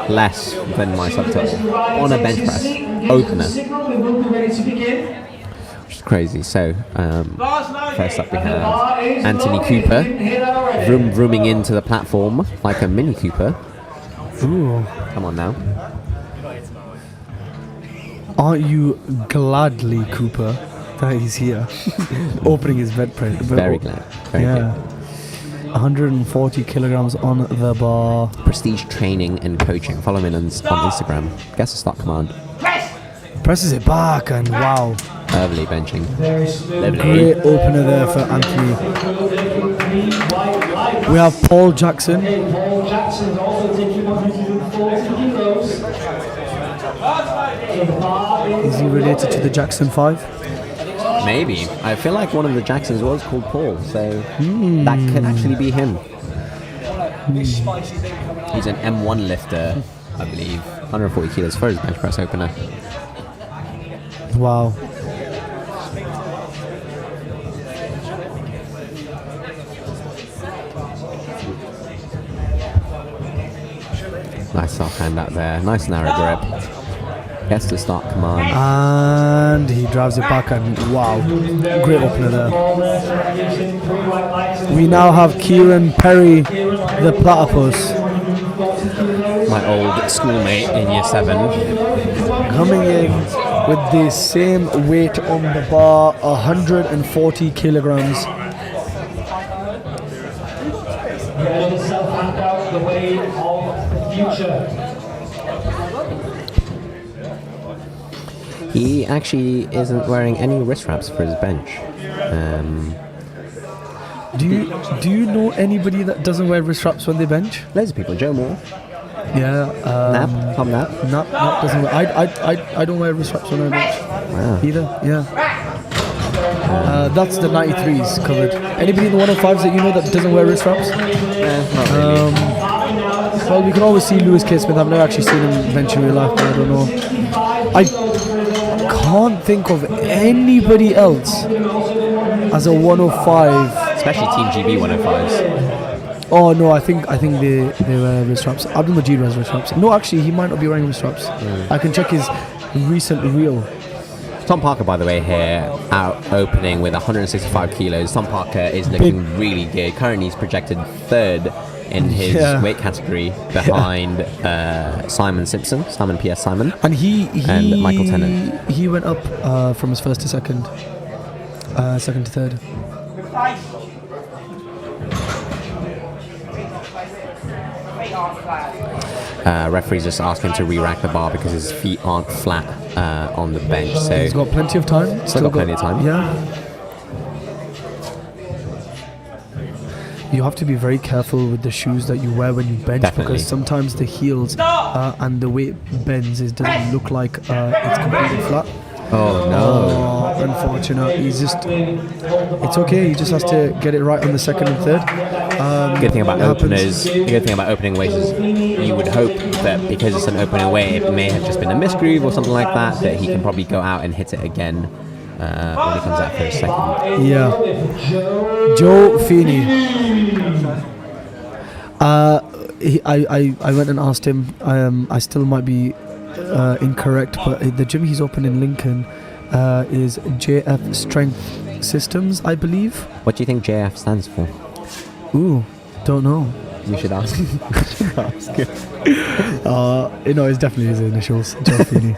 less than my subtotal on a bench press opener, which is crazy. So first up we have Anthony Cooper vrooming into the platform like a Mini Cooper. Ooh. Come on now. Aren't you gladly, Cooper, that he's here opening his bed press? Very glad. Very glad. 140 kilograms on the bar. Prestige training and coaching. Follow him on Instagram. Guess the start command. Presses it back and wow. Early benching. Lovely. Great opener there for Anthony. We have Paul Jackson. Paul Jackson is also taking 140 kilos. Is he related to the Jackson 5? Maybe. I feel like one of the Jacksons was called Paul, so that could actually be him. He's an M1 lifter, I believe. 140 kilos for his bench press opener. Wow. Nice soft hand out there. Nice narrow grip. Gets the start command. And he drives it back and wow. Great opener there. We now have Kieran Perry, the platypus. My old schoolmate in year 7. Coming in with the same weight on the bar, 140 kilograms. The way of the future. He actually isn't wearing any wrist wraps for his bench. Do you know anybody that doesn't wear wrist wraps when they bench? Loads of people. Joe Moore. Yeah. Nap? Tom Nap? Nap doesn't wear. I don't wear wrist straps on my bench either. Yeah. That's the 93s covered. Anybody in the 105s that you know that doesn't wear wrist straps? Not really. Well, we can always see Lewis K. Smith. I've never actually seen him bench in real life, but I don't know. I can't think of anybody else as a 105. Especially Team GB 105s. Oh no, I think they wear wrist straps. Abdul Majid wears wrist straps. No, actually, he might not be wearing wrist straps. I can check his recent reel. Tom Parker, by the way, here out opening with 165 kilos. Tom Parker is looking really good. Currently, he's projected third in his weight category behind Simon Simpson, Simon P.S. Simon, and Michael Tennant. He went up from his first to second, second to third. Referee's just asked him to re-rack the bar because his feet aren't flat on the bench. So he's got plenty of time. Still got plenty of time. Yeah. You have to be very careful with the shoes that you wear when you bench. Definitely. Because sometimes the heels and the way it bends, it doesn't look like it's completely flat. Oh no! Unfortunate. It's okay. He just has to get it right on the second and third. Good thing about openers, the good thing about opening weights is you would hope that because it's an opening weight, it may have just been a misgroove or something like that. That he can probably go out and hit it again when he comes out for a second. Yeah. Joe Feeney. I went and asked him. I still might be incorrect, but the gym he's opened in Lincoln is JF Strength Systems, I believe. What do you think JF stands for? Ooh, don't know. You should ask. It's definitely his initials. Joe Feeney.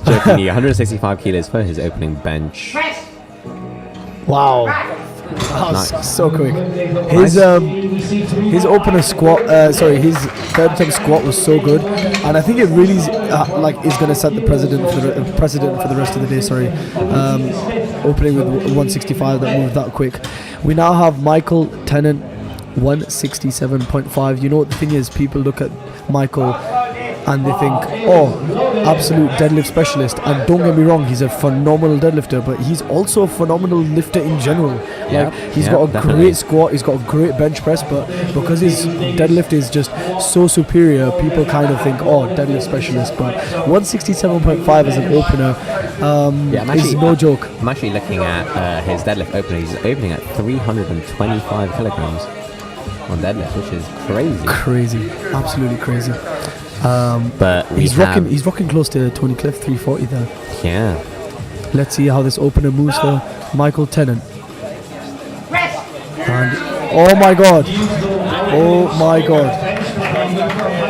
Joe Feeney, 165 kilos for his opening bench. Wow. That was so quick. His opener squat, his third attempt squat was so good, and I think it really is going to set the precedent for the rest of the day. Opening with 165 that moved that quick. We now have Michael Tennant, 167.5. You know what the thing is? People look at Michael and they think, oh, absolute deadlift specialist. And don't get me wrong, he's a phenomenal deadlifter, but he's also a phenomenal lifter in general. He's got a great squat, he's got a great bench press, but because his deadlift is just so superior, people kind of think, oh, deadlift specialist. But 167.5 as an opener is no joke. I'm actually looking at his deadlift opener. He's opening at 325 kilograms on deadlift, which is crazy. Crazy, absolutely crazy. But he's rocking close to Tony Cliff, 340 there. Yeah. Let's see how this opener moves for Michael Tennant. And oh my god!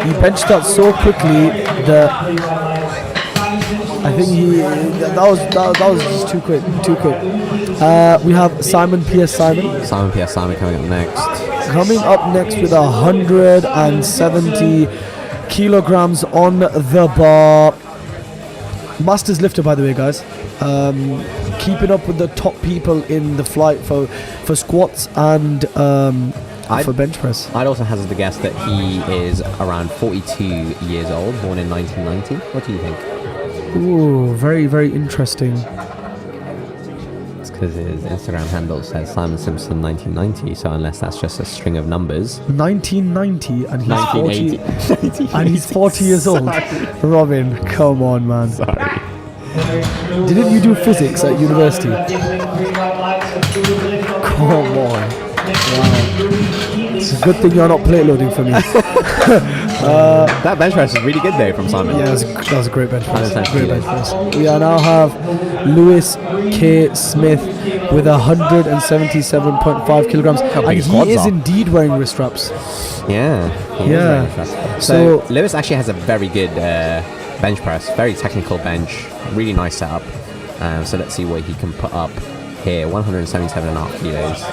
He benched that so quickly that I think that was just too quick. We have Simon P.S. Simon. Simon P.S. Simon coming up next with 170 kilograms on the bar. Masters lifter, by the way, guys. Keeping up with the top people in the flight for squats and for bench press. I'd also hazard the guess that he is around 42 years old, born in 1990. What do you think? Ooh, very, very interesting. It's because his Instagram handle says Simon Simpson 1990, so unless that's just a string of numbers. 1990 and he's 40 and he's 40 years old. Robin, come on, man. Sorry. Didn't you do physics at university? Come on. Wow. It's a good thing you're not plate loading for me. That bench press is really good though from Simon. Yeah, that was a great bench press. We now have Lewis K. Smith with 177.5 kilograms. And he is indeed wearing wrist straps. Yeah. So Lewis actually has a very good bench press, very technical bench, really nice setup. So let's see what he can put up here. 177.5 kilos.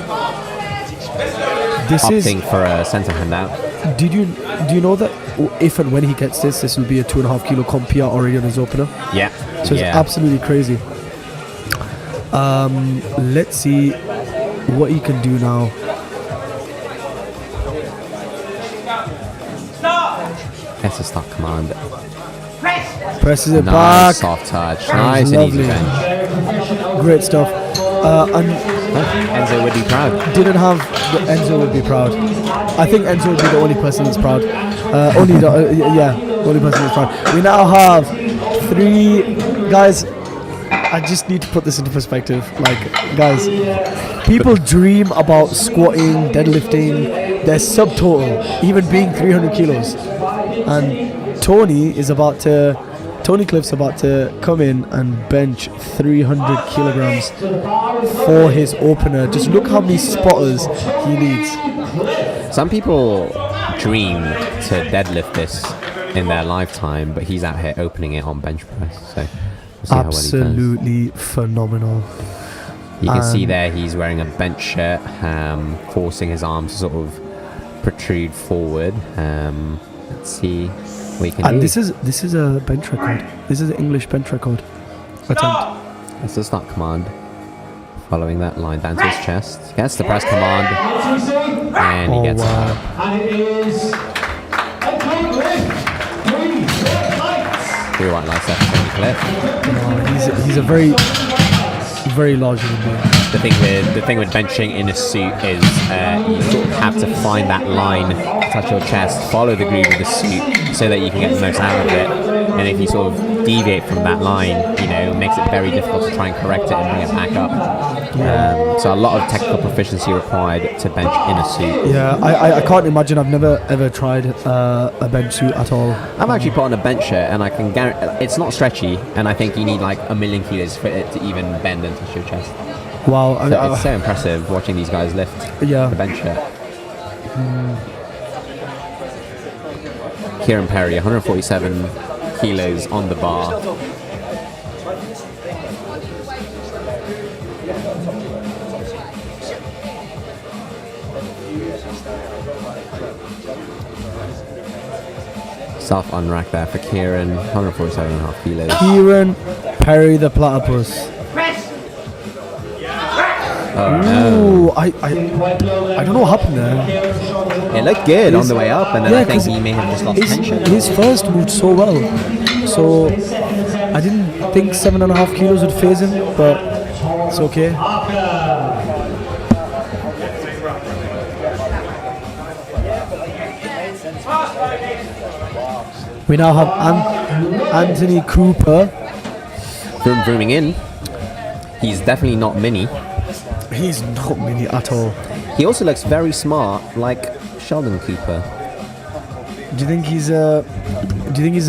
This opting for a centre handout. Do you know that if and when he gets this will be a 2.5 kilo comp PR already on his opener? Yeah. So it's absolutely crazy. Let's see what he can do now. Gets a start command. Presses it Nice back. soft touch. Nice and easy bench. Great stuff. And Enzo would be proud. didn't have Enzo would be proud. I think Enzo would be the only person that's proud. Only person that's proud. We now have 3 guys. I just need to put this into perspective. Like, guys, people dream about squatting, deadlifting, their subtotal, even being 300 kilos. And Tony Cliff's about to come in and bench 300 kilograms for his opener. Just look how many spotters he needs. Some people dream to deadlift this in their lifetime, but he's out here opening it on bench press. So we'll see how well he does. Absolutely phenomenal. You can see there he's wearing a bench shirt, forcing his arms to sort of protrude forward. Let's see what he can do. And this is a bench record. This is an English bench record attempt. That's the start command. Following that line down to his chest. Gets the press command. And he gets up. And it is a Deadlift 3 white lights left for Cliff. He's a very, very large human being. The thing with benching in a suit is you sort of have to find that line, touch your chest, follow the groove of the suit so that you can get the most out of it. And if you sort of deviate from that line, it makes it very difficult to try and correct it and bring it back up. So a lot of technical proficiency required to bench in a suit. Yeah, I can't imagine. I've never ever tried a bench suit at all. I've actually put on a bench shirt and I can guarantee it's not stretchy, and I think you need like 1,000,000 kilos for it to even bend and touch your chest. Wow, So it's so impressive watching these guys lift the bench shirt. Kieran Perry, 147 kilos on the bar. Self unrack there for Kieran, 147.5 kilos. Kieran Perry the platypus. Oh no! I don't know what happened there. It looked good on the way up, and then I think he may have just lost tension. His first moved so well, so I didn't think 7.5 kilos would phase him, but it's okay. We now have Anthony Cooper. Vrooming in. He's definitely not mini. He's not mini at all. He also looks very smart, like Sheldon Cooper. Do you think he's a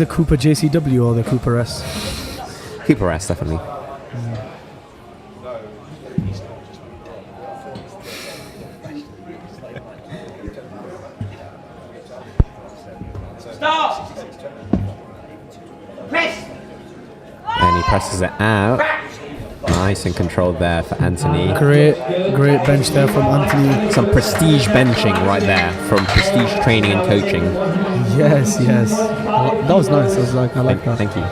Cooper JCW or the Cooper S? Cooper S, definitely. Stop! Press! And he presses it out. Nice and controlled there for Anthony. Great bench there from Anthony. Some prestige benching right there from prestige training and coaching. Yes. Well, that was nice. I like that. Thank you.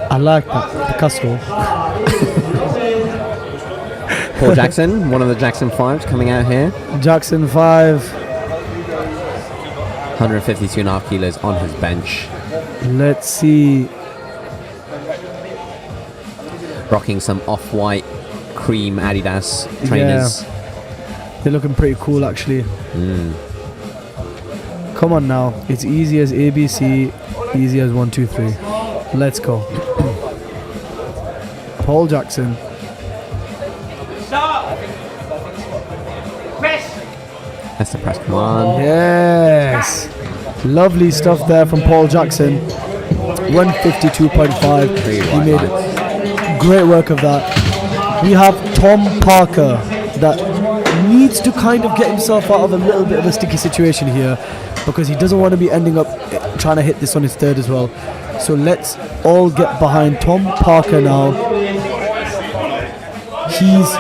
I like that. Picasso. Paul Jackson, one of the Jackson 5s coming out here. Jackson 5. 152.5 kilos on his bench. Let's see. Rocking some off-white cream Adidas trainers. Yeah. They're looking pretty cool actually. Come on now. It's easy as ABC, easy as 1, 2, 3. Let's go. Paul Jackson. Stop! Press! That's the press command. Yes. Lovely stuff there from Paul Jackson. 152.5. He made great work of that. We have Tom Parker that needs to kind of get himself out of a little bit of a sticky situation here because he doesn't want to be ending up trying to hit this on his third as well. So let's all get behind Tom Parker now. He's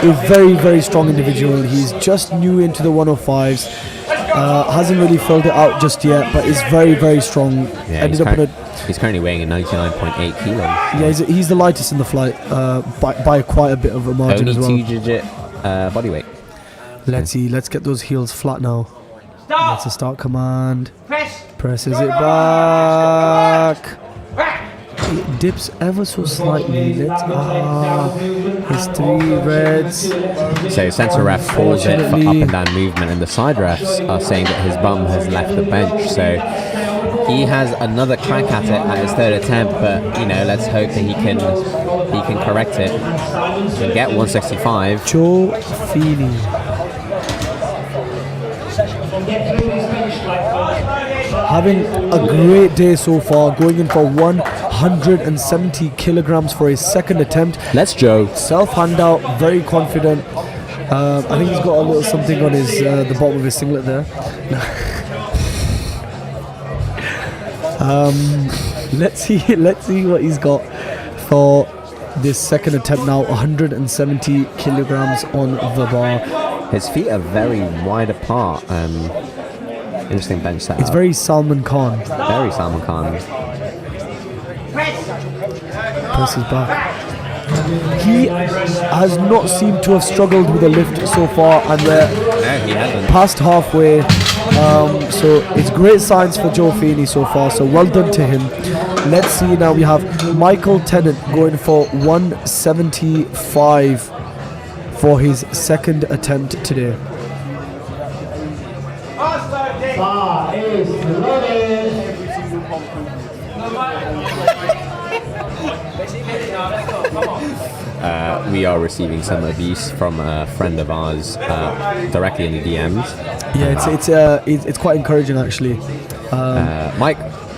a very, very strong individual. He's just new into the 105s. Hasn't really filled it out just yet, but is very, very strong. Yeah, he's currently weighing 99.8 kilos. Yeah, he's the lightest in the flight by quite a bit of a margin Only as well. Only 2-digit body weight. Let's see. Let's get those heels flat now. That's a start command. Presses it back. It dips ever so slightly. His 3 reds. So centre ref calls it for up and down movement, and the side refs are saying that his bum has left the bench. So he has another crack at it at his 3rd attempt, but you know, let's hope that he can correct it and get 165. Joe Feeney. Having a great day so far, going in for 170 kilograms for his 2nd attempt. Let's Joe. Self-hand out, very confident. I think he's got a little something on his the bottom of his singlet there. Let's see what he's got for this 2nd attempt now. 170 kilograms on the bar. His feet are very wide apart. Interesting bench setup. It's very Salman Khan. Very Salman Khan. Presses back. He has not seemed to have struggled with a lift so far, and we're he hasn't. past halfway. So it's great signs for Joe Feeney so far. So well done to him. Let's see now. We have Michael Tennant going for 175 for his 2nd attempt today. Bar is loaded. We are receiving some abuse from a friend of ours directly in the DMs. Yeah, it's quite encouraging actually.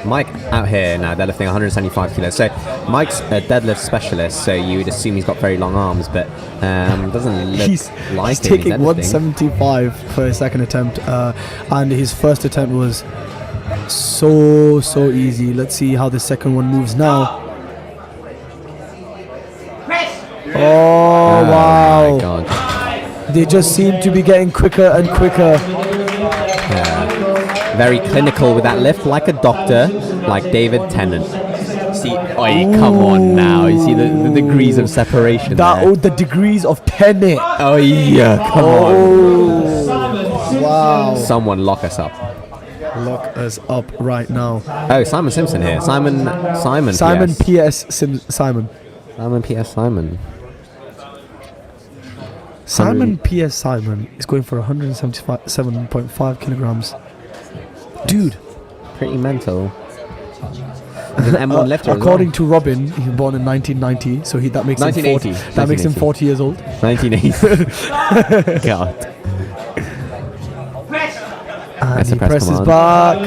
Mike out here now deadlifting 175 kilos. So Mike's a deadlift specialist, so you would assume he's got very long arms, but doesn't look he's like taking 175 for his 2nd attempt, and his 1st attempt was so easy. Let's see how the 2nd one moves now. Oh wow! My God. They just seem to be getting quicker and quicker. Very clinical with that lift, like a doctor, like David Tennant. See, come on now. You see the degrees of separation there. The degrees of Tennant. Oh yeah, come on. Wow. Someone lock us up. Lock us up right now. Oh, Simon Simpson here. Simon P.S. Simon. Simon P.S. Simon. Simon P.S. Simon is going for 177.5 kilograms. Dude. Pretty mental. An M1 lifter. According to Robin, he was born in 1990, so that makes him 40. That makes him 40 years old. 1980. God. And he presses back.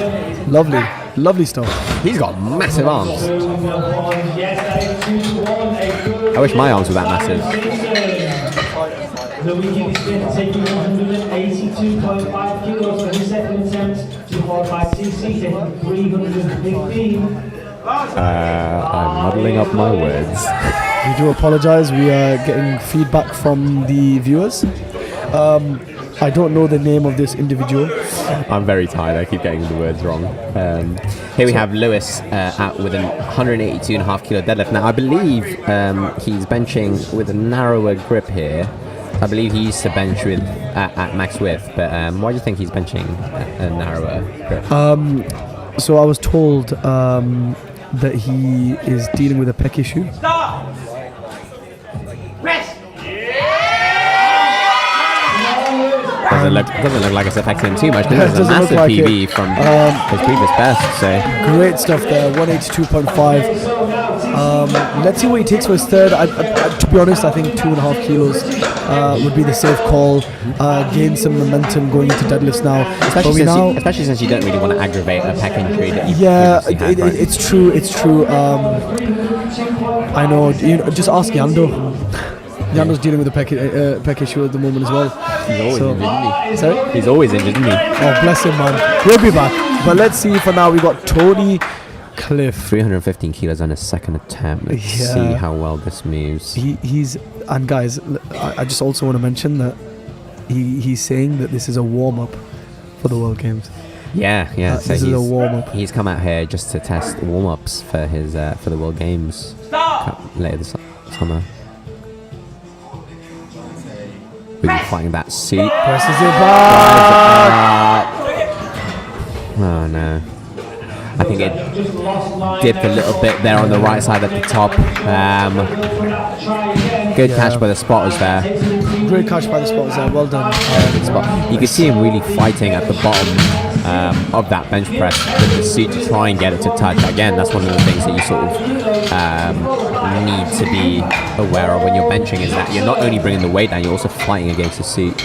Lovely stuff. He's got massive arms. I wish my arms were that massive. Luigi Smith taking 182.5 kilos for his 2nd attempt, 245cc taking 315. I'm muddling up my words. We do apologize. We are getting feedback from the viewers. I don't know the name of this individual. I'm very tired. I keep getting the words wrong. Here we have Lewis out with a 182.5 kilo deadlift. Now I believe he's benching with a narrower grip here. I believe he used to bench with at max width, but why do you think he's benching a narrower grip? So I was told that he is dealing with a pec issue. Doesn't look like it's affecting him too much. This is a massive like PB from his previous best. So great stuff there, 182.5. Let's see what he takes for his 3rd. To be honest, I think 2.5 kilos would be the safe call. Gain some momentum going into deadlifts now. Especially since you don't really want to aggravate a pec injury that you it's true. I know. Just ask Yando. Yando's dealing with a pec issue at the moment as well. He's always injured, isn't he? Sorry? He's always injured, isn't he? Oh, bless him, man. He'll be back. But let's see for now. We got Tony Cliff. 315 kilos on his 2nd attempt. Let's see how well this moves. And guys, I just also want to mention that he's saying that this is a warm-up for the World Games. Yeah. So this is a warm-up. He's come out here just to test warm-ups for his for the World Games later this summer. We'll be fighting that suit. Presses it back. Oh no. I think it dipped a little bit there on the right side at the top. Good catch by the spotters there. Great catch by the spotters there. Well done. Good spot. You can see him really fighting at the bottom of that bench press with the suit to try and get it to touch. Again, that's one of the things that you sort of need to be aware of when you're benching, is that you're not only bringing the weight down, you're also fighting against the suit.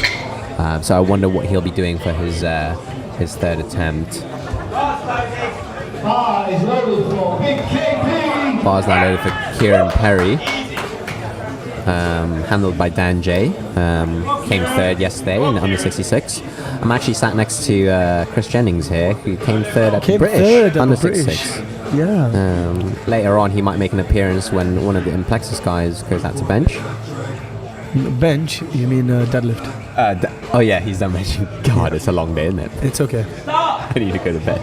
So I wonder what he'll be doing for his third attempt. Bar's now loaded for Kieran Perry, handled by Dan J. Came third yesterday in under 66. I'm actually sat next to Chris Jennings here, who came third at the British under 66. Yeah. Later on, he might make an appearance when one of the Implexus guys goes out to bench. Bench? You mean deadlift? Oh yeah, he's done benching. God, it's a long day, isn't it? It's okay. I need to go to bed.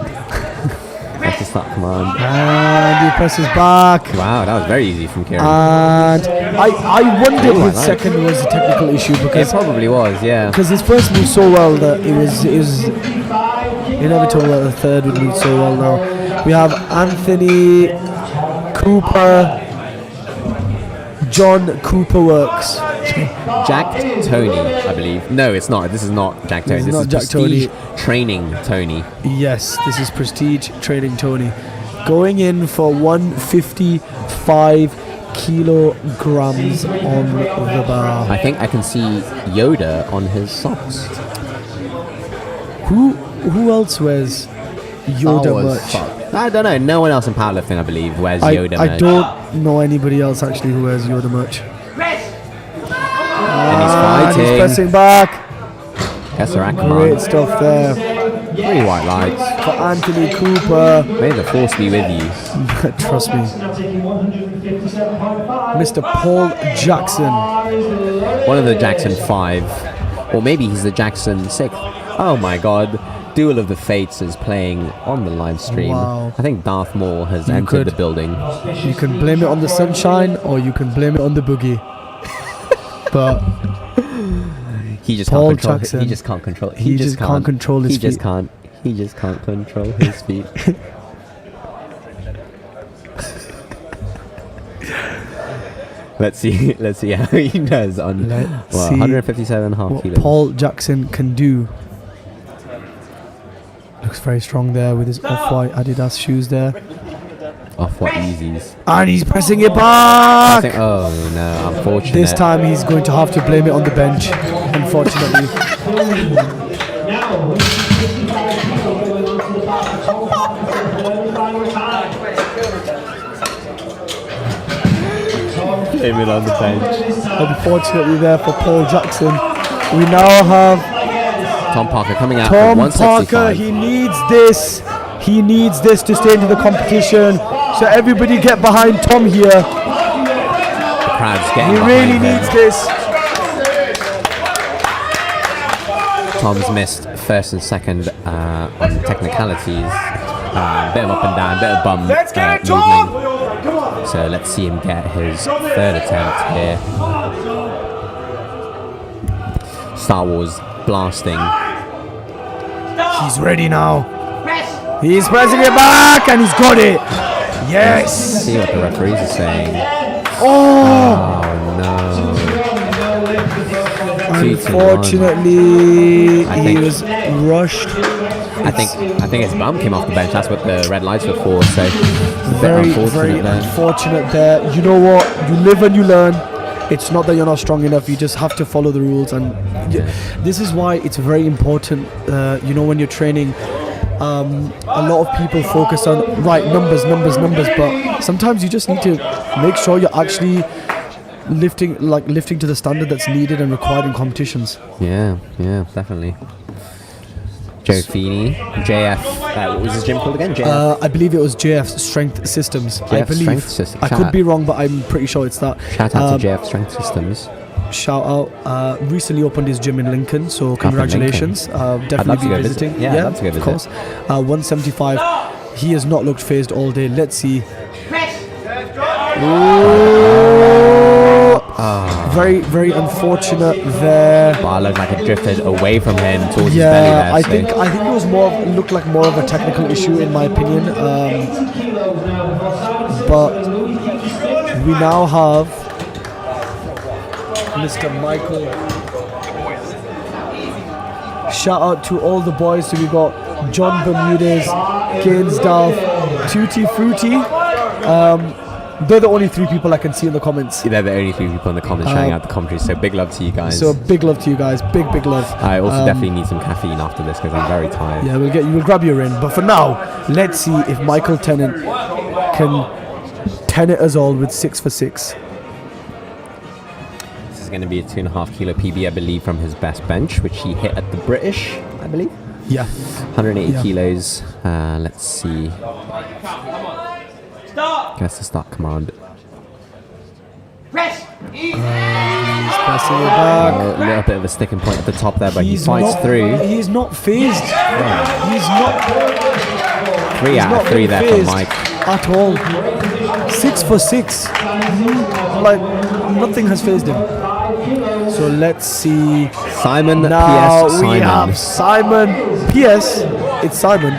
Let's just start, come on. And he presses back. Wow, that was very easy from Kieran. And I wondered if his second was a technical issue, because it probably was, yeah. Because his first moved so well that it was inevitable that the third would move so well. Now we have Anthony Cooper, John Cooper Works. Jack Tony, I believe. No, it's not. This is not Jack Tony. This is Prestige Training Tony. Yes, this is Prestige Training Tony. Going in for 155 kilograms on the bar. I think I can see Yoda on his socks. Who else wears Yoda merch? I don't know. No one else in powerlifting, I believe, wears Yoda merch. I don't know anybody else actually who wears Yoda merch. And he's fighting. He's pressing back. Great stuff there. 3 white lights. For Anthony Cooper. May the force be with you. Trust me. Mr. Paul Jackson. One of the Jackson 5. Or maybe he's the Jackson 6. Oh my god. Duel of the Fates is playing on the live stream. Wow. I think Darth Maul has entered the building. You can blame it on the sunshine, or you can blame it on the boogie. But he just Paul can't control. Jackson, He just can't control. He just can't control his feet. He just can't control his feet. Let's see how he does on 157.5 kilos. Paul Jackson can do. Looks very strong there with his off-white Adidas shoes there. Off-white Yeezys. And he's pressing it back! Oh no, unfortunate. This time he's going to have to blame it on the bench, unfortunately. Blame it on the bench. Unfortunately there for Paul Jackson. We now have Tom Parker coming out Tom at 165. Parker, he needs this. He needs this to stay into the competition. So everybody get behind Tom here. The crowd's getting He really needs this. Tom's missed first and second on technicalities. Bit of up and down, bit of bum movement. So let's see him get his third attempt here. Star Wars blasting. He's ready now. He's pressing it back and he's got it. Yes. Let's see what the referees are saying. Oh no. Unfortunately, he was rushed. I think his bum came off the bench. That's what the red lights were for. So very unfortunate there. You know what? You live and you learn. It's not that you're not strong enough. You just have to follow the rules, and this is why it's very important. When you're training, a lot of people focus on numbers, but sometimes you just need to make sure you're actually lifting to the standard that's needed and required in competitions. Yeah, definitely. Joe Feeney, JF, what was his gym called again? JF? I believe it was JF Strength Systems. JF I believe. Strength Systems. I could be wrong, but I'm pretty sure it's that. Shout out to JF Strength Systems. Shout out. Recently opened his gym in Lincoln, so congratulations. Definitely be visiting. Yeah, I'd love to go visit. Of course. 175. He has not looked phased all day. Let's see. Very, very unfortunate there. But it looked like it drifted away from him towards his belly Yeah, there. I so- think it was looked like more of a technical issue in my opinion. But we now have Mr. Michael. Shout out to all the boys. So we got John Bermudez, Gainsdorf, Tutti Frutti. They're the only 3 people I can see in the comments. They're the only 3 people in the comments shouting out the commentary, so big love to you guys. So big love to you guys. Big love. I also definitely need some caffeine after this because I'm very tired. Yeah, we'll grab your in. But for now, let's see if Michael Tennant can tenant us all with 6 for 6. This is going to be a 2.5 kilo PB, I believe, from his best bench, which he hit at the British, I believe. Yeah. 180 Yeah. kilos. Let's see. Guess the start command. He's pressing it back. A little bit of a sticking point at the top there, but he He's fights not- through. He's not phased. He's not. 3 out of 3 there from phased Mike. at all. 6 for 6. Like nothing has phased him. So let's see. Simon Now PS we have Simon. Simon. PS. It's Simon.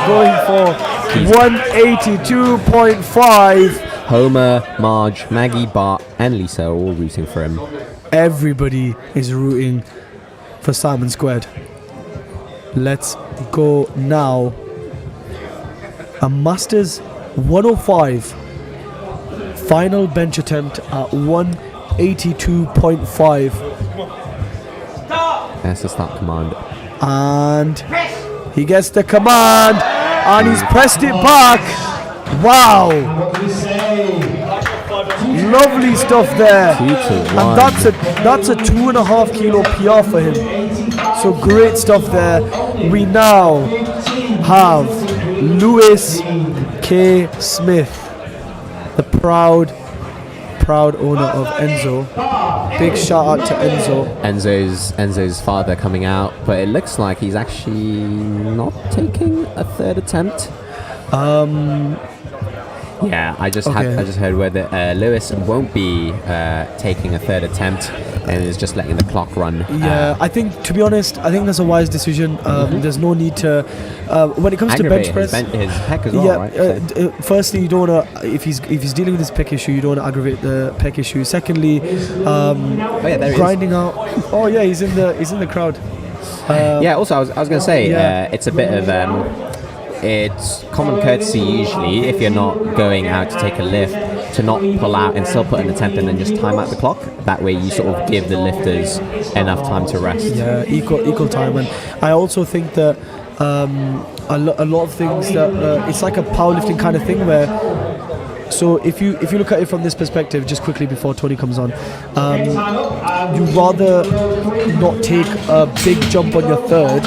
Going for 182.5. Homer, Marge, Maggie, Bart, and Lisa are all rooting for him. Everybody is rooting for Simon Squared. Let's go now. A Masters 105. Final bench attempt at 182.5. That's the start command. And he gets the command. And he's pressed it back. Wow. Lovely stuff there. 2 to 1. And that's a 2.5 kilo PR for him. So great stuff there. We now have Lewis K. Smith, the proud owner of Enzo. Big shout out to Enzo. Enzo's father coming out, but it looks like he's actually not taking a 3rd attempt. Yeah, I just heard whether Lewis won't be taking a 3rd attempt and is just letting the clock run. Yeah, I think, to be honest, I think that's a wise decision. There's no need to when it comes to bench press. His pec as well, Yeah, right? firstly, you don't want to, if he's dealing with his pec issue, you don't want to aggravate the pec issue. Secondly, there he grinding out. Oh yeah, he's in the crowd. Yeah. Also, I was going to say yeah. it's a bit of it's common courtesy usually if you're not going out to take a lift to not pull out and still put an attempt and then just time out the clock. That way you sort of give the lifters enough time to rest. Yeah, equal time. And I also think that a lot of things that it's like a powerlifting kind of thing where. So if you look at it from this perspective, just quickly before Tony comes on, you rather not take a big jump on your 3rd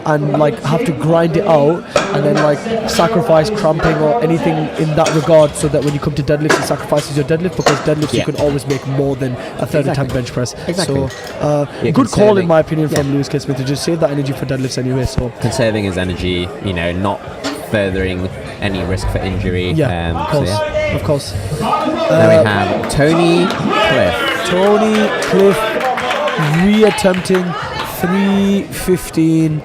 and like have to grind it out and then like sacrifice cramping or anything in that regard, so that when you come to deadlift, it sacrifices your deadlift, because deadlifts you can always make more than a 3rd attempt bench press. Exactly. So good call in my opinion from Lewis K. Smith to just save that energy for deadlifts anyway. So conserving his energy, not furthering any risk for injury. Yeah, of course. Then we have Tony Cliff re-attempting 315.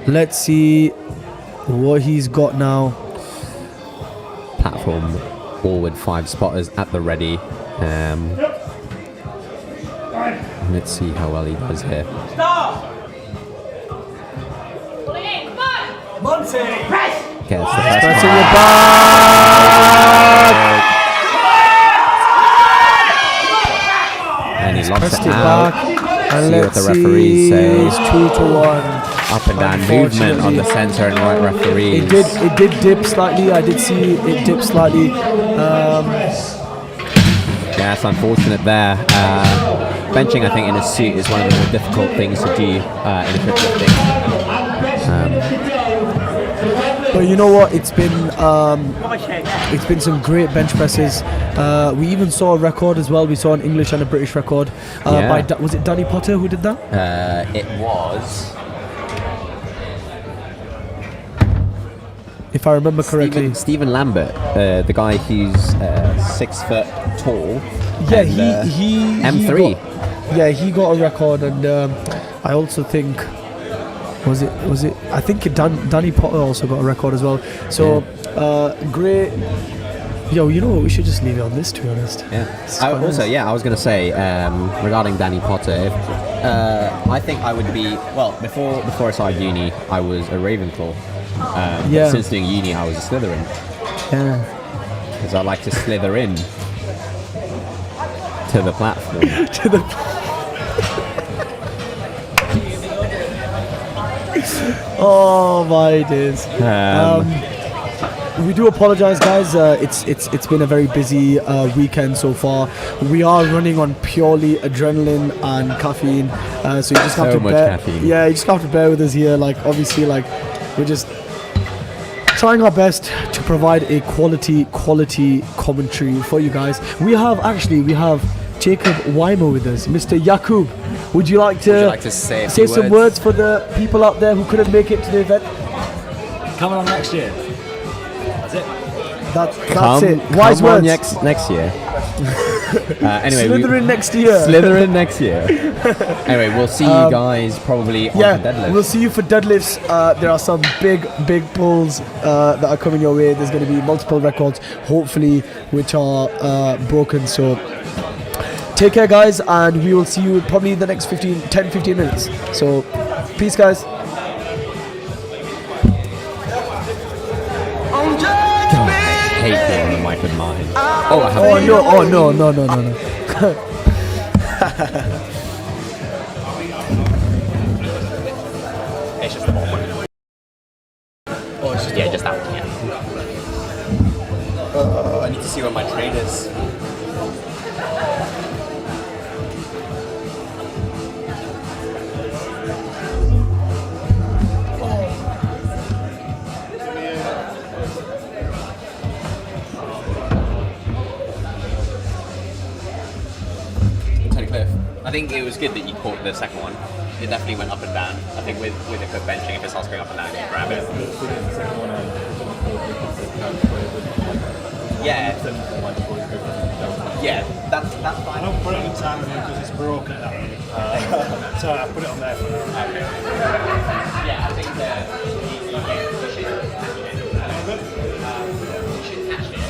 Let's see what he's got now. Platform forward 5 spotters at the ready. Let's see how well he does here. Okay, that's the first Pressing one. it back. And he locks Pressed it it out. back. And See what let's the referees see. say. It's 2 to 1. Up and down movement on the centre and right referees. It did dip slightly. I did see it dip slightly. Yeah, it's unfortunate there. Benching, I think, in a suit is one of the more difficult things to do in equiplifting. But you know what? It's been some great bench presses. We even saw a record as well. We saw an English and a British record. By was it Danny Potter who did that? It was. If I remember correctly. Stephen Lambert, the guy who's 6 foot tall. Yeah, and, he M3. He got a record, and I also think was it I think Danny Potter also got a record as well. So great. Yo, you know what? We should just leave it on this, to be honest. Yeah. I was going to say regarding Danny Potter. I think I would be before I started uni, I was a Ravenclaw. But since doing uni, I was a Slytherin. Yeah. Because I like to slither in to the platform. Oh my days. We do apologize, guys. It's been a very busy weekend so far. We are running on purely adrenaline and caffeine, so you just have to bear. Caffeine. Yeah, you just have to bear with us here. Like, obviously, like we're just trying our best to provide a quality commentary for you guys. We have Jacob Weimer with us, Mr. Yakub. Would you like to say some words for the people out there who couldn't make it to the event? Coming on next year. That's it. Wise come words. On next year. Anyway, Slytherin next year. Slytherin next year. Anyway, we'll see you guys probably on the deadlift. We'll see you for deadlifts. There are some big pulls that are coming your way. There's going to be multiple records, hopefully, which are broken. So take care, guys, and we will see you probably in the next 10-15 minutes. So peace, guys. I hate being on the mic with mine. No. It's just the bottom one. Just that one, I need to see where my train is. I think it was good that you caught the second one. It definitely went up and down. I think with the quick benching, if it starts going up and down, you grab it. Yeah, that's fine. I don't put it on the time because it's broken. So I put it on there for now. Okay. Yeah, I think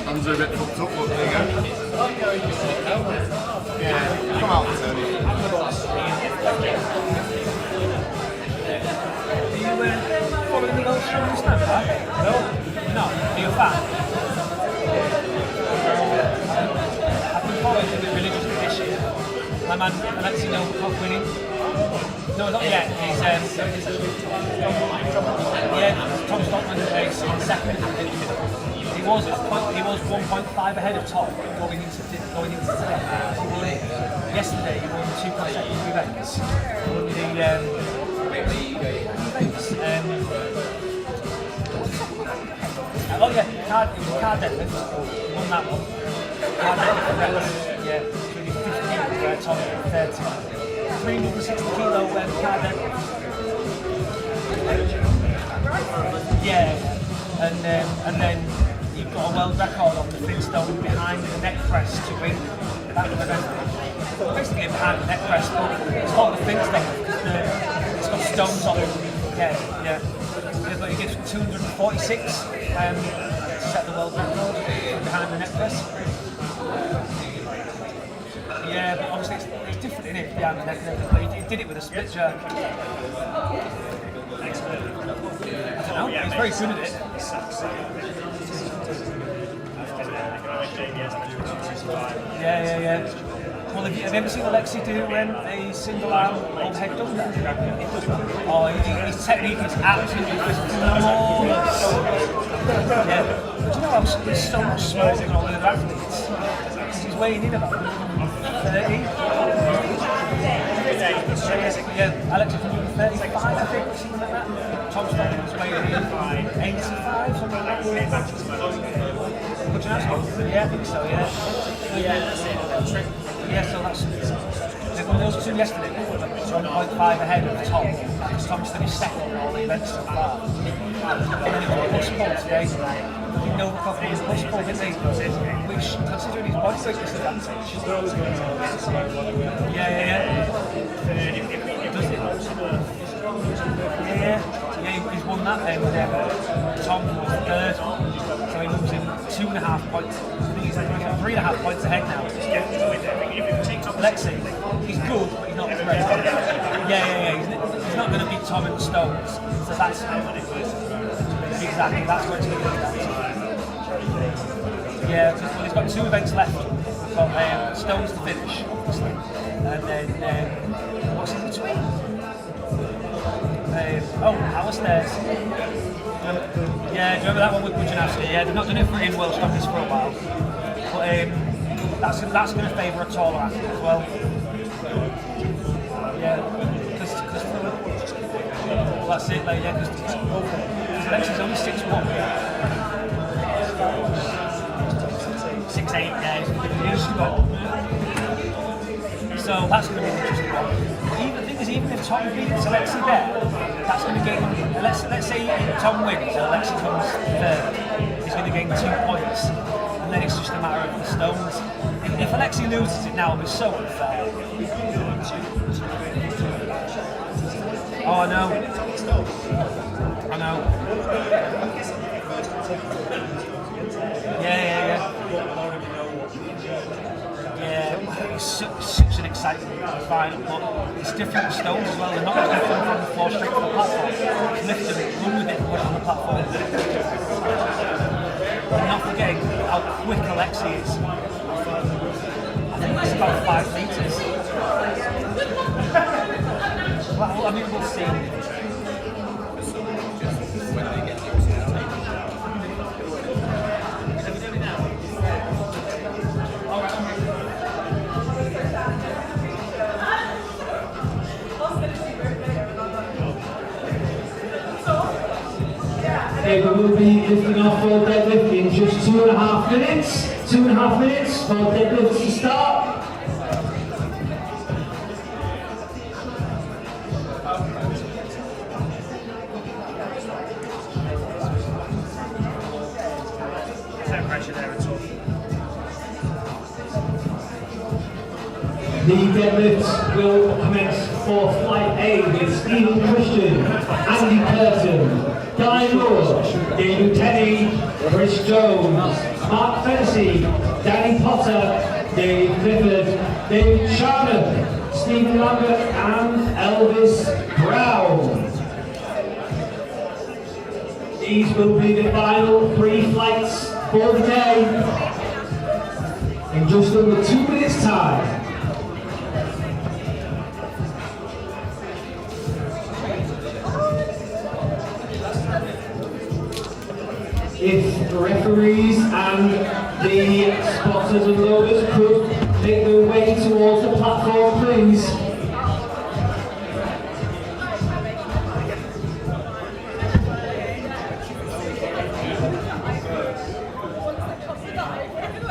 Hands are a bit fucked up, but there you go. Yeah, come out, Tony. Do you follow the goals from the Lambert? No. No? Are you a fan? I've been following the religious tradition. My man, Alexei winning. No, not yet. He's Tom Stockman is on second. He was 1.5 ahead of Tom going into today. Yesterday he won 2 consecutive events. Card deadlift. He won that one. Card deadlift, yeah. 15 where Tom did 30. 360 kilo card deadlift. Yeah, and then you've got a world record on the Flintstone behind the neck press to win that event. Basically behind the neck press, but it's called the Flintstone because it's got stones on it. Yeah. But he gives 246 to set the world record behind the neck press. Yeah, but obviously it's different in it behind the neck press. But he did it with a split jerk. I don't know, he's very good at it. Yeah. Well, have you ever seen Alexei do a single arm overhead dumbbell? Oh, his technique is absolutely flawless. Yeah, but you know he's so much smaller than all the other athletes. He's weighing in about 30. Yeah, Alexei can do 35, I think, something like that. Tom Stockman was weighing in 85, something like that. Would you ask? Yeah, I think so, yeah. Yeah, so that's those two yesterday, 1.5 ahead of Tom. Tom's finished second in all the events so far. And then it was a push pull today. didn't overcome his push-pull, didn't he? Which, considering his body weight disadvantage. Yeah. Does it? Yeah, he's won that, and Tom was third, so he moves in 2.5 points. I think he's 3.5 points ahead now. Lexi, he's good, but he's not great. Yeah, he's not going to beat Tom in the stones, so that's exactly, that's where it's going to be. Yeah, because he's got 2 events left. We've got stones to finish, obviously, and then what's in between? Power stairs. Yeah, do you remember that one with Bujanowski? Yeah, they've not done it in World Stockers for a while. But that's going to favour a taller athlete as well. Yeah, because that's it, like, yeah, because Alexi's only 6'1". 6'8", yeah, so that's going to be an interesting one. Even if Tom beats Alexi there, that's going to gain. Let's say Tom wins and Alexi comes third, he's going to gain 2 points, and then it's just a matter of the stones. If Alexi loses it now, it'll be so unfair. Oh, I know. Yeah. Yeah, it's such an exciting final, but it's different with stones as well. They're not different from the floor straight to the platform. Lift them, run with it, and put it on the platform. And not forgetting how quick Alexi is. I think it's about 5 metres. Well, I mean, we'll see. We will be lifting off for deadlift in just 2.5 minutes. 2.5 minutes for deadlift to start. No pressure there at all. The deadlifts will commence for Flight A with Stephen Christian, Andy Curtin, Guy Moore, David Tenney, Chris Jones, Mark Fennessy, Danny Potter, Dave Clifford, David Sharman, Stephen Lambert and Elvis Brown. These will be the final 3 flights for the day in just under 2 minutes time. If the referees and the spotters and loaders could make their way towards the platform, please.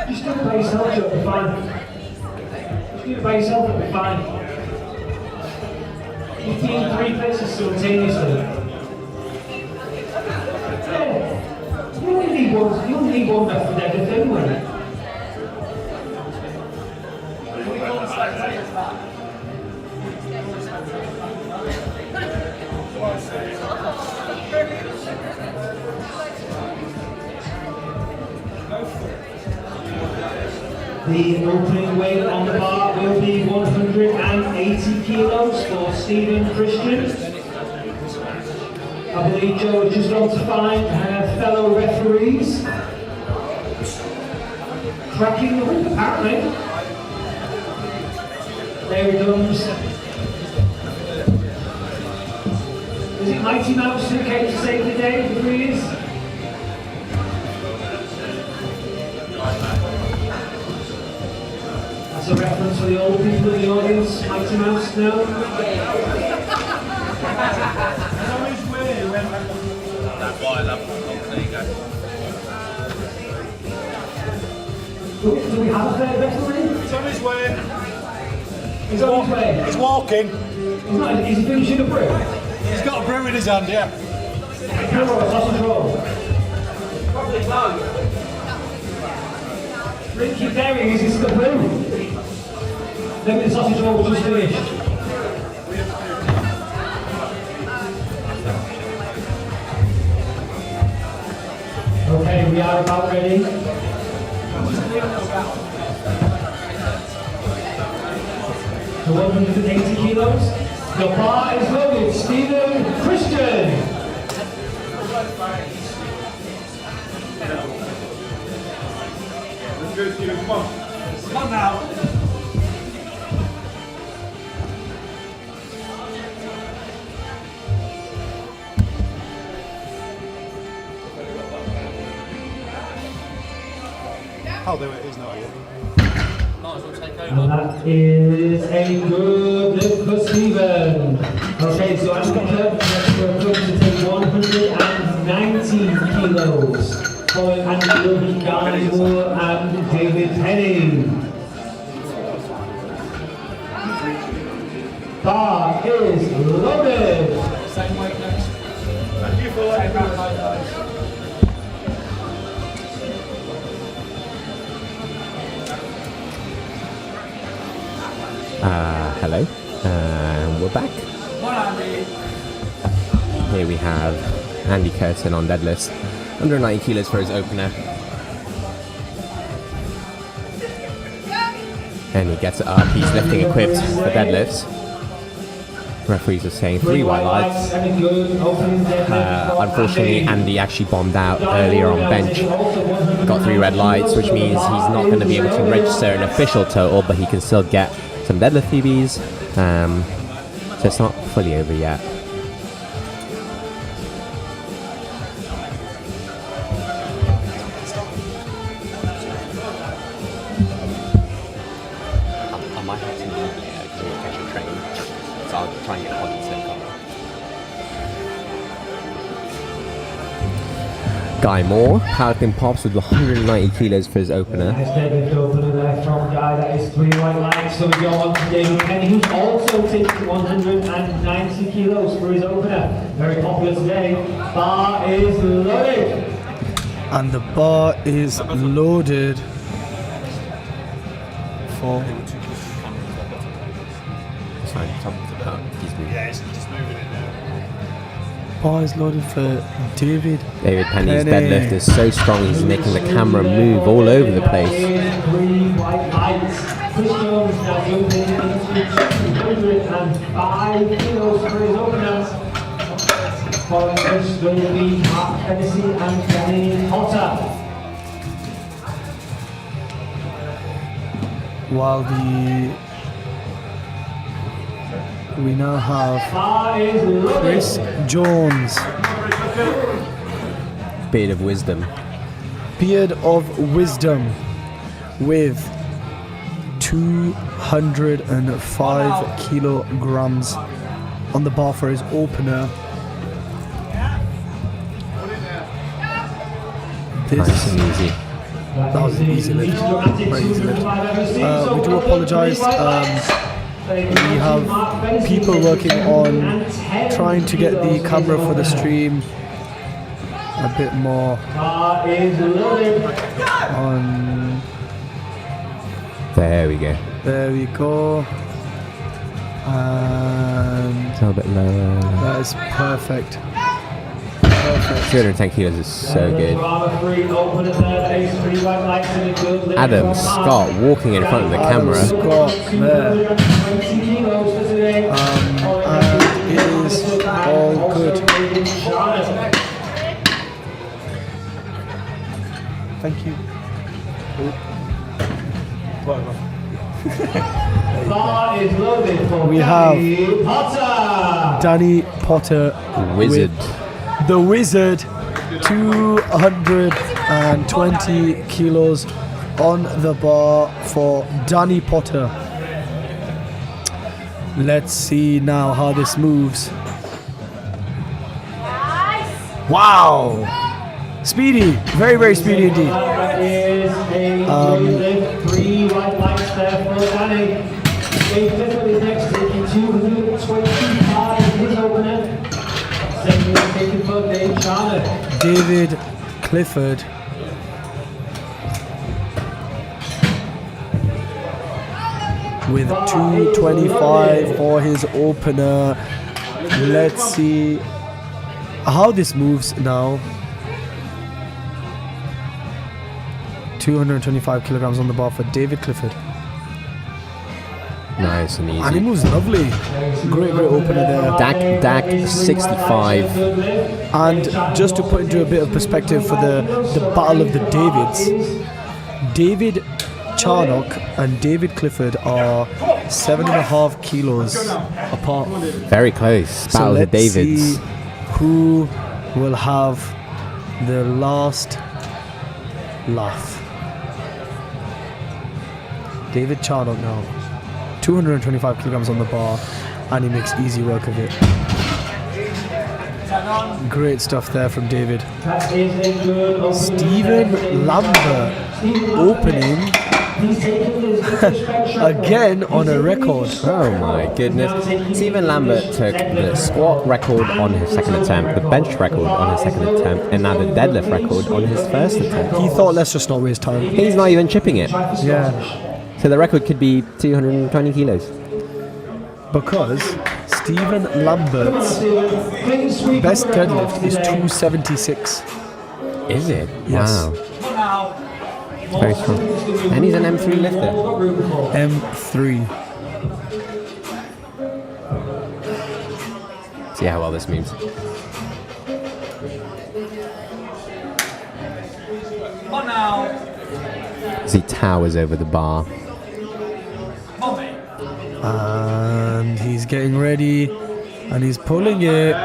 Just do it by yourself, you'll be fine. Just do it by yourself, you'll be fine. 3 places simultaneously. You only need one left for deadlift anyway. The opening weight on the bar will be 180 kilos for Stephen Christian. I believe Joe has just gone to find her fellow referees. Cracking the whip, apparently. There he comes. Is it Mighty Mouse who came to save the day, the referees? That's a reference for the old people in the audience. Mighty Mouse, no? That's why I love there you go. Do we have a third referee? He's on his way. He's on his way. He's walking. He's finishing a brew. He's got a brew in his hand, yeah. Brew or sausage roll? Ricky Berry, is this the blue? Look at the sausage roll just finished. Okay, we are about ready. To 180 kilos. The bar is loaded. Stephen Christian. Come on. Come on now. I'll do it, he's not here. And that is a good lift for Stephen. Okay, so I'm going to take 190 kilos. Following Andy Garnier and David Penning. Bar is loaded. Same weight next. Thank you for letting me Hello, we're back. Here we have Andy Curtin on deadlifts, 190 kilos for his opener. And he gets it up, he's lifting equipped for deadlifts. Referees are saying 3 white lights. Unfortunately, Andy actually bombed out earlier on bench. Got 3 red lights, which means he's not going to be able to register an official total, but he can still get some deadlift PBs. So it's not fully over yet. I might have some communication training, so I'll try and get points in. Guy Moore, powerlifting pops with 190 kilos for his opener. Nice deadlift opener there from Guy. That is 3 white lights. So we go on to David Penny, who's also taking 190 kilos for his opener. Very popular today. Bar is loaded. And the bar is loaded for bar is loaded for David. David Penny's deadlift is so strong, he's making the camera move all over the place. 3 white lights. Chris Jones now moving into 205 kilos for his opener. Following this will be Mark Hennessy and Danny Potter. While we now have Chris Jones. Beard of wisdom. Beard of wisdom with 205 kilograms on the bar for his opener. Nice and easy. That was an easy lift. Very easy lift. We do apologise. We have people working on trying to get the camera for the stream a bit more on. There we go. There we go. And a little bit lower. That is perfect. 210 kilos is so good. Adam Scott walking in front of the camera. Scott there. And it is all good. Thank you. We have Danny Potter. Wizard. The Wizard, 220 kilos on the bar for Danny Potter. Let's see now how this moves. Wow! Speedy, very, very speedy indeed. Three white lights there for Danny. Clifford is next, taking 225 his opener. David Clifford with 225 for his opener. Let's see how this moves now. 225 kilograms on the bar for David Clifford. Nice and easy. And he moves lovely. Great opener there. Dak 65. And just to put into a bit of perspective for the battle of the Davids, David Charnock and David Clifford are 7.5 kilos apart. Very close. So Battle of the let's Davids. see who will have the last laugh. David Charnock now. 225 kilograms on the bar, and he makes easy work of it. Great stuff there from David. Stephen Lambert opening again on a record. Oh my goodness. Stephen Lambert took the squat record on his second attempt, the bench record on his second attempt, and now the deadlift record on his first attempt. He thought, let's just not waste time. He's not even chipping it. Yeah. So the record could be 220 kilos. Because Stephen Lambert's best deadlift is 276. Is it? Yes. Wow. Very strong. And he's an M3 lifter. M3. See how well this moves. As he towers over the bar. And he's getting ready, and he's pulling it.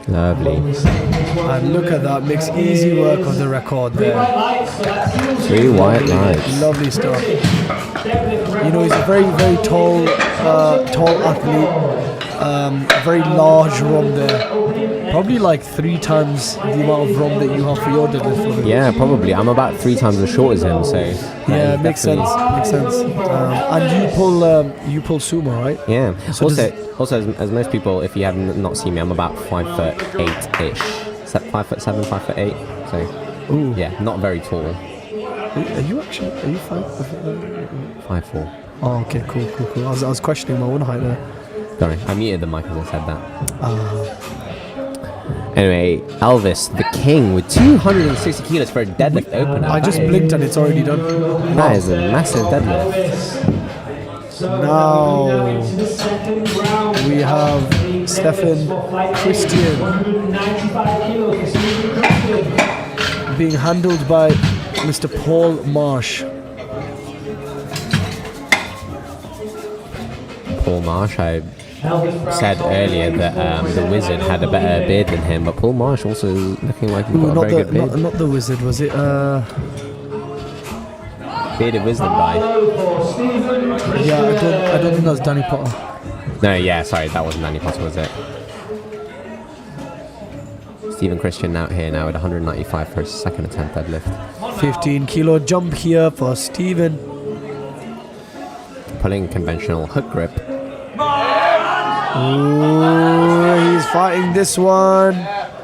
Lovely. And look at that, makes easy work of the record there. 3 white lights. Lovely stuff. You know, he's a very tall athlete. Very large ROM there. Probably like 3 times the amount of ROM that you have for your deadlift. Yeah, probably. I'm about 3 times as short as him, so yeah, makes sense. Makes sense. And you pull sumo, right? Yeah. So also, as most people, if you have not seen me, I'm about 5'8" ish. 5'7", 5'8". So, ooh. Yeah, not very tall. Are you 5'4". Oh, okay, cool. I was questioning my own height there. Sorry, I muted the mic as I said that. Anyway, Elvis, the king, with 260 kilos for a deadlift opener. I just blinked and it's already done. That is a massive deadlift. Now we have Stefan Christian being handled by Mr. Paul Marsh. Paul Marsh, I said earlier that the Wizard had a better beard than him, but Paul Marsh also looking like he's got a very good beard. Not the Wizard, was it? Bearded Wisdom guy. Yeah, I don't think that was Danny Potter. No, yeah, sorry, that wasn't Danny Potter, was it? Stephen Christian out here now at 195 for his second attempt deadlift. 15 kilo jump here for Stephen. Pulling conventional hook grip. Ooh, he's fighting this one.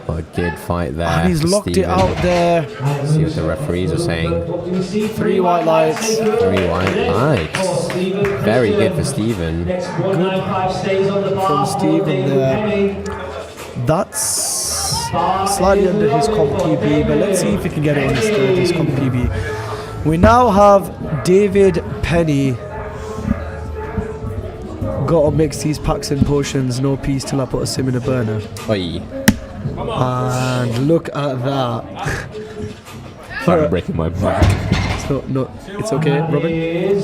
Oh, a good fight there. And he's locked Stephen. it out there. See what the referees are saying. 3 white lights. 3 white lights. Very good for Stephen. Good from Stephen there. That's slightly under his comp PB, but let's see if he can get it on his comp PB. We now have David Penny. Gotta mix these packs and potions, no peace till I put a sim in a burner. Oi. And look at that. Sorry, I'm breaking my back. No, it's okay, Robin.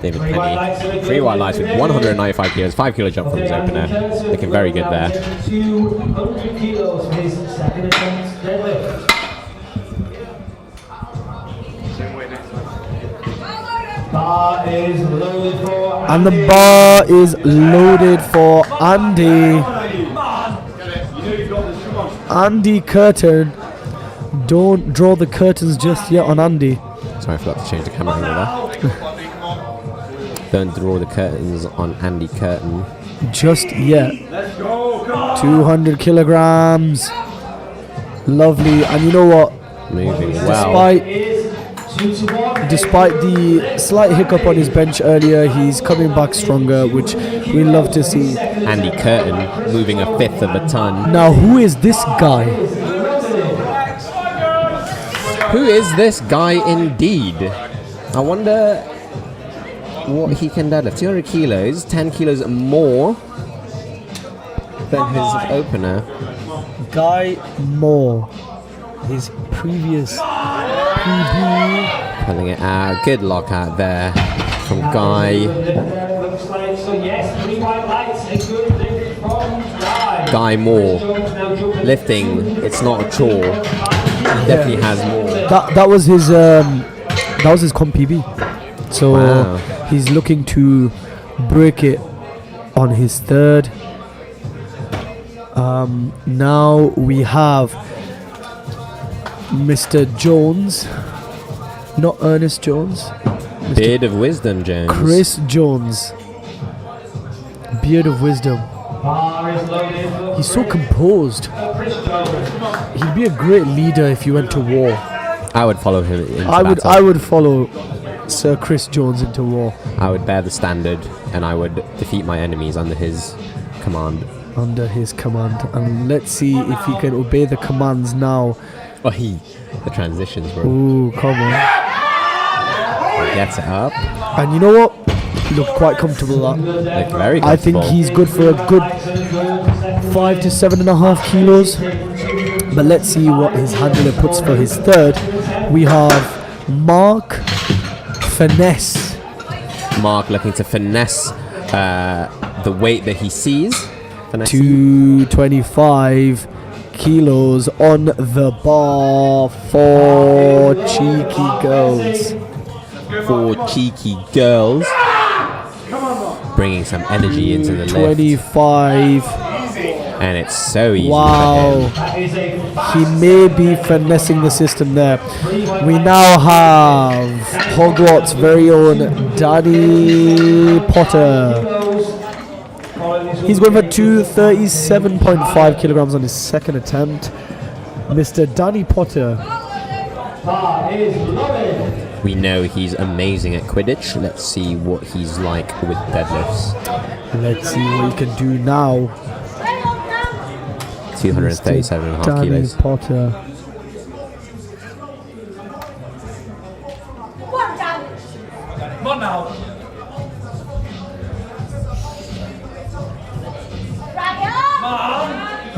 David Penny. 3 white lights with 195 kilos, 5 kilo jump from his opener. Looking very good there. 200 kilos for his second attempt deadlift. Bar is loaded for And the bar is loaded for Andy. Andy Curtin. Don't draw the curtains just yet on Andy. Sorry, I forgot to change the camera angle there. Don't draw the curtains on Andy Curtin. Just yet. 200 kilograms. Lovely. And you know what? Moving well. Despite despite the slight hiccup on his bench earlier, he's coming back stronger, which we love to see. Andy Curtin moving a fifth of a ton. Now, who is this guy? Who is this guy indeed? I wonder what he can deadlift. 200 kilos, 10 kilos more than his opener. Guy Moore. His previous PB. Pulling it out. Good lockout there from Guy. Guy Moore. Lifting, it's not a chore. He definitely has more. That was his comp PB. So Wow. he's looking to break it on his third. Now we have Mr. Jones, not Ernest Jones. Beard of Wisdom Jones. Chris Jones. Beard of Wisdom. He's so composed. He'd be a great leader if he went to war. I would follow him into battle. I would follow Sir Chris Jones into war. I would bear the standard and I would defeat my enemies under his command. Under his command. And let's see if he can obey the commands now. Oh, the transitions, bro. Ooh, come on. He gets it up. And you know what? He looked quite comfortable. Looked very I think comfortable. he's good for a good 5 to 7.5 kilos. But let's see what his handler puts for his third. We have Mark Finesse. Mark looking to finesse the weight that he sees. 225 kilos on the bar for cheeky girls. 4 cheeky girls. Bringing some energy into the lift. 25. And it's so easy Wow. for him. He may be finessing the system there. We now have Hogwarts' very own Danny Potter. He's going for 237.5 kilograms on his second attempt. Mr. Danny Potter. We know he's amazing at Quidditch. Let's see what he's like with deadlifts. Let's see what he can do now. 237.5 Danny kilos. Potter. Come on now.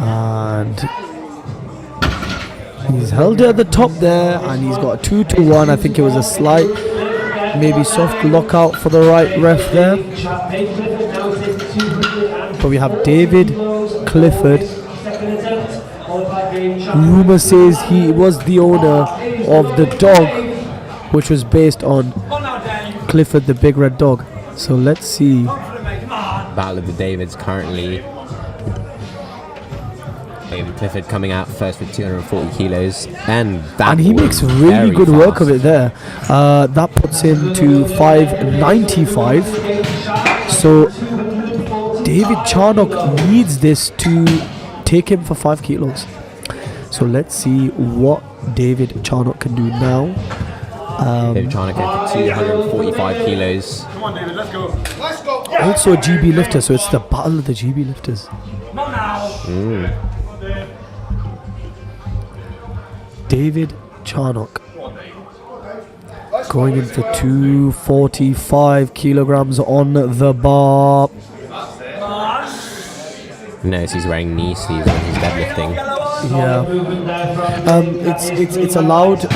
And he's held it at the top there, and he's got a 2-1. I think it was a slight, maybe soft lockout for the right ref there. But we have David Clifford. Rumor says he was the owner of the dog, which was based on Clifford the Big Red Dog. So let's see. Battle of the Davids currently. David Clifford coming out first with 240 kilos, and he makes really good work of it there. That puts him to 595. So David Charnock needs this to take him for 5 kilos. So let's see what David Charnock can do now. David Charnock going for 245 kilos. Come on, David, let's go. Let's go. Also a GB lifter, so it's the battle of the GB lifters. David Charnock going in for 245 kilograms on the bar. Notice he's wearing knee sleeves when he's deadlifting. Yeah, it's allowed.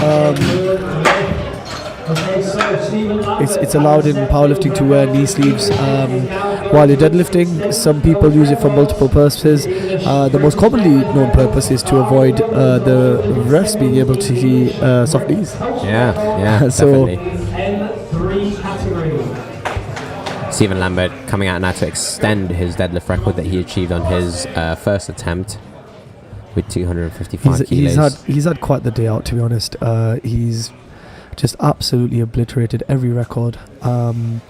It's allowed in powerlifting to wear knee sleeves while you're deadlifting. Some people use it for multiple purposes. The most commonly known purpose is to avoid the refs being able to see soft knees. Yeah, So- definitely. Stephen Lambert coming out now to extend his deadlift record that he achieved on his first attempt with 255 kilos. He's had quite the day out, to be honest. He's just absolutely obliterated every record, and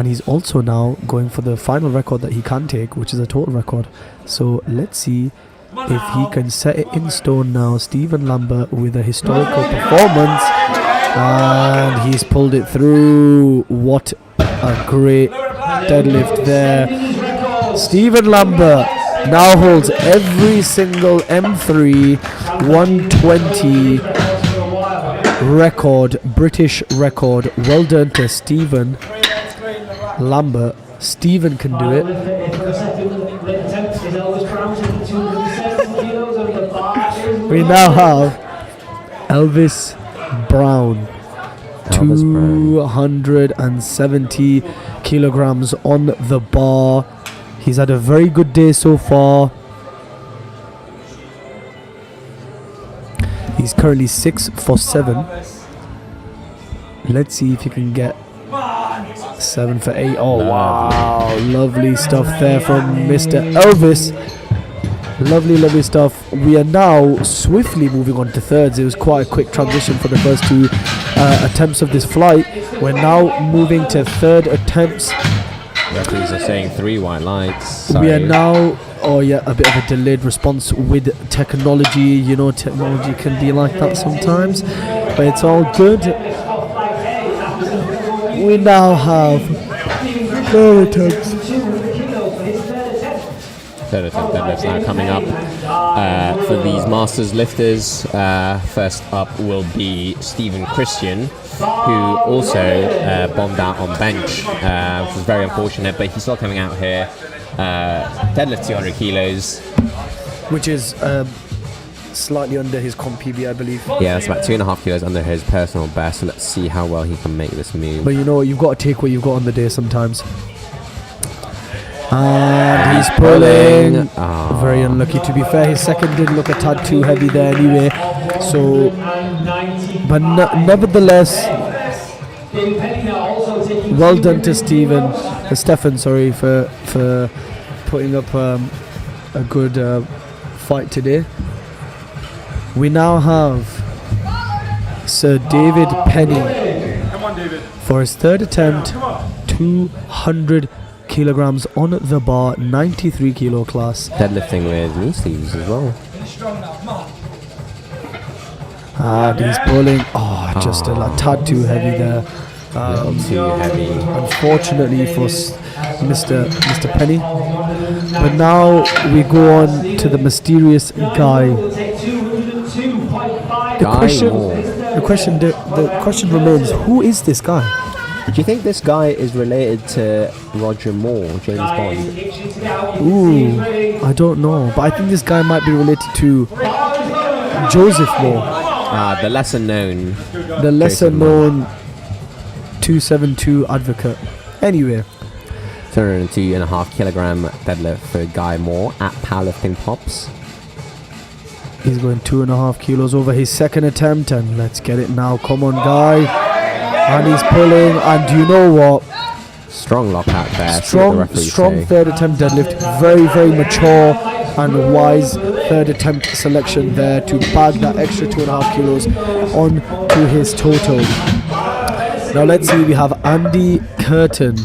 he's also now going for the final record that he can take, which is a total record. So let's see if he can set it in stone now. Stephen Lambert with a historical performance. And he's pulled it through. What a great deadlift there. Stephen Lambert now holds every single M3 120 record, British record. Well done to Stephen Lambert. Stephen can do it. We now have Elvis Brown. 270 kilograms on the bar. He's had a very good day so far. He's currently 6 for 7. Let's see if he can get 7 for 8. Oh wow, lovely stuff there from Mr. Elvis. Lovely stuff. We are now swiftly moving on to thirds. It was quite a quick transition for the first 2 attempts of this flight. We're now moving to third attempts. Referees are saying 3 white lights. We are now, a bit of a delayed response with technology. You know, technology can be like that sometimes, but it's all good. We now have third attempts. Third attempt deadlifts now coming up for these masters lifters. First up will be Stephen Christian, who also bombed out on bench, which was very unfortunate, but he's still coming out here. Deadlift 200 kilos. Which is slightly under his comp PB, I believe. Yeah, that's about 2.5 kilos under his personal best, so let's see how well he can make this move. But you know what, you've got to take what you've got on the day sometimes. And he's pulling. Very unlucky, to be fair. His second did look a tad too heavy there anyway. So, but nevertheless, well done to Stephen, sorry, for putting up a good fight today. We now have Sir David Penny for his third attempt, 200 kilograms on the bar, 93 kilo class. Deadlifting with knee sleeves as well. And he's pulling. Just a tad too heavy there. Too heavy. Unfortunately for Mr. Penny. But now we go on to the mysterious guy. The question remains: who is this guy? Do you think this guy is related to Roger Moore, James Bond? Ooh, I don't know, but I think this guy might be related to Joseph Moore. The lesser known. The lesser known 272 advocate. Anyway. 202.5 kilogram deadlift for Guy Moore at Powerlifting Pops. He's going 2.5 kilos over his second attempt, and let's get it now. Come on, Guy. And he's pulling, and do you know what? Strong lockout there. Strong third attempt deadlift. Very, very mature and wise third attempt selection there to bag that extra 2.5 kilos on to his total. Now let's see, we have Andy Curtin.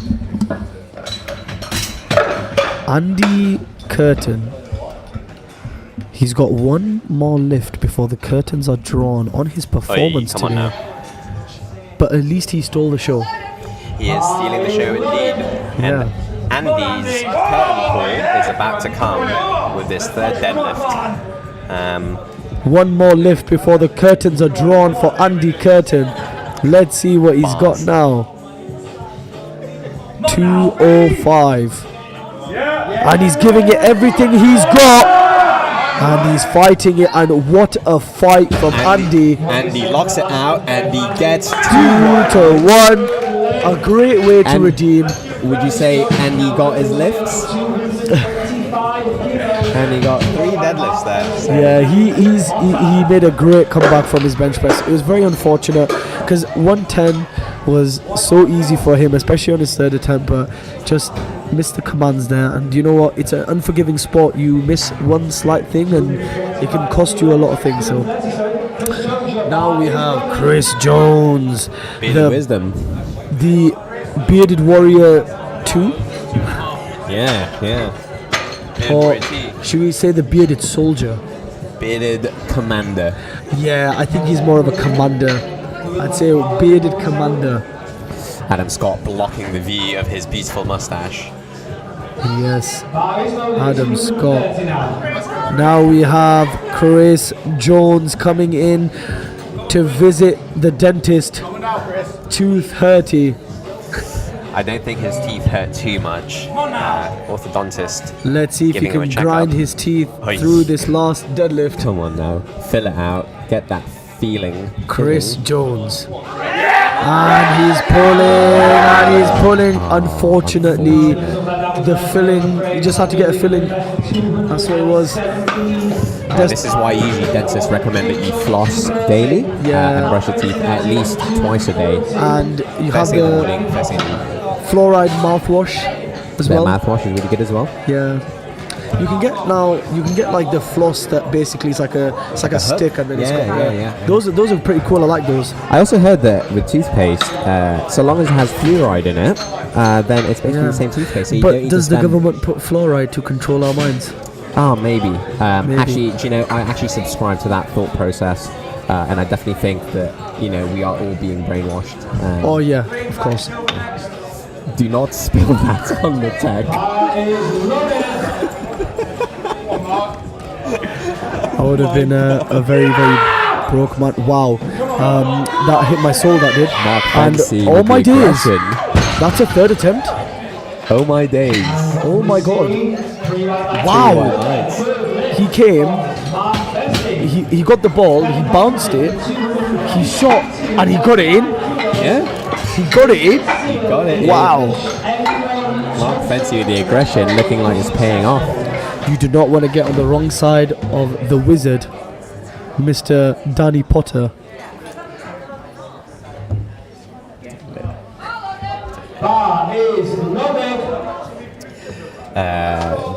He's got one more lift before the curtains are drawn on his performance today. Now. But at least he stole the show. He is stealing the show indeed. Yeah. And Andy's curtain call is about to come with this third deadlift. One more lift before the curtains are drawn for Andy Curtin. Let's see what he's got now. 205. And he's giving it everything he's got. And he's fighting it, and what a fight from Andy. Andy locks it out, and he gets 2-1. A great way to redeem. Would you say Andy got his lifts? And he got 3 deadlifts there. So. Yeah, he made a great comeback from his bench press. It was very unfortunate because 110 was so easy for him, especially on his third attempt, but just missed the commands there. And you know what? It's an unforgiving sport. You miss one slight thing and it can cost you a lot of things. So now we have Chris Jones, the bearded warrior 2. Yeah. Or should we say the bearded soldier? Bearded commander. Yeah, I think he's more of a commander. I'd say bearded commander. Adam Scott blocking the view of his beautiful mustache. Yes, Adam Scott. Now we have Chris Jones coming in to visit the dentist. Tooth hurty. I don't think his teeth hurt too much. Orthodontist. Let's see if he can grind his teeth through this last deadlift. Come on now, fill it out. Get that feeling. Chris Jones. And he's pulling. Unfortunately, the filling, you just had to get a filling. That's what it was. This is why usually dentists recommend that you floss daily and brush your teeth at least twice a day. And you have the fluoride mouthwash as well. Mouthwash is really good as well. Yeah. You can get like the floss that basically is like a stick, and then it's got Those are pretty cool. I like those. I also heard that with toothpaste, so long as it has fluoride in it, then it's basically the same toothpaste. So but does the government put fluoride to control our minds? Oh, maybe. Actually, do you know, I actually subscribe to that thought process, and I definitely think that, you know, we are all being brainwashed. Oh yeah, of course. Do not spill that on the tag. I would have been a very, very broke man. Wow, that hit my soul. That did. And oh my days, that's a third attempt. Oh my days. Oh my god. Wow. He came. He got the ball. He bounced it. He shot and he got it in. Yeah. He got it in. He got it. Wow. Mark Fancy with the aggression, looking like it's paying off. You do not want to get on the wrong side of the wizard, Mr. Danny Potter.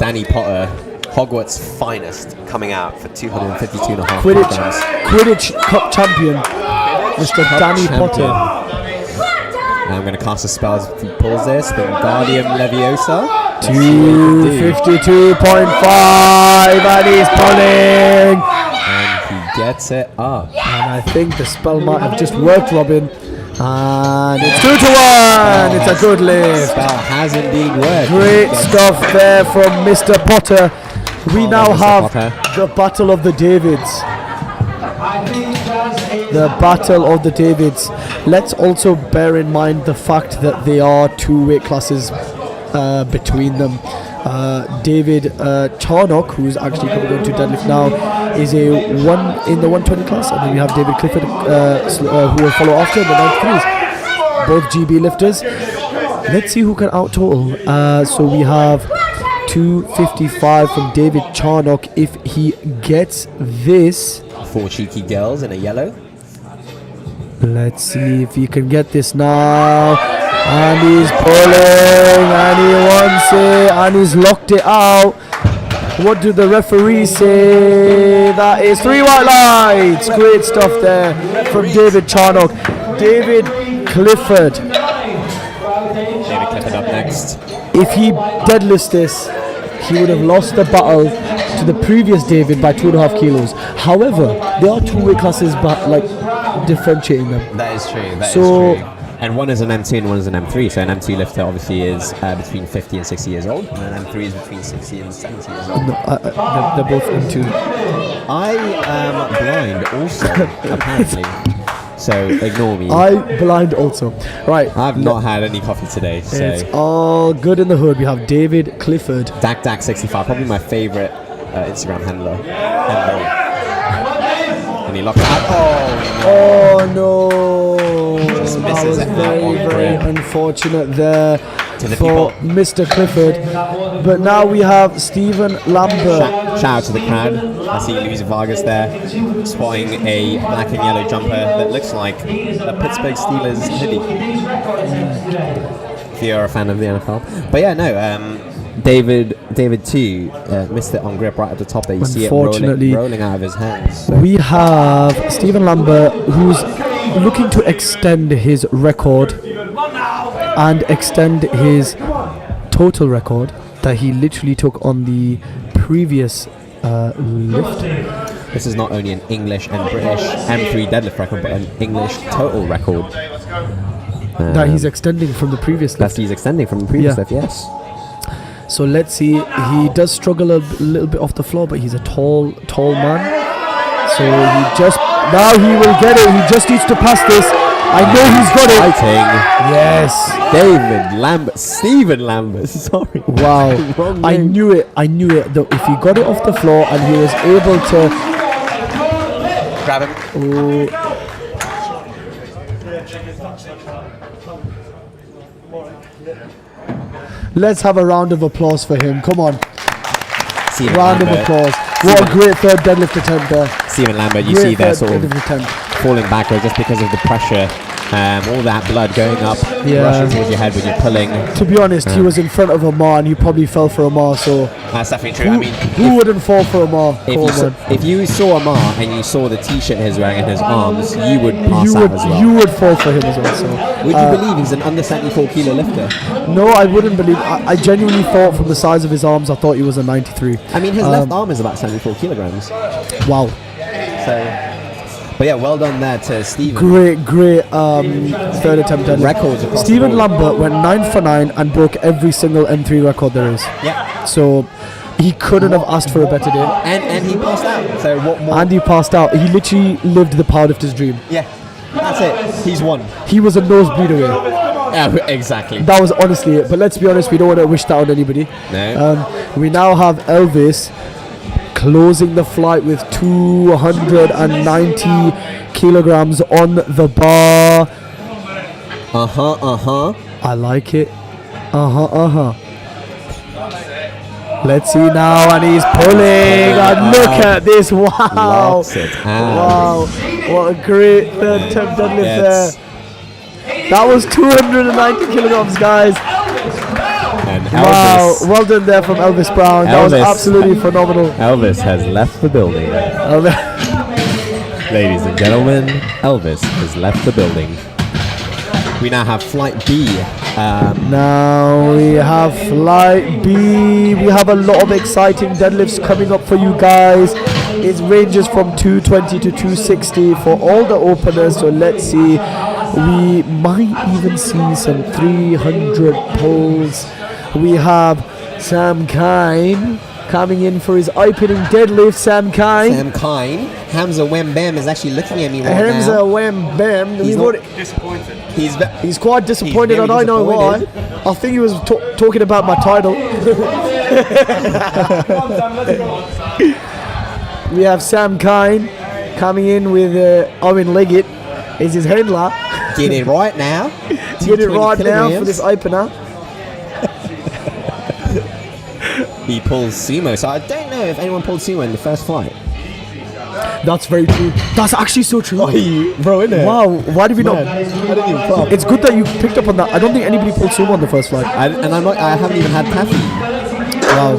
Danny Potter, Hogwarts' finest, coming out for 252.5 Quidditch Cup champion, Mr. Danny Potter. Now I'm going to cast a spell as he pulls this, the Guardian Leviosa. 252.5, and he's pulling. And he gets it up. And I think the spell might have just worked, Robin. And it's 2-1. It's a good lift. Spell has indeed worked. Great stuff there from Mr. Potter. We now have the Battle of the Davids. The Battle of the Davids. Let's also bear in mind the fact that there are two weight classes between them. David Charnock, who's actually coming on to deadlift now, is in the 120 class, and then we have David Clifford who will follow after in the 93s. Both GB lifters. Let's see who can out total. So we have 255 from David Charnock if he gets this. 4 cheeky girls in a yellow. Let's see if he can get this now. And he's pulling, and he wants it, and he's locked it out. What do the referees say? That is 3 white lights. Great stuff there from David Charnock. David Clifford. David Clifford up next. If he deadlifts this, he would have lost the battle to the previous David by 2.5 kilos. However, there are two weight classes, but like differentiating them. That is true. That is true. And one is an M2 and one is an M3. So an M2 lifter obviously is between 50 and 60 years old, and an M3 is between 60 and 70 years old. No, they're both M2. I am blind also, apparently. So ignore me. I blind also. Right. I've not had any coffee today. So. It's all good in the hood. We have David Clifford. Dak65, probably my favorite Instagram handler. And he locked it out. Oh no. Just That was misses very unfortunate there for Mr. Clifford. But now we have Stephen Lambert. Shout out to the crowd. I see Luis Vargas there, spotting a black and yellow jumper that looks like a Pittsburgh Steelers hoodie. If you're a fan of the NFL. But yeah, no, David too missed it on grip right at the top there. You see it rolling out of his hands. So. We have Stephen Lambert, who's looking to extend his record and extend his total record that he literally took on the previous lift. This is not only an English and British M3 deadlift record, but an English total record. That he's extending from the previous lift. That he's extending from the previous lift, yes. So let's see. He does struggle a little bit off the floor, but he's a tall man. So now he will get it. He just needs to pass this. I know he's got it. Fighting. Yes. Stephen Lambert. Sorry. Wow. I knew it. If he got it off the floor and he was able to grab him. Oh. Let's have a round of applause for him. Come on. Stephen round Lambert. of applause. What a great third deadlift attempt there. Stephen Lambert, you see there sort of falling backward just because of the pressure. All that blood going up, rushing towards your head when you're pulling. To be honest, he was in front of Amar and he probably fell for Amar, so that's definitely true. Who wouldn't fall for Amar? If you saw Amar and you saw the t-shirt he's wearing in his arms, you would pass out as well. You would fall for him as well. So would you believe he's an under 74 kilo lifter? No, I wouldn't believe. I genuinely thought from the size of his arms, I thought he was a 93. I mean, his left arm is about 74 kilograms. Wow. But yeah, well done there to Stephen. Great third attempt deadlift. Records across Stephen Lambert went 9 for 9 and broke every single M3 record there is. Yeah. So he couldn't have asked for a better day. And he passed out. So what more? And he passed out. He literally lived the powerlifter's dream. Yeah. That's it. He's won. He was a nosebleed away. Yeah, exactly. That was honestly it. But let's be honest, we don't want to wish that on anybody. No. We now have Elvis closing the flight with 290 kilograms on the bar. I like it. Let's see now, and he's pulling. And look at this! Wow! Wow! What a great third attempt deadlift there. That was 290 kilograms, guys. And wow, well done there from Elvis Brown. That was absolutely phenomenal. Elvis has left the building. Ladies and gentlemen, Elvis has left the building. We now have Flight B. Now we have Flight B. We have a lot of exciting deadlifts coming up for you guys. It ranges from 220 to 260 for all the openers. So let's see. We might even see some 300 pulls. We have Sam Kine coming in for his opening deadlift. Sam Kine. Hamza Wembam is actually looking at me right now. Hamza Wembam. He's not disappointed. He's quite disappointed, and I know why. I think he was talking about my title. We have Sam Kine coming in with Owen Leggett as his handler. Get it right now. Get it right now for this opener. He pulls sumo, so I don't know if anyone pulled sumo in the first flight. That's very true. That's actually so true. Bro, isn't it? Wow, why did we not? I didn't even flop. It's good that you picked up on that. I don't think anybody pulled sumo on the first flight. I haven't even had caffeine. Wow.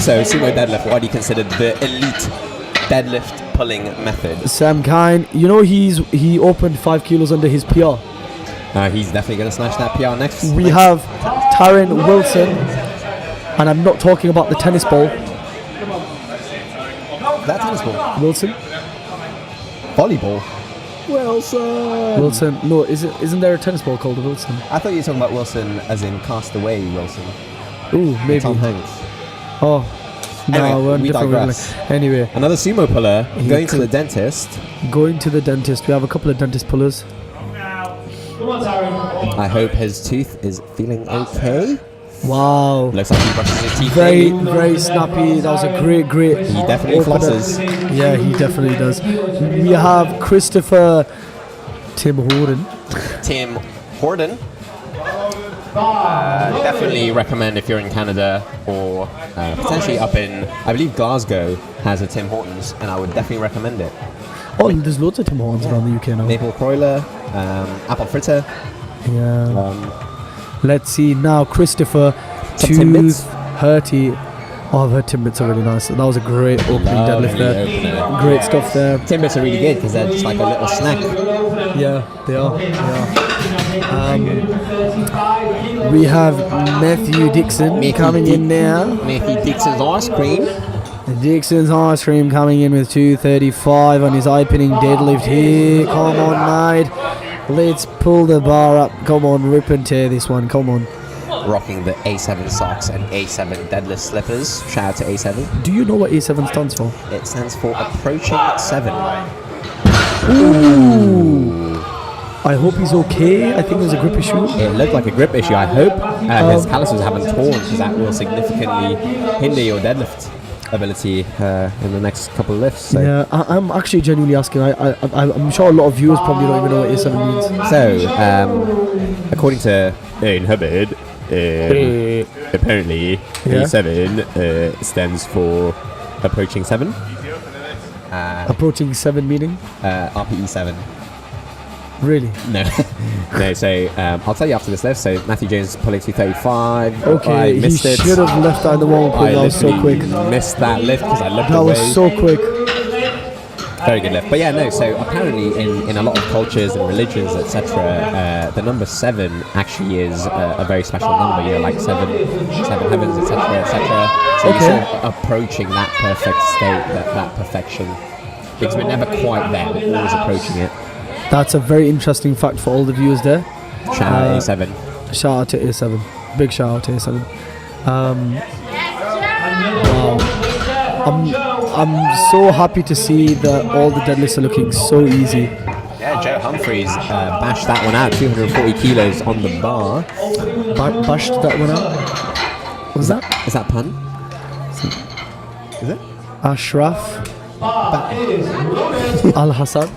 So sumo deadlift, why do you consider the elite deadlift pulling method? Sam Kine, you know he opened 5 kilos under his PR. He's definitely going to smash that PR next. We have Taryn Wilson, and I'm not talking about the tennis ball. That tennis ball? Wilson? Volleyball? Wilson. No, isn't there a tennis ball called a Wilson? I thought you were talking about Wilson as in Castaway Wilson. Ooh, maybe. Tom Hanks. Oh. No, Anyway, we digress. Anyway. Another sumo puller going to the dentist. Going to the dentist. We have a couple of dentist pullers. I hope his tooth is feeling okay. Wow. Looks like he brushes his teeth. Very snappy. That was a great. He definitely flosses. Yeah, he definitely does. We have Christopher Tim Horton. Definitely recommend if you're in Canada or potentially up in, I believe Glasgow has a Tim Hortons, and I would definitely recommend it. Oh, there's loads of Tim Hortons around the UK now. Maple broiler, apple fritter. Yeah. Let's see now, Christopher Timbits. Hurty. Oh, I've heard Timbits are really nice. That was a great opening deadlift there. Great stuff there. Timbits are really good because they're just like a little snack. Yeah, they are. We have Matthew Dixon coming in now. Matthew Dixon's ice cream. Dixon's Ice Cream coming in with 235 on his eye-pinning deadlift here. Come on, mate. Let's pull the bar up. Come on, rip and tear this one. Come on. Rocking the A7 socks and A7 deadlift slippers. Shout out to A7. Do you know what A7 stands for? It stands for approaching 7. Ooh. I hope he's okay. I think there's a grip issue. It looked like a grip issue. I hope his calluses haven't torn, because that will significantly hinder your deadlift ability in the next couple of lifts. So. Yeah, I'm actually genuinely asking. I'm sure a lot of viewers probably don't even know what A7 means. So, according to Ian Hubbard, apparently A7 stands for approaching 7. Approaching 7 meaning? RPE 7. Really? No. No, so I'll tell you after this lift. So Matthew Jones pulling 235. Okay, I missed he it. should have left that in the warm-up. That was so quick. Missed that lift because I looked That away. was so quick. Very good lift. But yeah, no, so apparently in a lot of cultures and religions, etc., the number 7 actually is a very special number, you know, like seven heavens, etc., etc. So you're sort of approaching that perfect state, that perfection. Because we're never quite there, we're always approaching it. That's a very interesting fact for all the viewers there. Shout out A7. Shout out to A7. Big shout out to A7. Wow. I'm so happy to see that all the deadlifts are looking so easy. Yeah, Joe Humphreys bashed that one out, 240 kilos on the bar. Bashed that one out? What was that? Is that pun? Is it? Ashraf Al Hassan.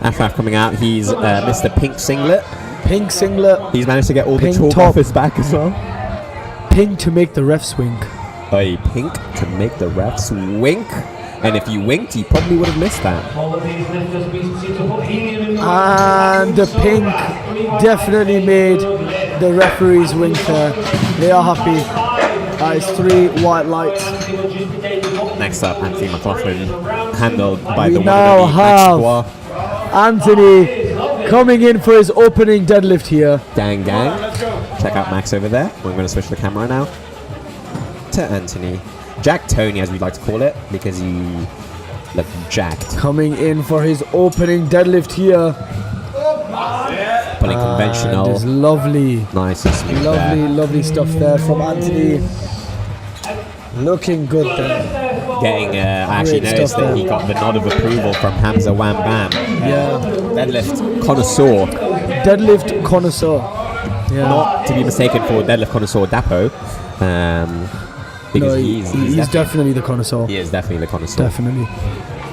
Ashraf coming out, he's Mr. Pink Singlet. Pink Singlet. He's managed to get all the Pink chalk top. off his back as well. Pink to make the refs wink. Hey, pink to make the refs wink. And if you winked, you probably would have missed that. And the pink definitely made the referees wink there. They are happy. That is 3 white lights. Next up, Anthony McLaughlin, handled by We the one now and have Anthony coming in for his opening deadlift here. Gang. Check out Max over there. We're going to switch the camera now to Anthony. Jack Tony, as we'd like to call it, because he looked jacked. Coming in for his opening deadlift here. Pulling conventional. It's lovely. Nice and smooth there. Lovely stuff there from Anthony. Looking good there. Getting, I actually Great noticed stuff that he got the nod of approval from Hamza Wham Bam. Yeah. Deadlift connoisseur. Deadlift connoisseur. Yeah. Not to be mistaken for deadlift connoisseur Dapo. Because No, he's definitely the connoisseur. He is definitely the connoisseur. Definitely.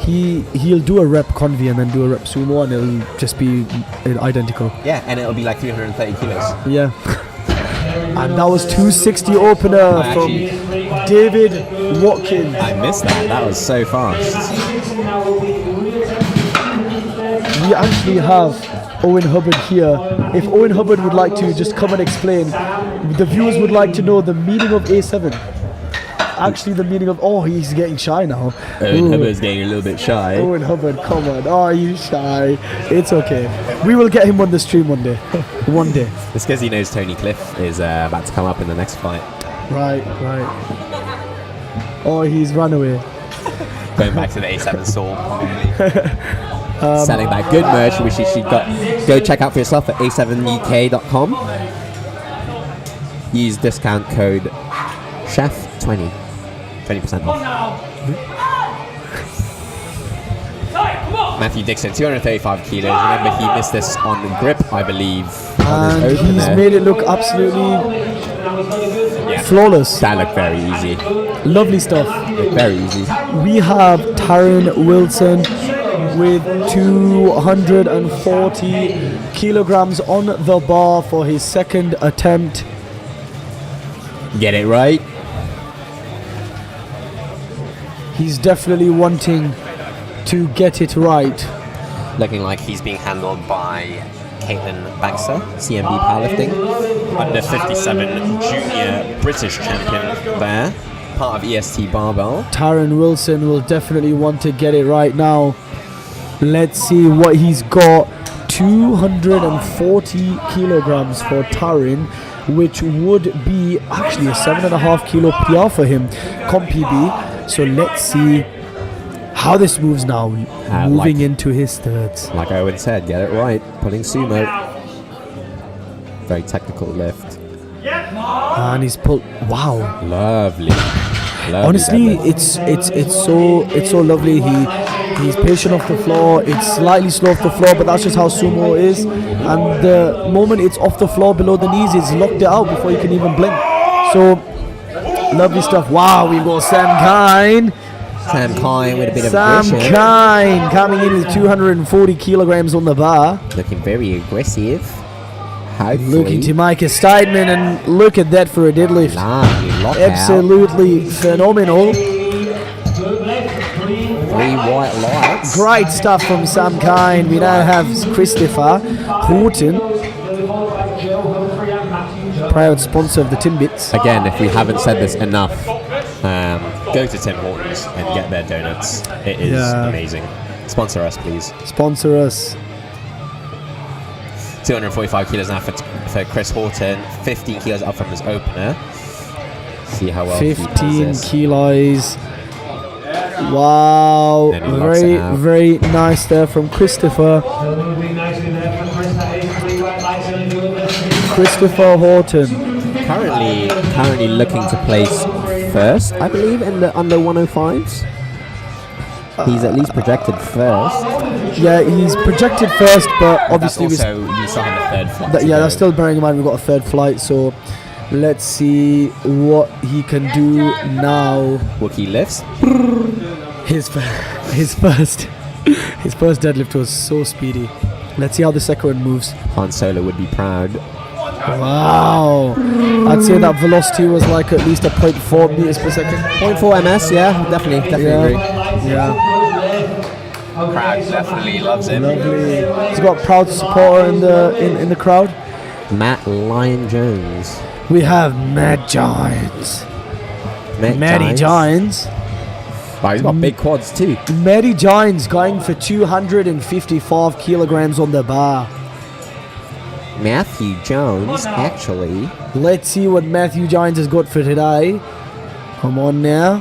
He'll do a rep convi and then do a rep sumo and it'll just be identical. Yeah, and it'll be like 330 kilos. Yeah. And that was 260 opener from David Watkins. I missed that. That was so fast. We actually have Owen Hubbard here. If Owen Hubbard would like to just come and explain, the viewers would like to know the meaning of A7. Actually, the meaning of, he's getting shy now. Owen Hubbard's getting a little bit shy. Owen Hubbard, come on. Oh, he's shy. It's okay. We will get him on the stream one day. One day. It's because he knows Tony Cliff is about to come up in the next fight. Right. Oh, he's run away. Going back to the A7 Soul. Selling that good merch, which you should go check out for yourself at a7uk.com. Use discount code CHEF20. 20% off. Matthew Dixon, 235 kilos. Remember, he missed this on the grip, I believe. And he's made it look absolutely flawless. That looked very easy. Lovely stuff. Very easy. We have Taryn Wilson with 240 kilograms on the bar for his second attempt. Get it right. He's definitely wanting to get it right. Looking like he's being handled by Caitlin Baxter, CMB powerlifting, under 57 junior British champion there, part of EST Barbell. Taryn Wilson will definitely want to get it right now. Let's see what he's got. 240 kilograms for Taryn, which would be actually a 7.5 kilo PR for him, comp PB. So let's see how this moves now. Moving like- into his thirds. Like Owen said, get it right. Pulling sumo. Very technical lift. And he's pulled. Wow. Lovely. Honestly, deadlift. it's so lovely. He's patient off the floor. It's slightly slow off the floor, but that's just how sumo is. And the moment it's off the floor below the knees, it's locked it out before you can even blink. So lovely stuff. Wow, we've got Sam Kine. Sam Kine with a bit of Sam aggression. Kine coming in with 240 kilograms on the bar. Looking very aggressive. Hopefully. Looking to make a statement, and look at that for a deadlift. Lovely lockout. Absolutely phenomenal. 3 white lights. Great stuff from Sam Kine. We now have Christopher Horton, proud sponsor of the Timbits. Again, if we haven't said this enough, go to Tim Hortons and get their donuts. It is amazing. Sponsor us, please. Sponsor us. 245 kilos now for Chris Horton. 15 kilos up from his opener. See how well he does 15 this. kilos. Wow. Then he locks it out. Very nice there from Christopher. Christopher Horton. Currently looking to place first, I believe, in the under 105s. He's at least projected first. Yeah, he's projected first, but obviously we still have a third flight. that's still bearing in mind we've got a third flight, so let's see what he can do now. Wookie lifts. His first deadlift was so speedy. Let's see how the second one moves. Han Solo would be proud. Wow, I'd say that velocity was like at least a 0.4 meters per second. 0.4 ms, yeah, definitely agree. Yeah. Crowd definitely loves him. Lovely. He's got proud supporter in the crowd. Matt Lion Jones. We have Matt Giants. Matty Giants. Wow, he's got big quads too. Matty Giants going for 255 kilograms on the bar. Matthew Jones, actually. Let's see what Matthew Giants has got for today. Come on now.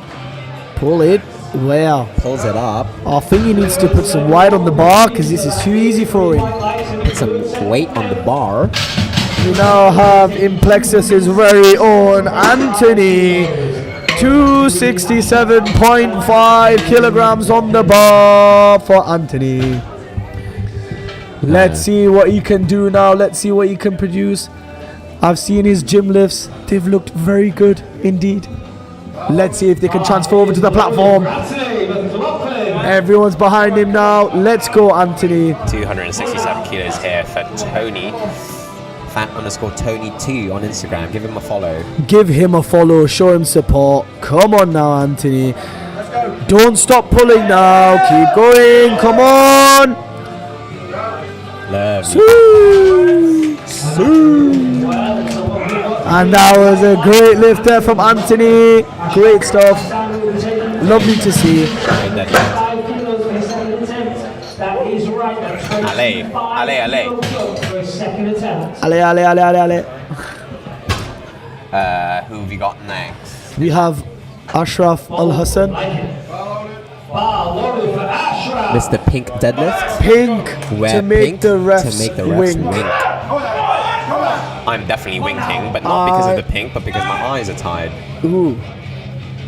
Pull it. Wow. Pulls it up. I think he needs to put some weight on the bar because this is too easy for him. Put some weight on the bar. We now have in Plexus's very own Anthony. 267.5 kilograms on the bar for Anthony. Let's see what he can do now. Let's see what he can produce. I've seen his gym lifts. They've looked very good indeed. Let's see if they can transfer over to the platform. Everyone's behind him now. Let's go, Anthony. 267 kilos here for Tony. Fat_Tony2 on Instagram. Give him a follow. Give him a follow. Show him support. Come on now, Anthony. Don't stop pulling now. Keep going. Come on. Lovely. And that was a great lift there from Anthony. Great stuff. Lovely to see. Allez. Who have we got next? We have Ashraf Al Hassan. Mr. Pink Deadlift. Pink to make the refs wink. I'm definitely winking, but not because of the pink, but because my eyes are tired. Ooh.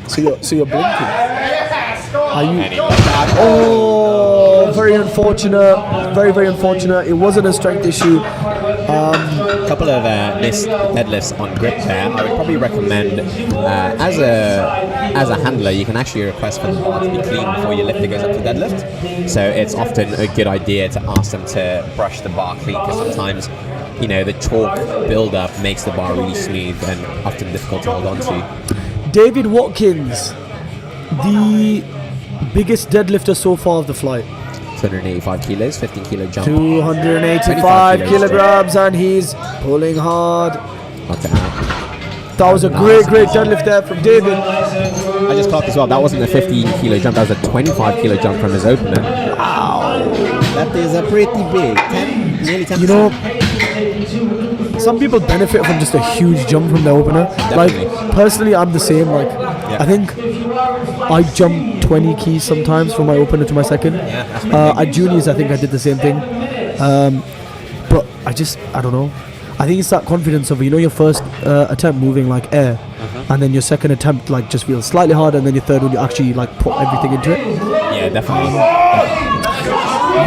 So you're blinking. Are you? Anyway. Oh, very unfortunate. Very, very unfortunate. It wasn't a strength issue. Couple of missed deadlifts on grip there. I would probably recommend, as a handler, you can actually request for the bar to be clean before your lifter goes up to deadlift. So it's often a good idea to ask them to brush the bar clean, because sometimes, the chalk build-up makes the bar really smooth and often difficult to hold on to. David Watkins, the biggest deadlifter so far of the flight. 285 kilos, 15 kilo jump. 285 kilograms, and he's pulling hard. Knocked it out. That was a great deadlift there from David. I just clocked as well. That wasn't a 15 kilo jump. That was a 25 kilo jump from his opener. Wow, that is a pretty big. Nearly 10%. Some people benefit from just a huge jump from the opener. Definitely. Like personally, I'm the same. Like I think I jump 20 keys sometimes from my opener to my second. At juniors, I think I did the same thing. But I don't know. I think it's that confidence of, your first attempt moving like air, and then your second attempt like just feels slightly harder, and then your third one you actually like put everything into it. Yeah, definitely.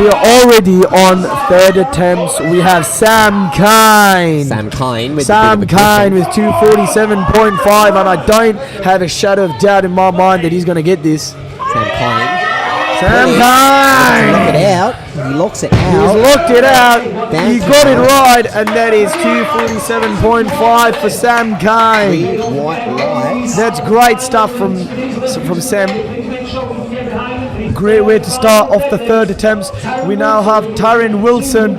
We are already on third attempts. We have Sam Kine. Sam Kine with 247.5, and I don't have a shadow of doubt in my mind that he's going to get this. Sam Kine. Sam Kine. Lock it out. He locks it out. He's locked it out. He got it right, and that is 247.5 for Sam Kine. White lights. That's great stuff from Sam. Great way to start off the third attempts. We now have Taryn Wilson.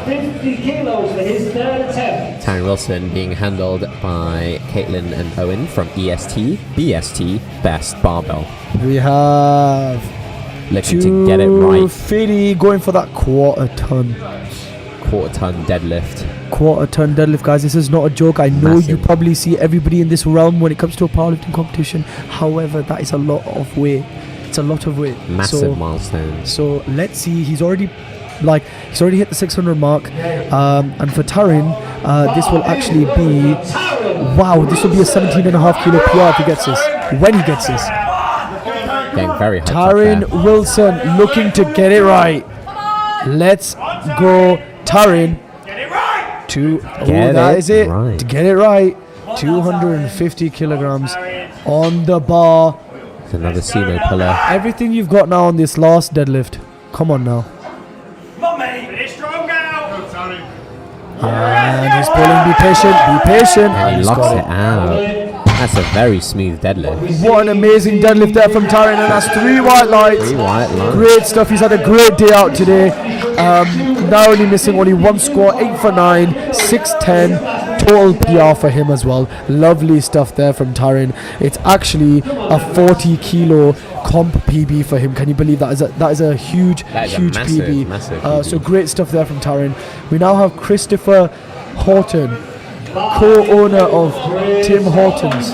50 kilos for his third attempt. Taryn Wilson being handled by Caitlin and Owen from EST, BST, Best Barbell. We have looking to get it right. Fiddy going for that quarter ton deadlift. Quarter ton deadlift, guys. This is not a joke. I know you probably see everybody in this realm when it comes to a powerlifting competition. However, that is a lot of weight. It's a lot of weight. Massive milestone. So let's see. He's already hit the 600 mark. And for Taryn, this will actually be, this will be a 17.5 kilo PR if he gets this. When he gets this. Getting very high. Taryn Wilson looking to get it right. Let's go, Taryn. To get it right. 250 kilograms on the bar. It's another sumo puller. Everything you've got now on this last deadlift. Come on now. And he's pulling. Be patient. And he locks it out. That's a very smooth deadlift. What an amazing deadlift there from Taryn, and that's 3 white lights. Great stuff. He's had a great day out today. Now only missing only one score, 8 for 9, 610. Total PR for him as well. Lovely stuff there from Taryn. It's actually a 40 kilo comp PB for him. Can you believe that? That is a huge massive PB. PB. So great stuff there from Taryn. We now have Christopher Horton, co-owner of Tim Hortons.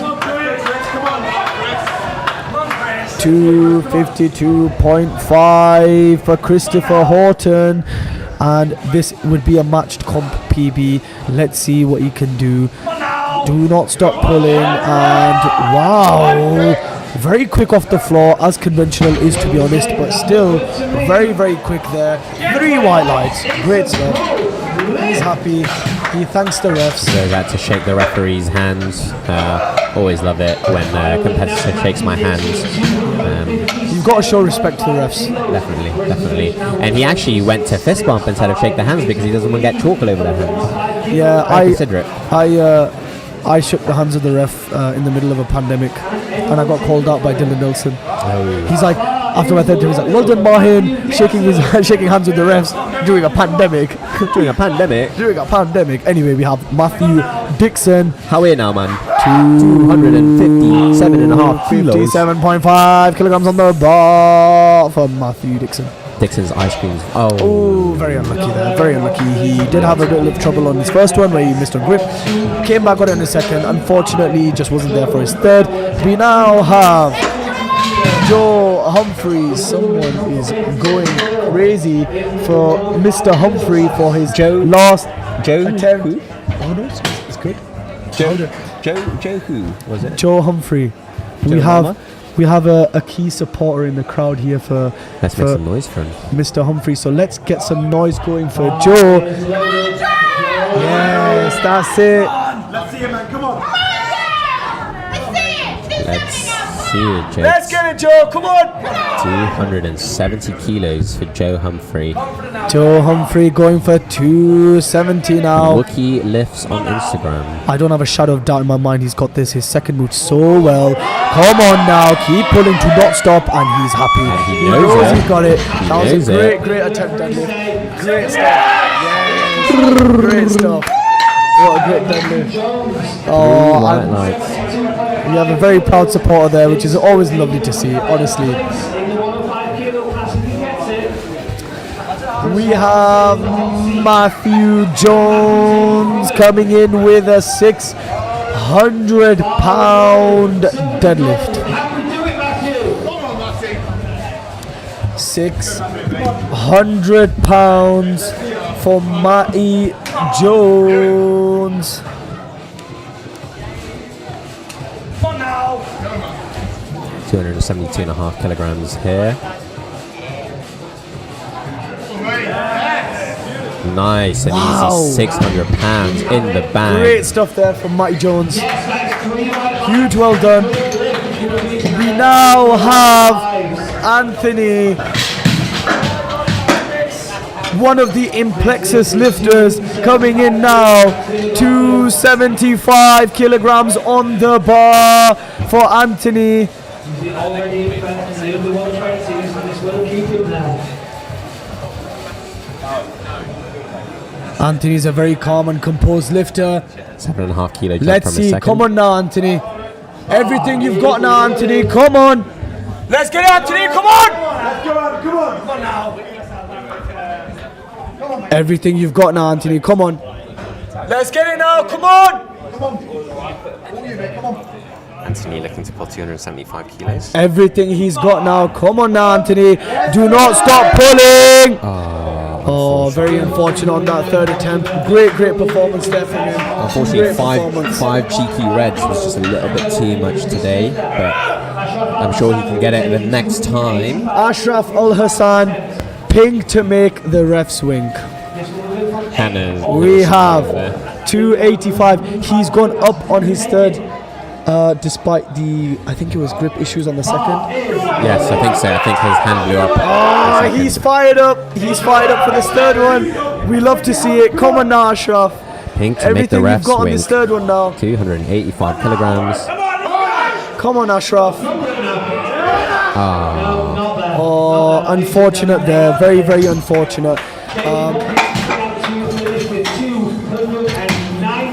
252.5 for Christopher Horton, and this would be a matched comp PB. Let's see what he can do. Do not stop pulling, and wow, very quick off the floor, as conventional is, to be honest, but still very, very quick there. 3 white lights. Great stuff. He's happy. He thanks the refs. So that to shake the referee's hands. Always love it when a competitor shakes my hands. You've got to show respect to the refs. Definitely. And he actually went to fist bump instead of shake their hands because he doesn't want to get chalk all over their hands. Yeah, considerate. I shook the hands of the ref in the middle of a pandemic, and I got called out by Dylan Nelson. Oh. He's like, after my third time, he's like, well done, Mahin, shaking hands with the refs during a pandemic. During a pandemic. Anyway, we have Matthew Dixon. How are you now, man? 257.5 kilos. 57.5 kilograms on the bar for Matthew Dixon. Dixon's ice creams. Oh, very unlucky there. Very unlucky. He did have a bit of trouble on his first one where he missed on grip. Came back on it in the second. Unfortunately, he just wasn't there for his third. We now have Joe Humphreys. Someone is going crazy for Mr. Humphrey for his last attempt. Who? Oh no, it's good. Joe who was it? Joe Humphrey. We have a key supporter in the crowd here for. Let's make some noise for him. Mr. Humphrey. So let's get some noise going for Joe. Yes, that's it. Let's see it, man. Come on. Let's see it, Joe. Let's get it, Joe. Come on. 270 kilos for Joe Humphrey. Joe Humphrey going for 270 now. Wookie lifts on Instagram. I don't have a shadow of doubt in my mind. He's got this. His second move so well. Come on now. Keep pulling to not stop. And he's happy. And he knows knows he's got it. That was a great attempt, deadlift. Great stuff. Yes. Great stuff. What a great deadlift. We have a very proud supporter there, which is always lovely to see, honestly. We have Matthew Jones coming in with a 600-pound deadlift. 600 pounds for Matty Jones. 272.5 kilograms here. Nice and easy 600 pounds in the bag. Great stuff there from Matty Jones. Huge well done. We now have Anthony, one of the Implexus lifters, coming in now. 275 kilograms on the bar for Anthony. Anthony's a very calm and composed lifter. 7.5 kilo jump Let's from a see. second. Come on now, Anthony. Everything you've got now, Anthony. Come on. Let's get it, Anthony. Come on. Come on now. Everything you've got now, Anthony. Come on. Let's get it now. Come on. Anthony looking to pull 275 kilos. Everything he's got now. Come on now, Anthony. Do not stop pulling. Oh, very unfortunate on that third attempt. Great performance there from him. Unfortunately, five cheeky reds was just a little bit too much today, but I'm sure he can get it the next time. Ashraf Al Hassan, pink to make the refs wink. We have 285. He's gone up on his third, despite I think it was grip issues on the second. Yes, I think so. I think his hand blew up. Oh, he's fired up. He's fired up for this third one. We love to see it. Come on now, Ashraf. Pink to Everything make the refs you've got on wink. this third one now. 285 kilograms. Come on, Ashraf. Oh, unfortunate there. Very unfortunate.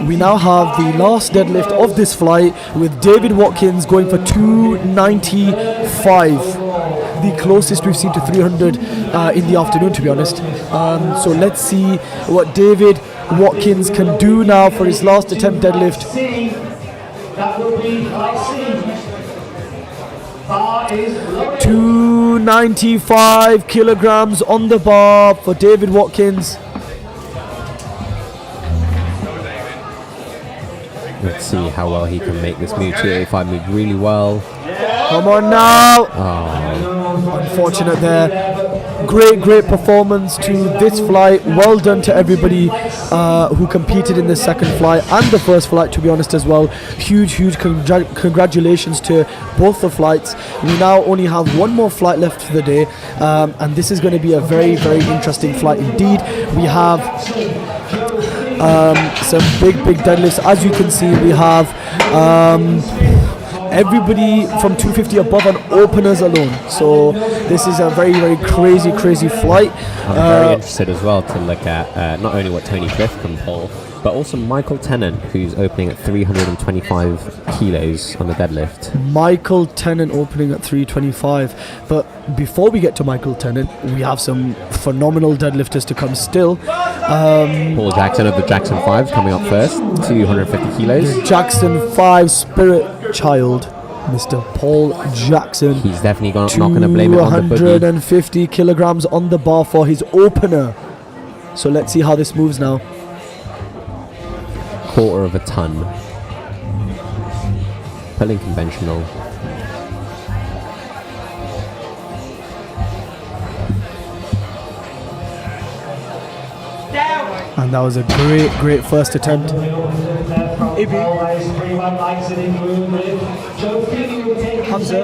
We now have the last deadlift of this flight with David Watkins going for 295. The closest we've seen to 300 in the afternoon, to be honest. So let's see what David Watkins can do now for his last attempt deadlift. That will be Flight C. Bar is loaded. 295 kilograms on the bar for David Watkins. Let's see how well he can make this move. 285 moved really well. Come on now. Oh. Unfortunate there. Great performance to this flight. Well done to everybody who competed in the second flight and the first flight, to be honest, as well. Huge congratulations to both the flights. We now only have one more flight left for the day, and this is going to be a very interesting flight indeed. We have some big deadlifts. As you can see, we have everybody from 250 above on openers alone. So this is a very crazy flight. I'm very interested as well to look at not only what Tony Cliff can pull, but also Michael Tennant, who's opening at 325 kilos on the deadlift. Michael Tennant opening at 325. But before we get to Michael Tennant, we have some phenomenal deadlifters to come still. Paul Jackson of the Jackson 5 coming up first, 250 kilos. Jackson 5 spirit child, Mr. Paul Jackson. He's definitely not going to blame it on the boogie. 250 kilograms on the bar for his opener. So let's see how this moves now. Quarter of a ton. Pulling conventional. And that was a great first attempt. Hamza.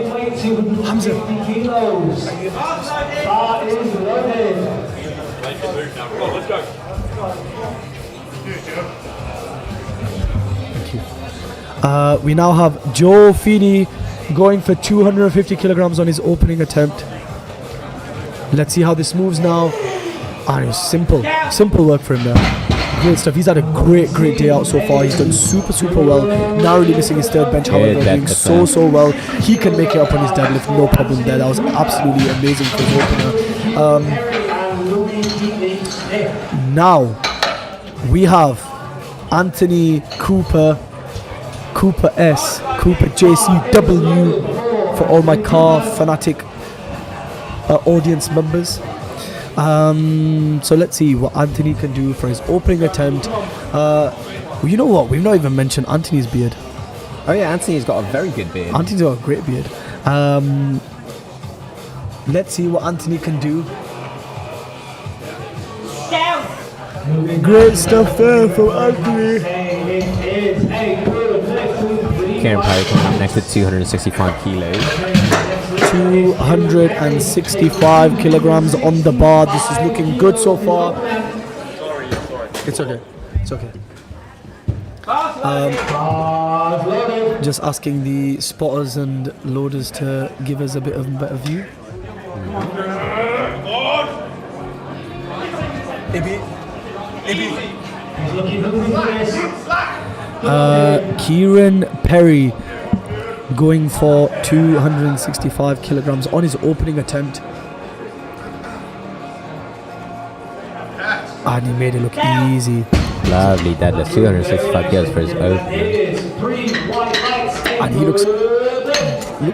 We now have Joe Feeney going for 250 kilograms on his opening attempt. Let's see how this moves now. And it was simple work for him there. Great stuff. He's had a great day out so far. He's done super well. Narrowly missing his third bench, however, doing so well. He can make it up on his deadlift, no problem there. That was absolutely amazing for his opener. Now we have Anthony Cooper S, Cooper JCW for all my car fanatic audience members. So let's see what Anthony can do for his opening attempt. You know what? We've not even mentioned Anthony's beard. Oh yeah, Anthony's got a very good beard. Anthony's got a great beard. Let's see what Anthony can do. Great stuff there from Anthony. Kieran Perry coming up next at 265 kilos. 265 kilograms on the bar. This is looking good so far. It's okay. It's okay. Just asking the spotters and loaders to give us a bit of a better view. Kieran Perry going for 265 kilograms on his opening attempt. And he made it look easy. Lovely deadlift, 265 kilos for his opening. And he looks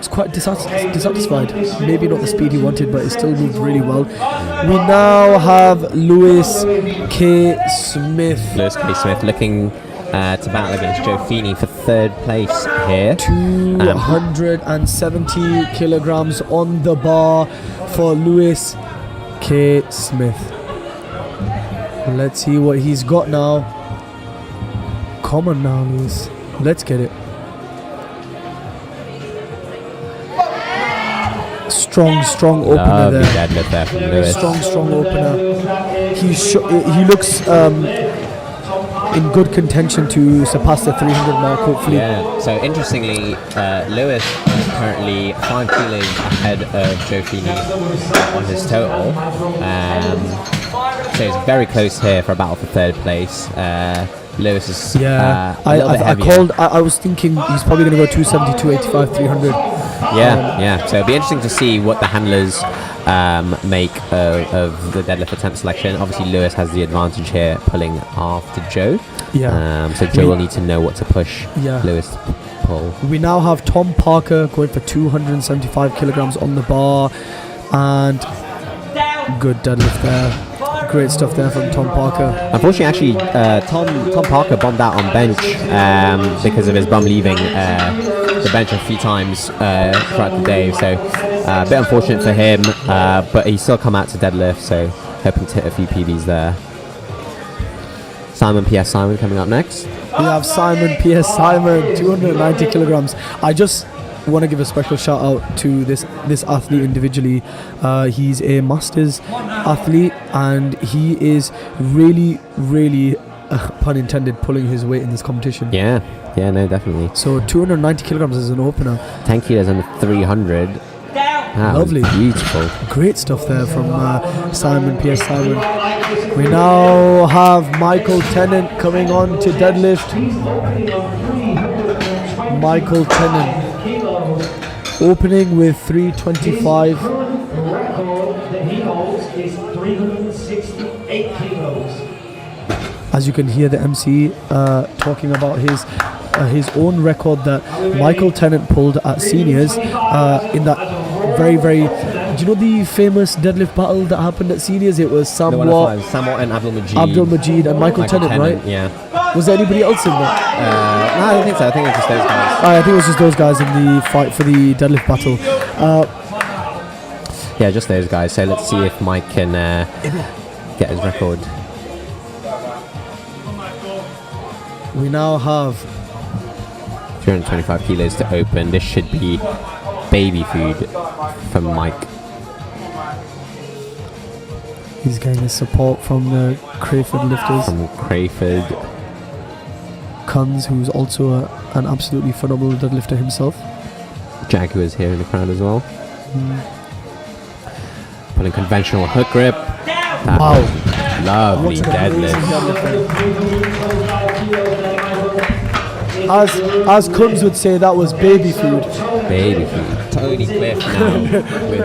quite dissatisfied. Maybe not the speed he wanted, but it still moved really well. We now have Lewis K. Smith. Lewis K. Smith looking to battle against Joe Feeney for third place here. 270 kilograms on the bar for Lewis K. Smith. Let's see what he's got now. Come on now, Lewis. Let's get it. Strong opener there. Deadlift there from Lewis. Strong opener. He looks in good contention to surpass the 300 mark, hopefully. Yeah. So interestingly, Lewis is currently 5 kilos ahead of Joe Feeney on his total. So it's very close here for a battle for third place. Lewis is a little bit heavier. I was thinking he's probably going to go 270, 285, 300. Yeah. So it'll be interesting to see what the handlers make of the deadlift attempt selection. Obviously, Lewis has the advantage here, pulling after Joe. So Joe will need to know what to push Lewis to pull. We now have Tom Parker going for 275 kilograms on the bar, and good deadlift there. Great stuff there from Tom Parker. Unfortunately, Tom Parker bombed out on bench because of his bum leaving the bench a few times throughout the day. So a bit unfortunate for him, but he still come out to deadlift. So hoping to hit a few PBs there. Simon P.S. Simon coming up next. We have Simon P.S. Simon, 290 kilograms. I just want to give a special shout out to this athlete individually. He's a masters athlete, and he is really pun intended, pulling his weight in this competition. Yeah, no, definitely. So 290 kilograms as an opener. 10 kilos under 300. Lovely. Beautiful. Great stuff there from Simon P.S. Simon. We now have Michael Tennant coming on to deadlift. Michael Tennant opening with 325. The record that he holds is 368 kilos. As you can hear the MC talking about his own record that Michael Tennant pulled at seniors in that very do you know the famous deadlift battle that happened at seniors? It was Samwat and Abdul Majid and Michael Tennant, right? Yeah. Was there anybody else in that? No, I don't think so. I think it was just those guys. I think it was just those guys in the fight for the deadlift battle. Yeah, just those guys. So let's see if Mike can get his record. We now have 225 kilos to open. This should be baby food from Mike. He's getting his support from the Clifford lifters. From Clifford. Kunz, who's also an absolutely phenomenal deadlifter himself. Jaguar's here in the crowd as well. Pulling conventional hook grip. Wow. Lovely deadlift. As Kunz would say, that was baby food. Baby food. Tony Cliff now with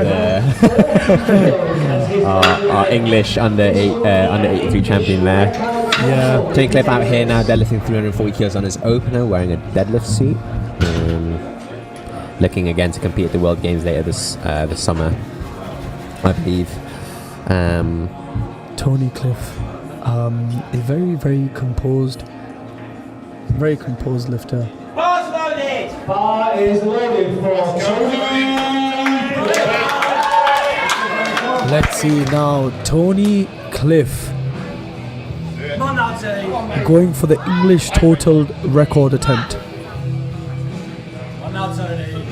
our English under 83 champion there. Yeah. Tony Cliff out here now deadlifting 340 kilos on his opener, wearing a deadlift suit. Looking again to compete at the World Games later this summer. I believe. Tony Cliff, a very, very composed lifter. Bar's loaded! Bar is loaded for Tony. Let's see now, Tony Cliff Come on now, Tony. going for the English total record attempt. Come on now, Tony.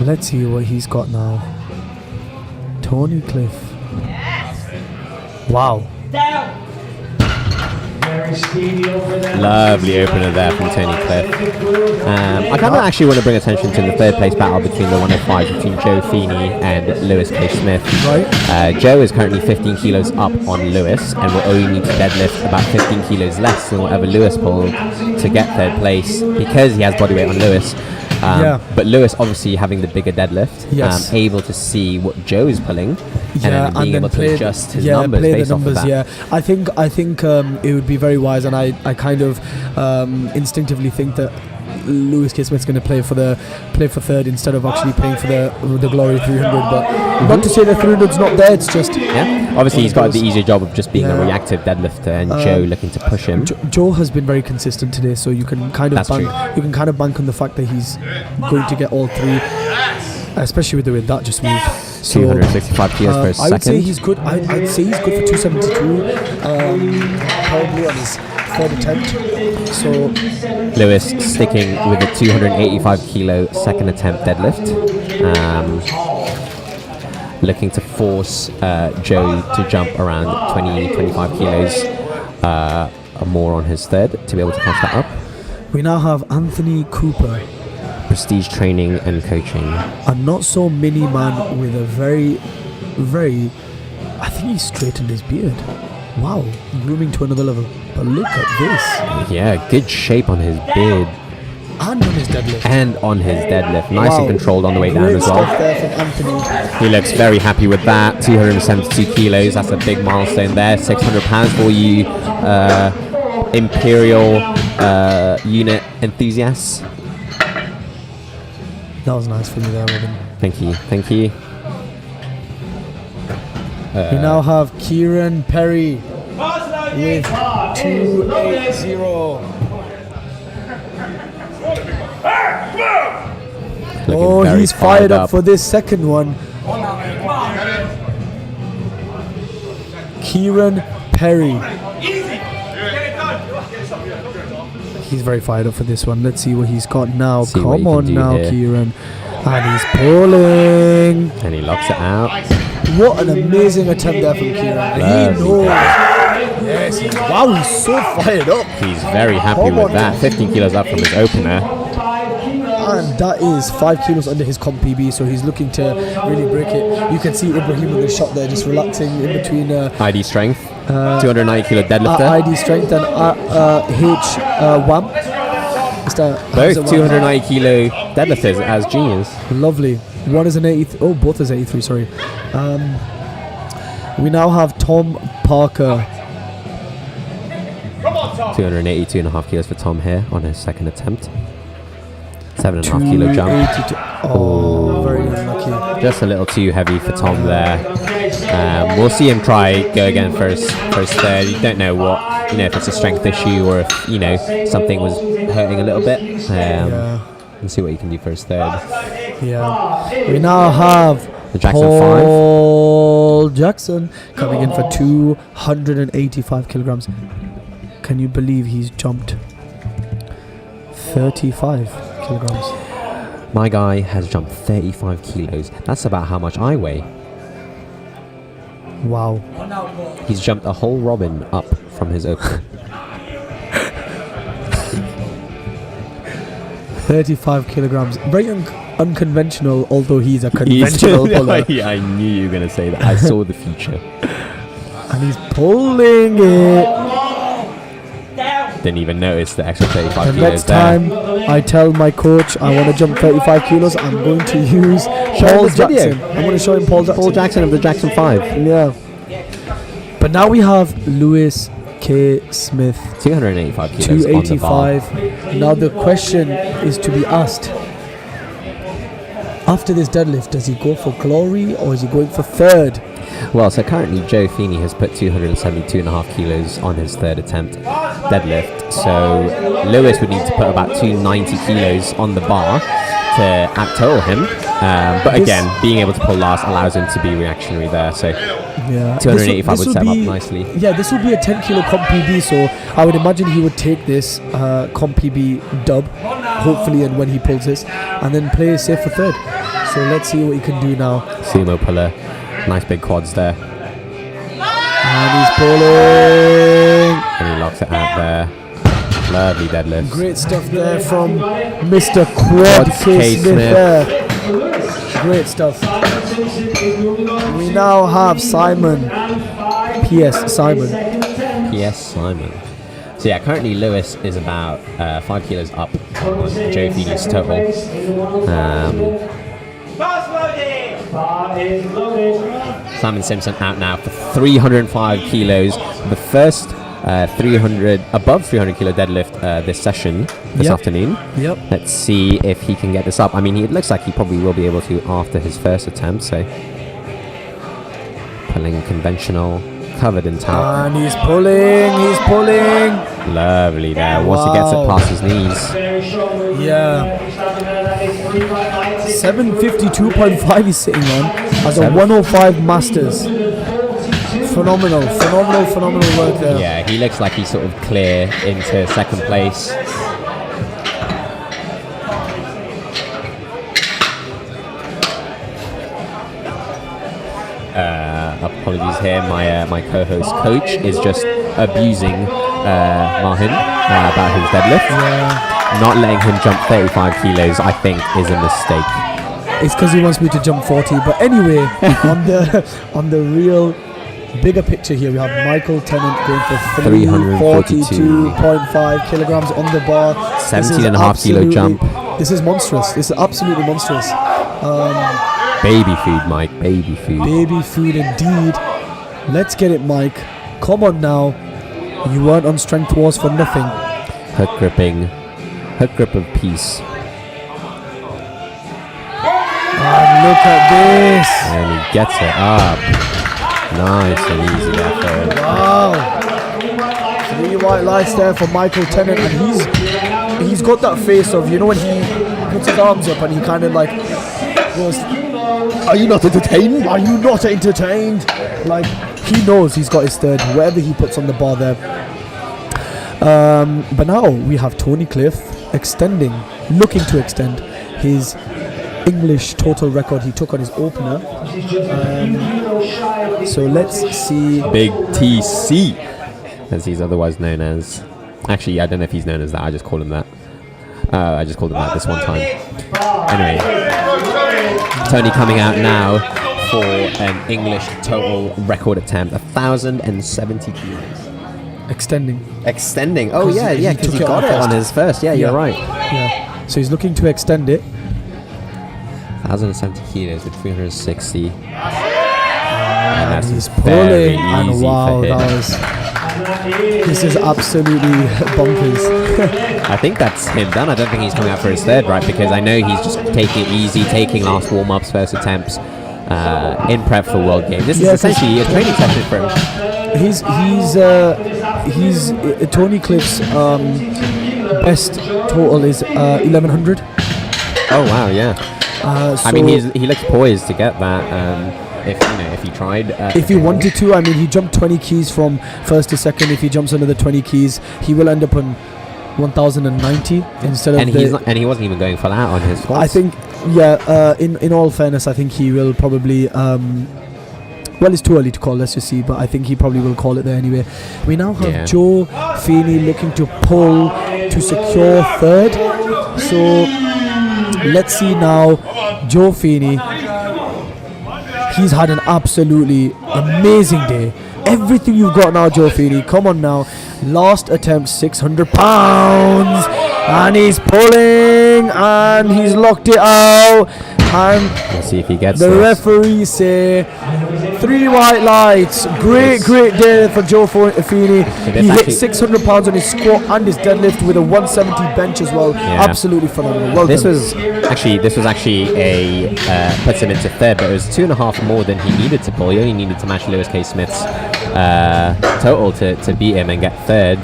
Let's see what he's got now. Tony Cliff. Wow. Down! Very speedy over there. Lovely opener there from Tony Cliff. I kind of actually want to bring attention to the third place battle between the 105 between Joe Feeney and Lewis K. Smith. Right. Joe is currently 15 kilos up on Lewis and will only need to deadlift about 15 kilos less than whatever Lewis pulled to get third place because he has body weight on Lewis. But Lewis obviously having the bigger deadlift, Yes. able to see what Joe is pulling, Yeah, and then being able to adjust his numbers play based the off of numbers. that. Yeah, I think it would be very wise, and I kind of instinctively think that Lewis K. Smith's going to play for third instead of actually playing for the Glory 300. But not to say the 300's not there. It's just Obviously he's got the easier job of just being a reactive deadlifter, and Joe looking to push him. Joe has been very consistent today, so you can kind of That's bank. true. You can kind of bank on the fact that he's going to get all three, especially with the way that just moved. So, 265 kilos per I second. would say he's good. I'd say he's good for 272. Probably on his third attempt. So Lewis sticking with a 285 kilo second attempt deadlift. Looking to force Joe to jump around 20-25 kilos more on his third to be able to catch that up. we now have Anthony Cooper, Prestige training and coaching. a not so mini man with a very, very. I think he straightened his beard. Wow, grooming to another level. But look at this. Yeah, good shape on his beard And on his deadlift. Nice and controlled on the way down Great as well. stuff there from Anthony. He looks very happy with that. 272 kilos. That's a big milestone there. 600 pounds for you Imperial unit enthusiasts. That was nice for you there, Robin. Thank you. We now have Kieran Perry with 280. Looking very He's fired up for this second one. Kieran Perry. He's very fired up for this one. Let's see what he's got now. See what he Come can on do now, here. Kieran. And he's pulling. And he locks it out. What an amazing attempt there from Kieran. He knows. Yes. Wow, he's so fired up. He's very happy Come with on. that. 15 kilos up from his opener. And that is 5 kilos under his comp PB, so he's looking to really break it. You can see Ibrahim in the shot there, just relaxing in between ID strength. 290 kilo deadlifter. ID strength and H WAM. Both 290 kilo deadlifters as juniors. Lovely. One is an 83. Oh, both is 83. Sorry. We now have Tom Parker. 282.5 kilos for Tom here on his second attempt. 7.5 kilo jump. 282. Oh, very unlucky. Just a little too heavy for Tom there. We'll see him try go again for his third. You don't know what, if it's a strength issue or if, something was hurting a little bit. And see what he can do for his third. Yeah. We now have The Jackson Paul Jackson coming in for 285 kilograms. Can you believe he's jumped 35 kilograms? My guy has jumped 35 kilos. That's about how much I weigh. Wow. He's jumped a whole robin up from his open. 35 kilograms. Very unconventional, although he's a conventional puller. Yeah, I knew you were going to say that. I saw the future. And he's pulling it. Didn't even notice the extra 35 The kilos next there. time I tell my coach I want to jump 35 kilos, I'm going to use Paul this video. Jackson. I'm going to show him Paul Jackson. Paul Jackson of the Jackson 5. Yeah. But now we have Lewis K. Smith. 285 kilos on the bar. 285. Now the question is to be asked. After this deadlift, does he go for glory or is he going for third? Well, so currently Joe Feeney has put 272.5 kilos on his third attempt deadlift. So Lewis would need to put about 290 kilos on the bar to out-total him. But again, being able to pull last allows him to be reactionary there. So yeah, 285 would set him up nicely. Yeah, this would be a 10 kilo comp PB, so I would imagine he would take this comp PB dub, hopefully, and when he pulls this, and then play safe for third. So let's see what he can do now. Sumo puller, nice big quads there. And he's pulling. And he locks it out there. Lovely deadlift. Great stuff there from Mr. Quad K. Smith there. Great stuff. We now have Simon. P.S. Simon. P.S. Simon. So yeah, currently Lewis is about 5 kilos up on Joe Feeney's total. Simon Simpson out now for 305 kilos. The first above 300 kilo deadlift this session, this afternoon. Yep. Let's see if he can get this up. I mean, it looks like he probably will be able to after his first attempt. So pulling conventional, covered in talc. And he's pulling. Lovely there. Once he gets it past his knees. Yeah. 752.5 he's sitting on as a 105 Masters. Phenomenal work there. Yeah, he looks like he's sort of clear into second place. Apologies here, my co-host coach is just abusing Mahin about his deadlift. Yeah. Not letting him jump 35 kilos, I think, is a mistake. It's because he wants me to jump 40. But anyway, on the real bigger picture here, we have Michael Tennant going for 342.5 kilograms on the bar. 17.5 kilo jump. This is monstrous. This is absolutely monstrous. Baby food, Mike. Baby food. Baby food indeed. Let's get it, Mike. Come on now. You weren't on Strength Wars for nothing. Hook gripping. Hook grip of peace. And look at this. And he gets it up. Nice and easy there for him. Wow. 3 white lights there for Michael Tennant, and he's got that face of, you know, when he puts his arms up and he kind of like goes, "Are you not entertained? Are you not entertained?" Like, he knows he's got his third, whatever he puts on the bar there. But now we have Tony Cliff looking to extend his English total record he took on his opener. So let's see. Big TC, as he's otherwise known as. Actually, I don't know if he's known as that. I just call him that. I just called him that this one time. Anyway, Tony coming out now for an English total record attempt, 1,070 kilos. Extending. Oh yeah, because he got it on his first. Yeah, you're right. Yeah. So he's looking to extend it. 1,070 kilos with 360. And that's he's very pulling. And easy wow, for him. this is absolutely bonkers. I think that's him done. I don't think he's coming out for his third, right? Because I know he's just taking it easy, taking last warm-ups, first attempts in prep for World Games. This is essentially a training session for him. He's Tony Cliff's best total is 1,100. Oh wow, yeah. So I mean, he looks poised to get that. If he tried. If he wanted to, I mean, he jumped 20 keys from first to second. If he jumps another 20 keys, he will end up on 1,090 instead of. And he wasn't even going full out on his squats. I think, yeah. In all fairness, I think he will probably. Well, it's too early to call. Let's just see. But I think he probably will call it there anyway. We now have Joe Feeney looking to pull to secure third. So let's see now, Joe Feeney. He's had an absolutely amazing day. Everything you've got now, Joe Feeney. Come on now. Last attempt, 600 pounds. And he's pulling. And he's locked it out. And Let's see if he gets the this. referees say 3 white lights. Great day for Joe Feeney. He hit 600 pounds on his squat and his deadlift with a 170 bench as well. Yeah. Absolutely phenomenal. Well This done. was actually a puts him into third, but it was 2.5 more than he needed to pull. He only needed to match Lewis K. Smith's total to beat him and get third.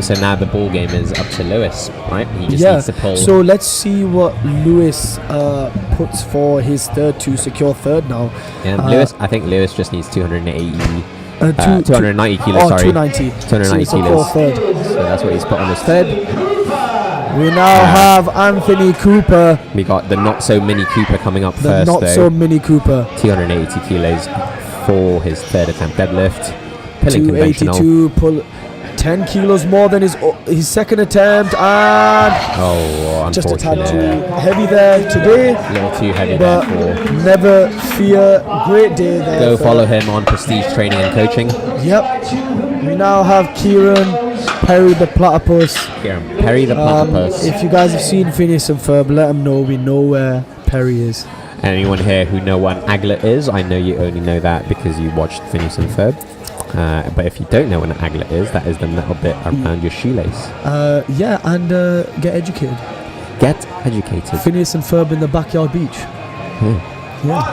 So now the ball game is up to Lewis, right? He just needs to pull. So let's see what Lewis puts for his third to secure third now. Yeah, I think Lewis just needs 290 kilos. Oh, sorry, 290. 290 so kilos. Third. So that's what he's put on his third. We now have Anthony Cooper. We got the not so mini Cooper coming up The first, not though. so mini Cooper. 280 kilos for his third attempt deadlift. Pilling conventional. 282, pull 10 kilos more than his second attempt, and just a tad too heavy there today. A little too heavy but there for. Never fear, great day there. Go follow him on Prestige Training and Coaching. Yep. We now have Kieran Perry the Platypus. Perry the Platypus. If you guys have seen Phineas and Ferb, let them know we know where Perry is. Anyone here who know what an aglet is? I know you only know that because you watched Phineas and Ferb. But if you don't know what an aglet is, that is the little bit around your shoelace. Yeah, and get educated. Get educated. Phineas and Ferb in the backyard beach. Yeah.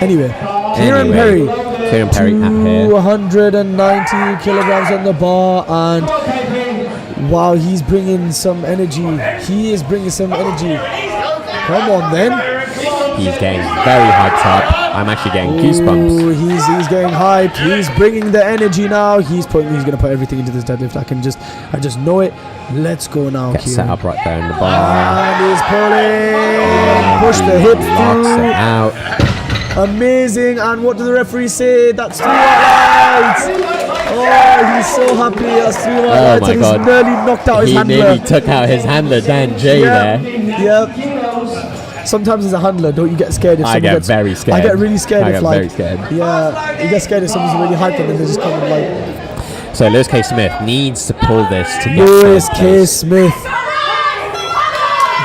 Anyway, Kieran Perry. Kieran Perry at here. 290 kilograms on the bar, and wow, he's bringing some energy. He is bringing some energy. Come on, then. He's getting very hyped up. I'm actually getting goosebumps. Ooh, he's getting hyped. He's bringing the energy now. He's gonna put everything into this deadlift. I just know it. Let's go now. Get Kieran. set up right there in the bar. And he's pulling. Push the hip Locks through. it out. Amazing. And what do the referees say? That's 3 white lights. Oh, he's so happy. That's 3 white lights. My and God. he's nearly knocked out his handler. He nearly took out his handler, Dan J there. Yep. Sometimes as a handler, don't you get scared if I someone get gets... very scared. I get really scared I if get like... very scared. Yeah, you get scared if someone's really hyped and then they just come and like... So Lewis K. Smith needs to pull this to get Lewis first K. place. Smith.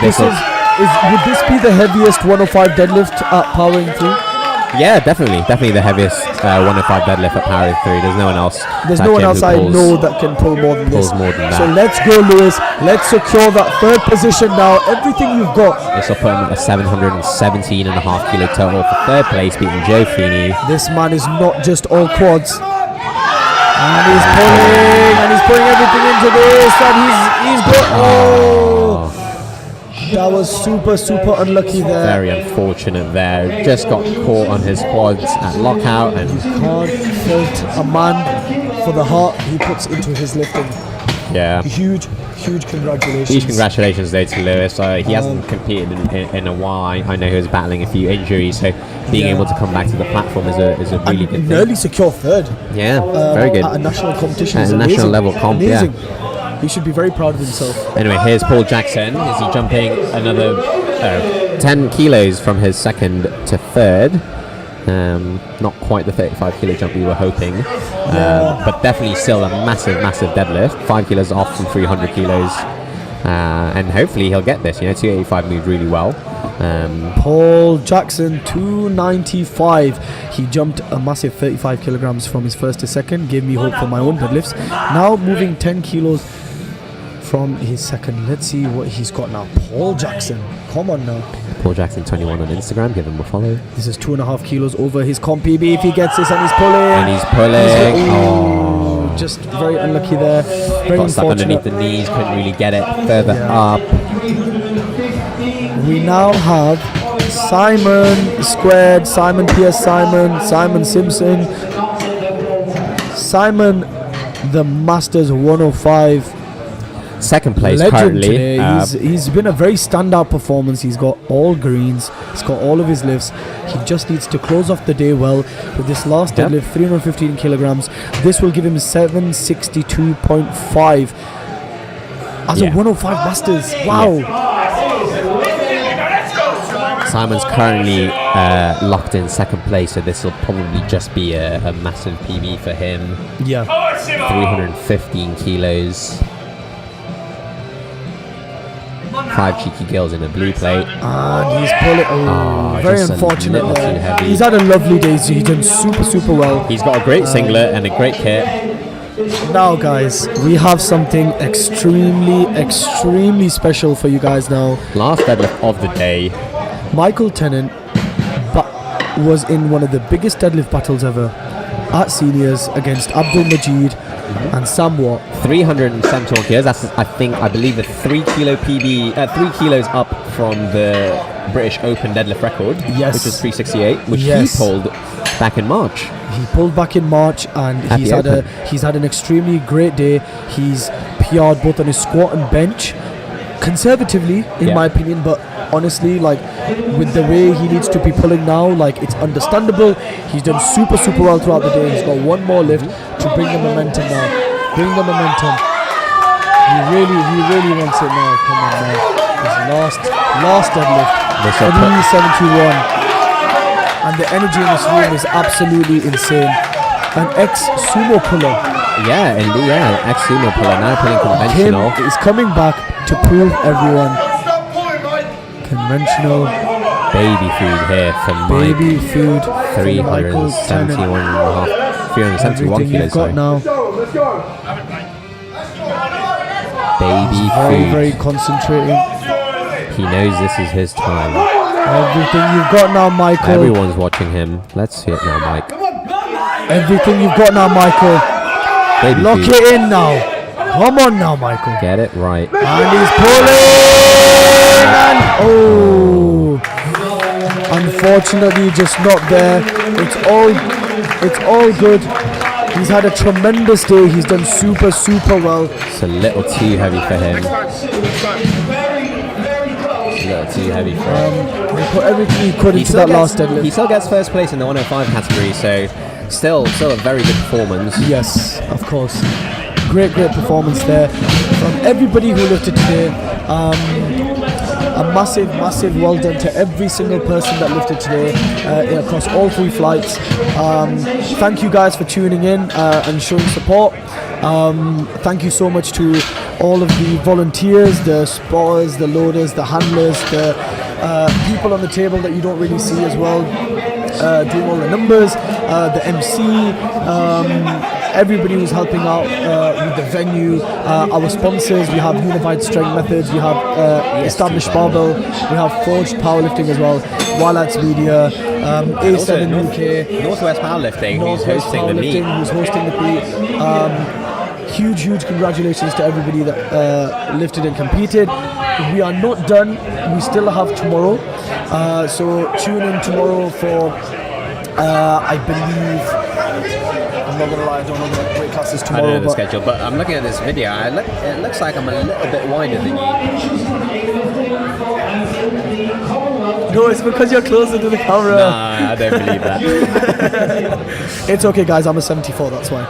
Would this be the heaviest 105 deadlift at powering through? Yeah, definitely the heaviest 105 deadlift at powering through. There's no one else. There's no one else I know that can pull more than this. More than that. So let's go, Lewis. Let's secure that third position now. Everything you've got. This will put him at a 717.5 kilo total for third place, beating Joe Feeney. This man is not just all quads. And he's putting everything into this, and he's got. Oh, that was super unlucky there. Very unfortunate there. Just got caught on his quads at lockout, and you can't fault a man for the heart he puts into his lifting. Yeah. Huge congratulations. Huge congratulations though to Lewis. He hasn't competed in a while. I know he was battling a few injuries, so being able to come back to the platform is a really good thing. Nearly secure third. Yeah, very good. At a national competition. At a national level comp, amazing. yeah. He should be very proud of himself. Anyway, here's Paul Jackson. Is he jumping another 10 kilos from his second to third? Not quite the 35 kilo jump we were hoping, but definitely still a massive deadlift. 5 kilos off from 300 kilos, and hopefully he'll get this. 285 moved really well. Paul Jackson, 295. He jumped a massive 35 kilograms from his first to second. Gave me hope for my own deadlifts. Now moving 10 kilos from his second. Let's see what he's got now. Paul Jackson, come on now. Paul Jackson 21 on Instagram, give him a follow. This is 2.5 kilos over his comp PB. If he gets this, and he's pulling. And he's pulling. Just very unlucky there. Very Got stuck unfortunate. underneath the knees, couldn't really get it further up. We now have Simon Squared, Simon P.S. Simon Simpson, Simon the Masters 105. Second place legend currently. Today. He's been a very standout performance. He's got all greens. He's got all of his lifts. He just needs to close off the day well with this last deadlift, 315 kilograms. This will give him 762.5 as a 105 Masters. Wow. Simon's currently locked in second place, so this will probably just be a massive PB for him. Yeah. 315 kilos. 5 cheeky gills in the blue plate. And he's pulling. Oh, very just a unfortunate little too there. heavy. He's had a lovely day. He's done super well. He's got a great singlet and a great kit. Now, guys, we have something extremely special for you guys now. Last deadlift of the day. Michael Tennant was in one of the biggest deadlift battles ever at seniors against Abdul Majid and Sam Watt. 371 kilos. That's, I believe, the 3 kilo PB, 3 kilos up from the British Open deadlift record, Yes. which was 368, which Yes. he pulled back in March. He pulled back in March, and At he's the had Open. he's had an extremely great day. He's PR'd both on his squat and bench, conservatively, in Yeah. my opinion. But honestly, like with the way he needs to be pulling now, like it's understandable. He's done super well throughout the day. He's got one more lift to bring the momentum now. Bring the momentum. He really wants it now. Come on now. His last deadlift. This will 371. And the energy in this room is absolutely insane. An ex-sumo puller. Yeah, indeed, yeah. Ex-sumo puller, now pulling conventional. Him is coming back to prove everyone. Conventional Baby food here for Mike. baby food. for Michael 371 Everything kilos, you've got sorry. now. Baby Very food. concentrating. He knows this is his time. Everything you've got now, Michael. Everyone's watching him. Let's see it now, Mike. Everything you've got now, Michael. Baby Lock food. it in now. Come on now, Michael. Get it right. And he's pulling. And oh, unfortunately, just not there. It's all good. He's had a tremendous day. He's done super well. It's a little too heavy for him. A little too heavy for him. He put everything he could into that last deadlift. He still gets first place in the 105 category, so still a very good performance. Yes, of course. Great performance there from everybody who lifted today. A massive well done to every single person that lifted today across all 3 flights. Thank you guys for tuning in and showing support. Thank you so much to all of the volunteers, the spotters, the loaders, the handlers, the people on the table that you don't really see as well, doing all the numbers, the MC, everybody who's helping out with the venue, our sponsors. We have Unified Strength Methods, we have Established Barbell, we have Forged Powerlifting as well, Wildlights Media, A7 UK, Northwest Powerlifting, who's Northwest hosting the meet. Powerlifting, who's hosting the meet. Huge congratulations to everybody that lifted and competed. We are not done. We still have tomorrow. So tune in tomorrow for, I believe, I'm not going to lie, I don't know the weight classes tomorrow. I don't know the schedule, but I'm looking at this video. It looks like I'm a little bit wider than you. No, it's because you're closer to the camera. Nah, I don't believe that. It's okay, guys. I'm a 74. That's why.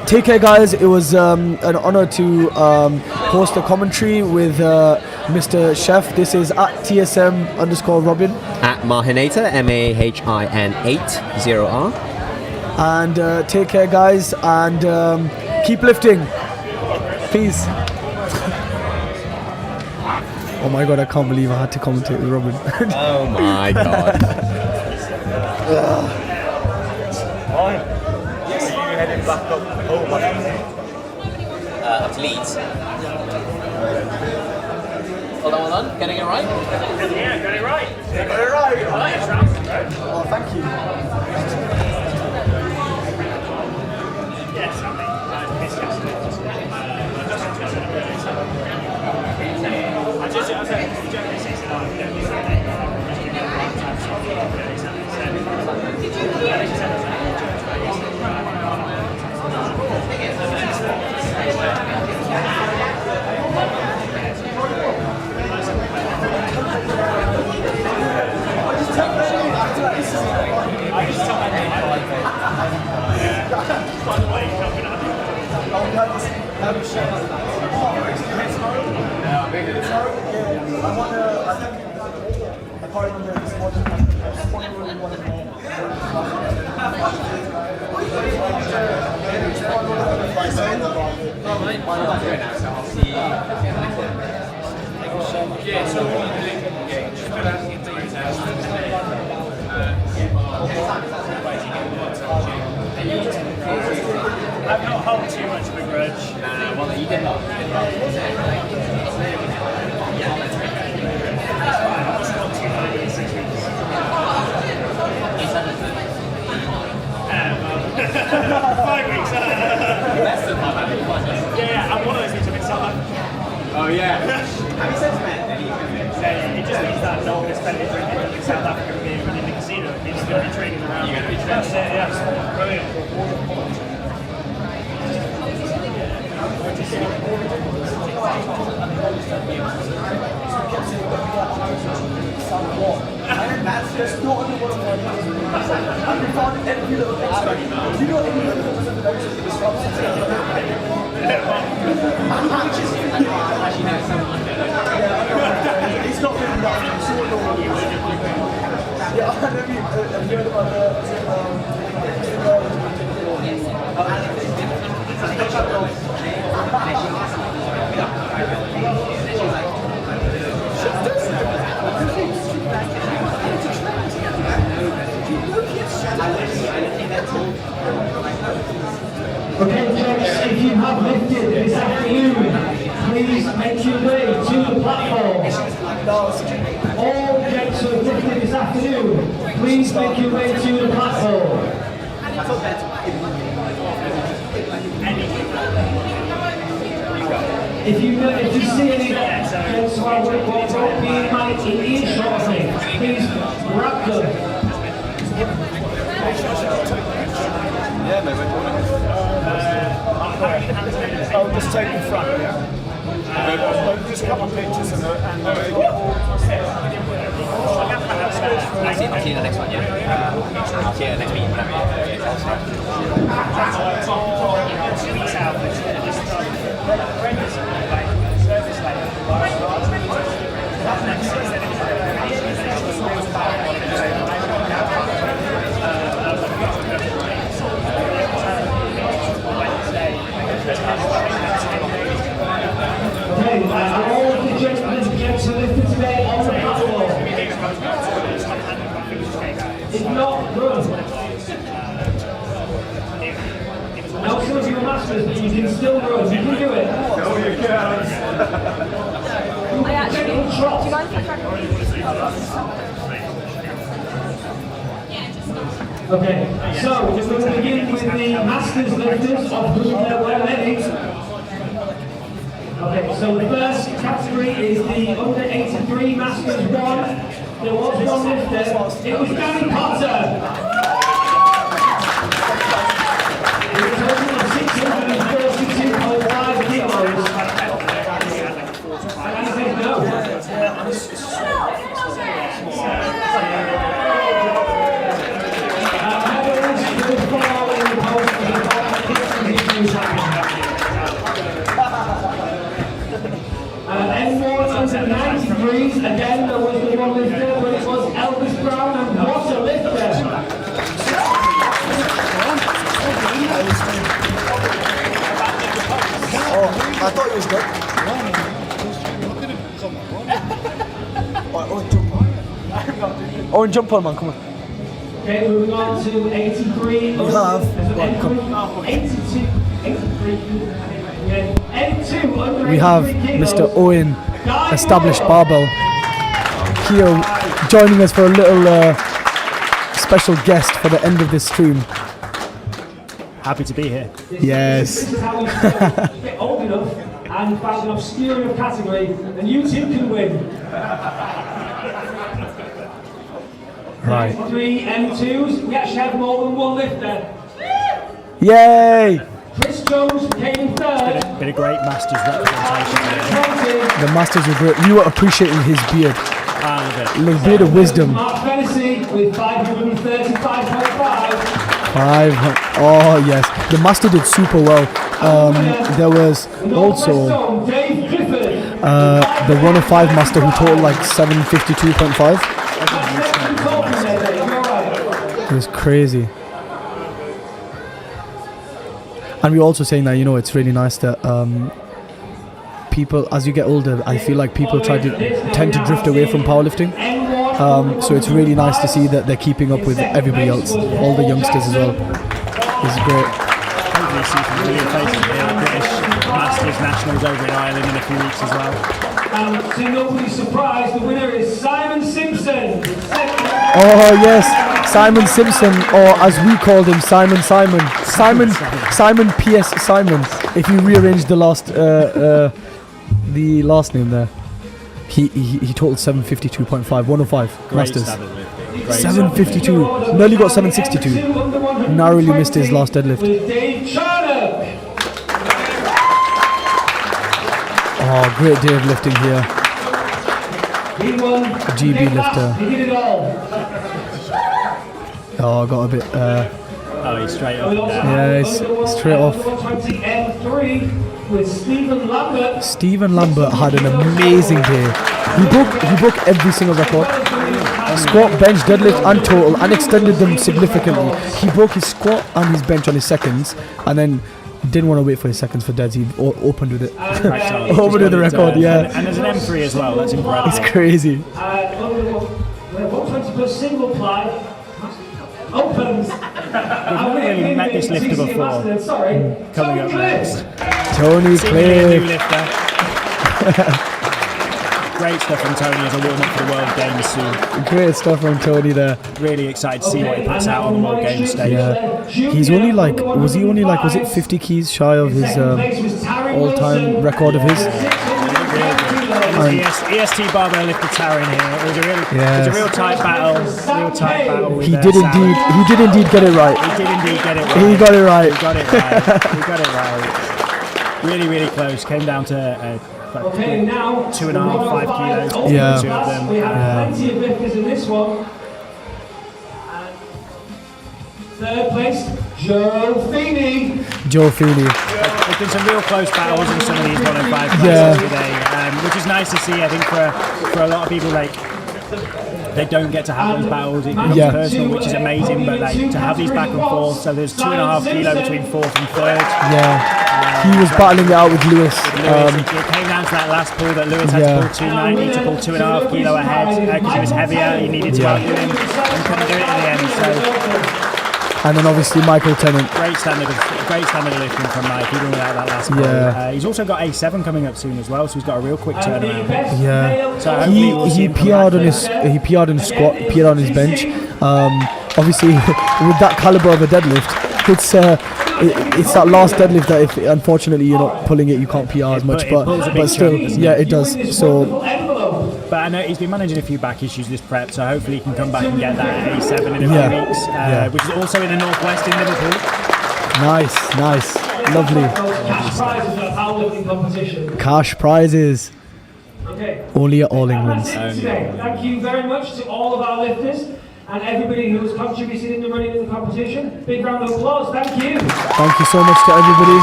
Take care, guys. It was an honor to host a commentary with Mr. Chef. This is at TSM_Robin. At Mahinator, MAHIN80R. And take care, guys, and keep lifting. Peace. Oh my god, I can't believe I had to commentate with Robin. Oh my god. Up to Leeds. Hold on. Getting it right? Yeah, got it right. Oh, thank you. Yes, I'll see you. I've not held too much of a grudge. Well, you did not. Yeah, I'm one of those weeks I'm in South Africa. Oh yeah. Have you said to men? It just means that I'm not going to spend it drinking in South Africa with you and in the casino. It means I'm going to be trading around. You're going to be trading? Yeah. Brilliant. That's just not only one of my things. I've been finding every little thing. Do you know any of the notes of this from? He's not good enough. I'm sure normal. Yeah, I know you've heard about Okay, folks, if you have lifted this afternoon, please make your way to the platform. All jets who have lifted this afternoon, please make your way to the platform. If you see any jets who are being in earshot of me, please grab them. Yeah, maybe. Oh, just take the front, yeah. Just a couple of pictures and I'll see you in the next one, yeah? I'll see you in the next meeting, Okay, all of the jets are lifted today on the platform. If not, run. Now some of you are masters, but you can still run. You can do it. No, you can't. I actually, do you mind if I try? Okay, so we're going to begin with the masters lifters of whom there were many. Okay, so the first category is the under 83 Masters 1. There was one lifter. It was Gary Potter. It was a total of 642.5 kilos. And I said no. Medals will fall in the post of the issues happening. N1 under 93s, again there was the one lifter, but it was Elvis Brown, and what a lifter! Oh, I thought it was good. Owen, jump on, man, come on. Okay, moving on to 83. You have. 82, 83. We have Mr. Owen, established barbell, here joining us for a little special guest for the end of this stream. Happy to be here. Yes. This is how we get old enough and find an obscure enough category, and you too can win. Right. 3 M2s. We actually have more than one lifter. Yay! Chris Jones came in third. Been a great Masters representation. The Masters were great. You were appreciating his beard. The beard of wisdom. Mark Fennessy with 535.5. Oh yes, the Master did super well. There was also the 105 Master who totaled like 752.5. It was crazy. And we were also saying that, you know, it's really nice that people, as you get older, I feel like people tend to drift away from powerlifting. So it's really nice to see that they're keeping up with everybody else, all the youngsters as well. This is great. Hopefully see some brilliant faces here. British Masters Nationals over in Ireland in a few weeks as well. And to nobody's surprise, the winner is Simon Simpson. Oh yes, Simon Simpson, or as we called him, Simon P.S. Simon. If you rearrange the last name there, he totaled 752.5, 105 Masters. 752, nearly got 762. Narrowly missed his last deadlift. Oh, great day of lifting here. A GB lifter. Oh, got a bit. Oh, he's straight off. Yeah, he's straight off. Stephen Lambert had an amazing day. He broke every single record. Squat, bench, deadlift and total, and extended them significantly. He broke his squat and his bench on his seconds, and then didn't want to wait for his seconds for deads. He opened with it. Opened with the record, yeah. And there's an M3 as well. That's incredible. It's crazy. 120 plus single ply opens. We've never really met this lifter before. Coming up next, Tony Cliff. Great stuff from Tony as a warm-up for the World Games soon. Great stuff from Tony there. Really excited to see what he puts out on the World Games stage. Yeah. He's only like, was it 50 keys shy of his all-time record of his? EST barbell lifter Taryn here. It was a real tight battle. He did indeed get it right. He got it right. Really, really close. Came down to Okay, now 2.5, 5 kilos. Yeah. The two of them. Plenty of lifters in this one. And third place, Joe Feeney. There's been some real close battles in some of these 105 classes today, which is nice to see. I think for a lot of people, like, they don't get to have these battles. It becomes personal, which is amazing. But like to have these back and forth, so there's 2.5 kilo between fourth and third. Yeah. He was battling it out with Lewis. It came down to that last pull that Lewis had to pull 290 to pull 2.5 kilo ahead because he was heavier. He needed to outdo him and couldn't do it in the end. So. And then obviously Michael Tennant. Great standard of lifting from Mike, even without that last pull. Yeah. He's also got A7 coming up soon as well, so he's got a real quick turnaround. Yeah. So hopefully we'll see he PR'd on his squat, PR'd on his bench. Obviously with that caliber of a deadlift, it's that last deadlift that if unfortunately you're not pulling it, you can't PR as much. But still, it does. So. But I know he's been managing a few back issues this prep, so hopefully he can come back and get that A7 in a few weeks, which is also in the northwest in Liverpool. Nice, lovely. Cash prizes. Okay. Only at All England. Thank you very much to all of our lifters and everybody who has contributed in the running of the competition. Big round of applause. Thank you. Thank you so much to everybody.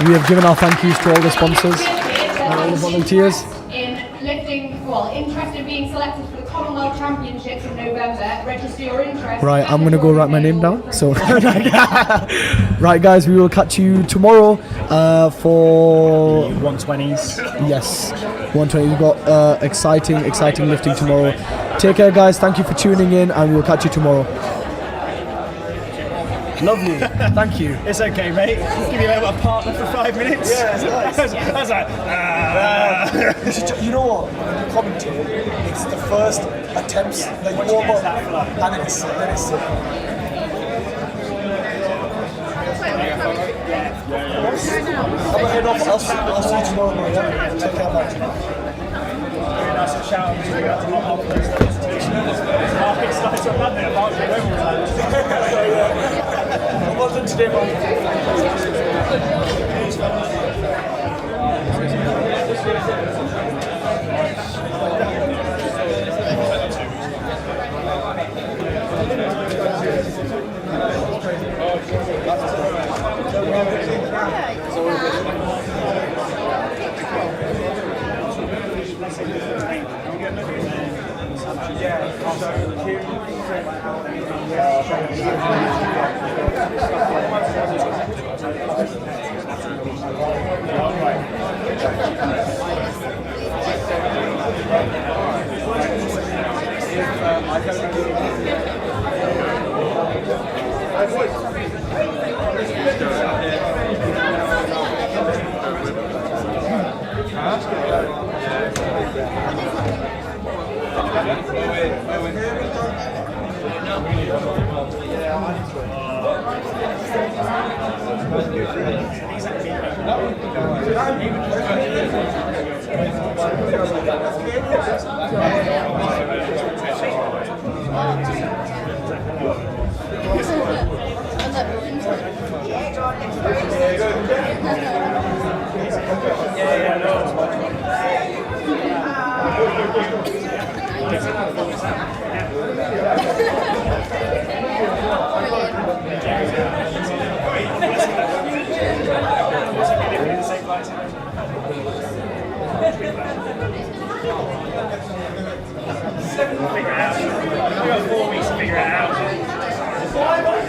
We have given our thank yous to all the sponsors. All the volunteers. In lifting, interested in being selected for the Commonwealth Championships in November, register your interest. Right, I'm going to go write my name down. So, right, guys, we will catch you tomorrow for 120s. Yes, 120. We've got exciting lifting tomorrow. Take care, guys. Thank you for tuning in, and we'll catch you tomorrow. Lovely. Thank you. It's okay, mate. Give you a little partner for 5 minutes. Yeah, it's nice. That's like, You know what? Commentate. It's the first attempts that you warm up, and then it's I'm gonna head off. I'll see you tomorrow morning. Take care, man. That's a shout out to the Well done today, man. Figure it out. We've got 4 weeks to figure it out.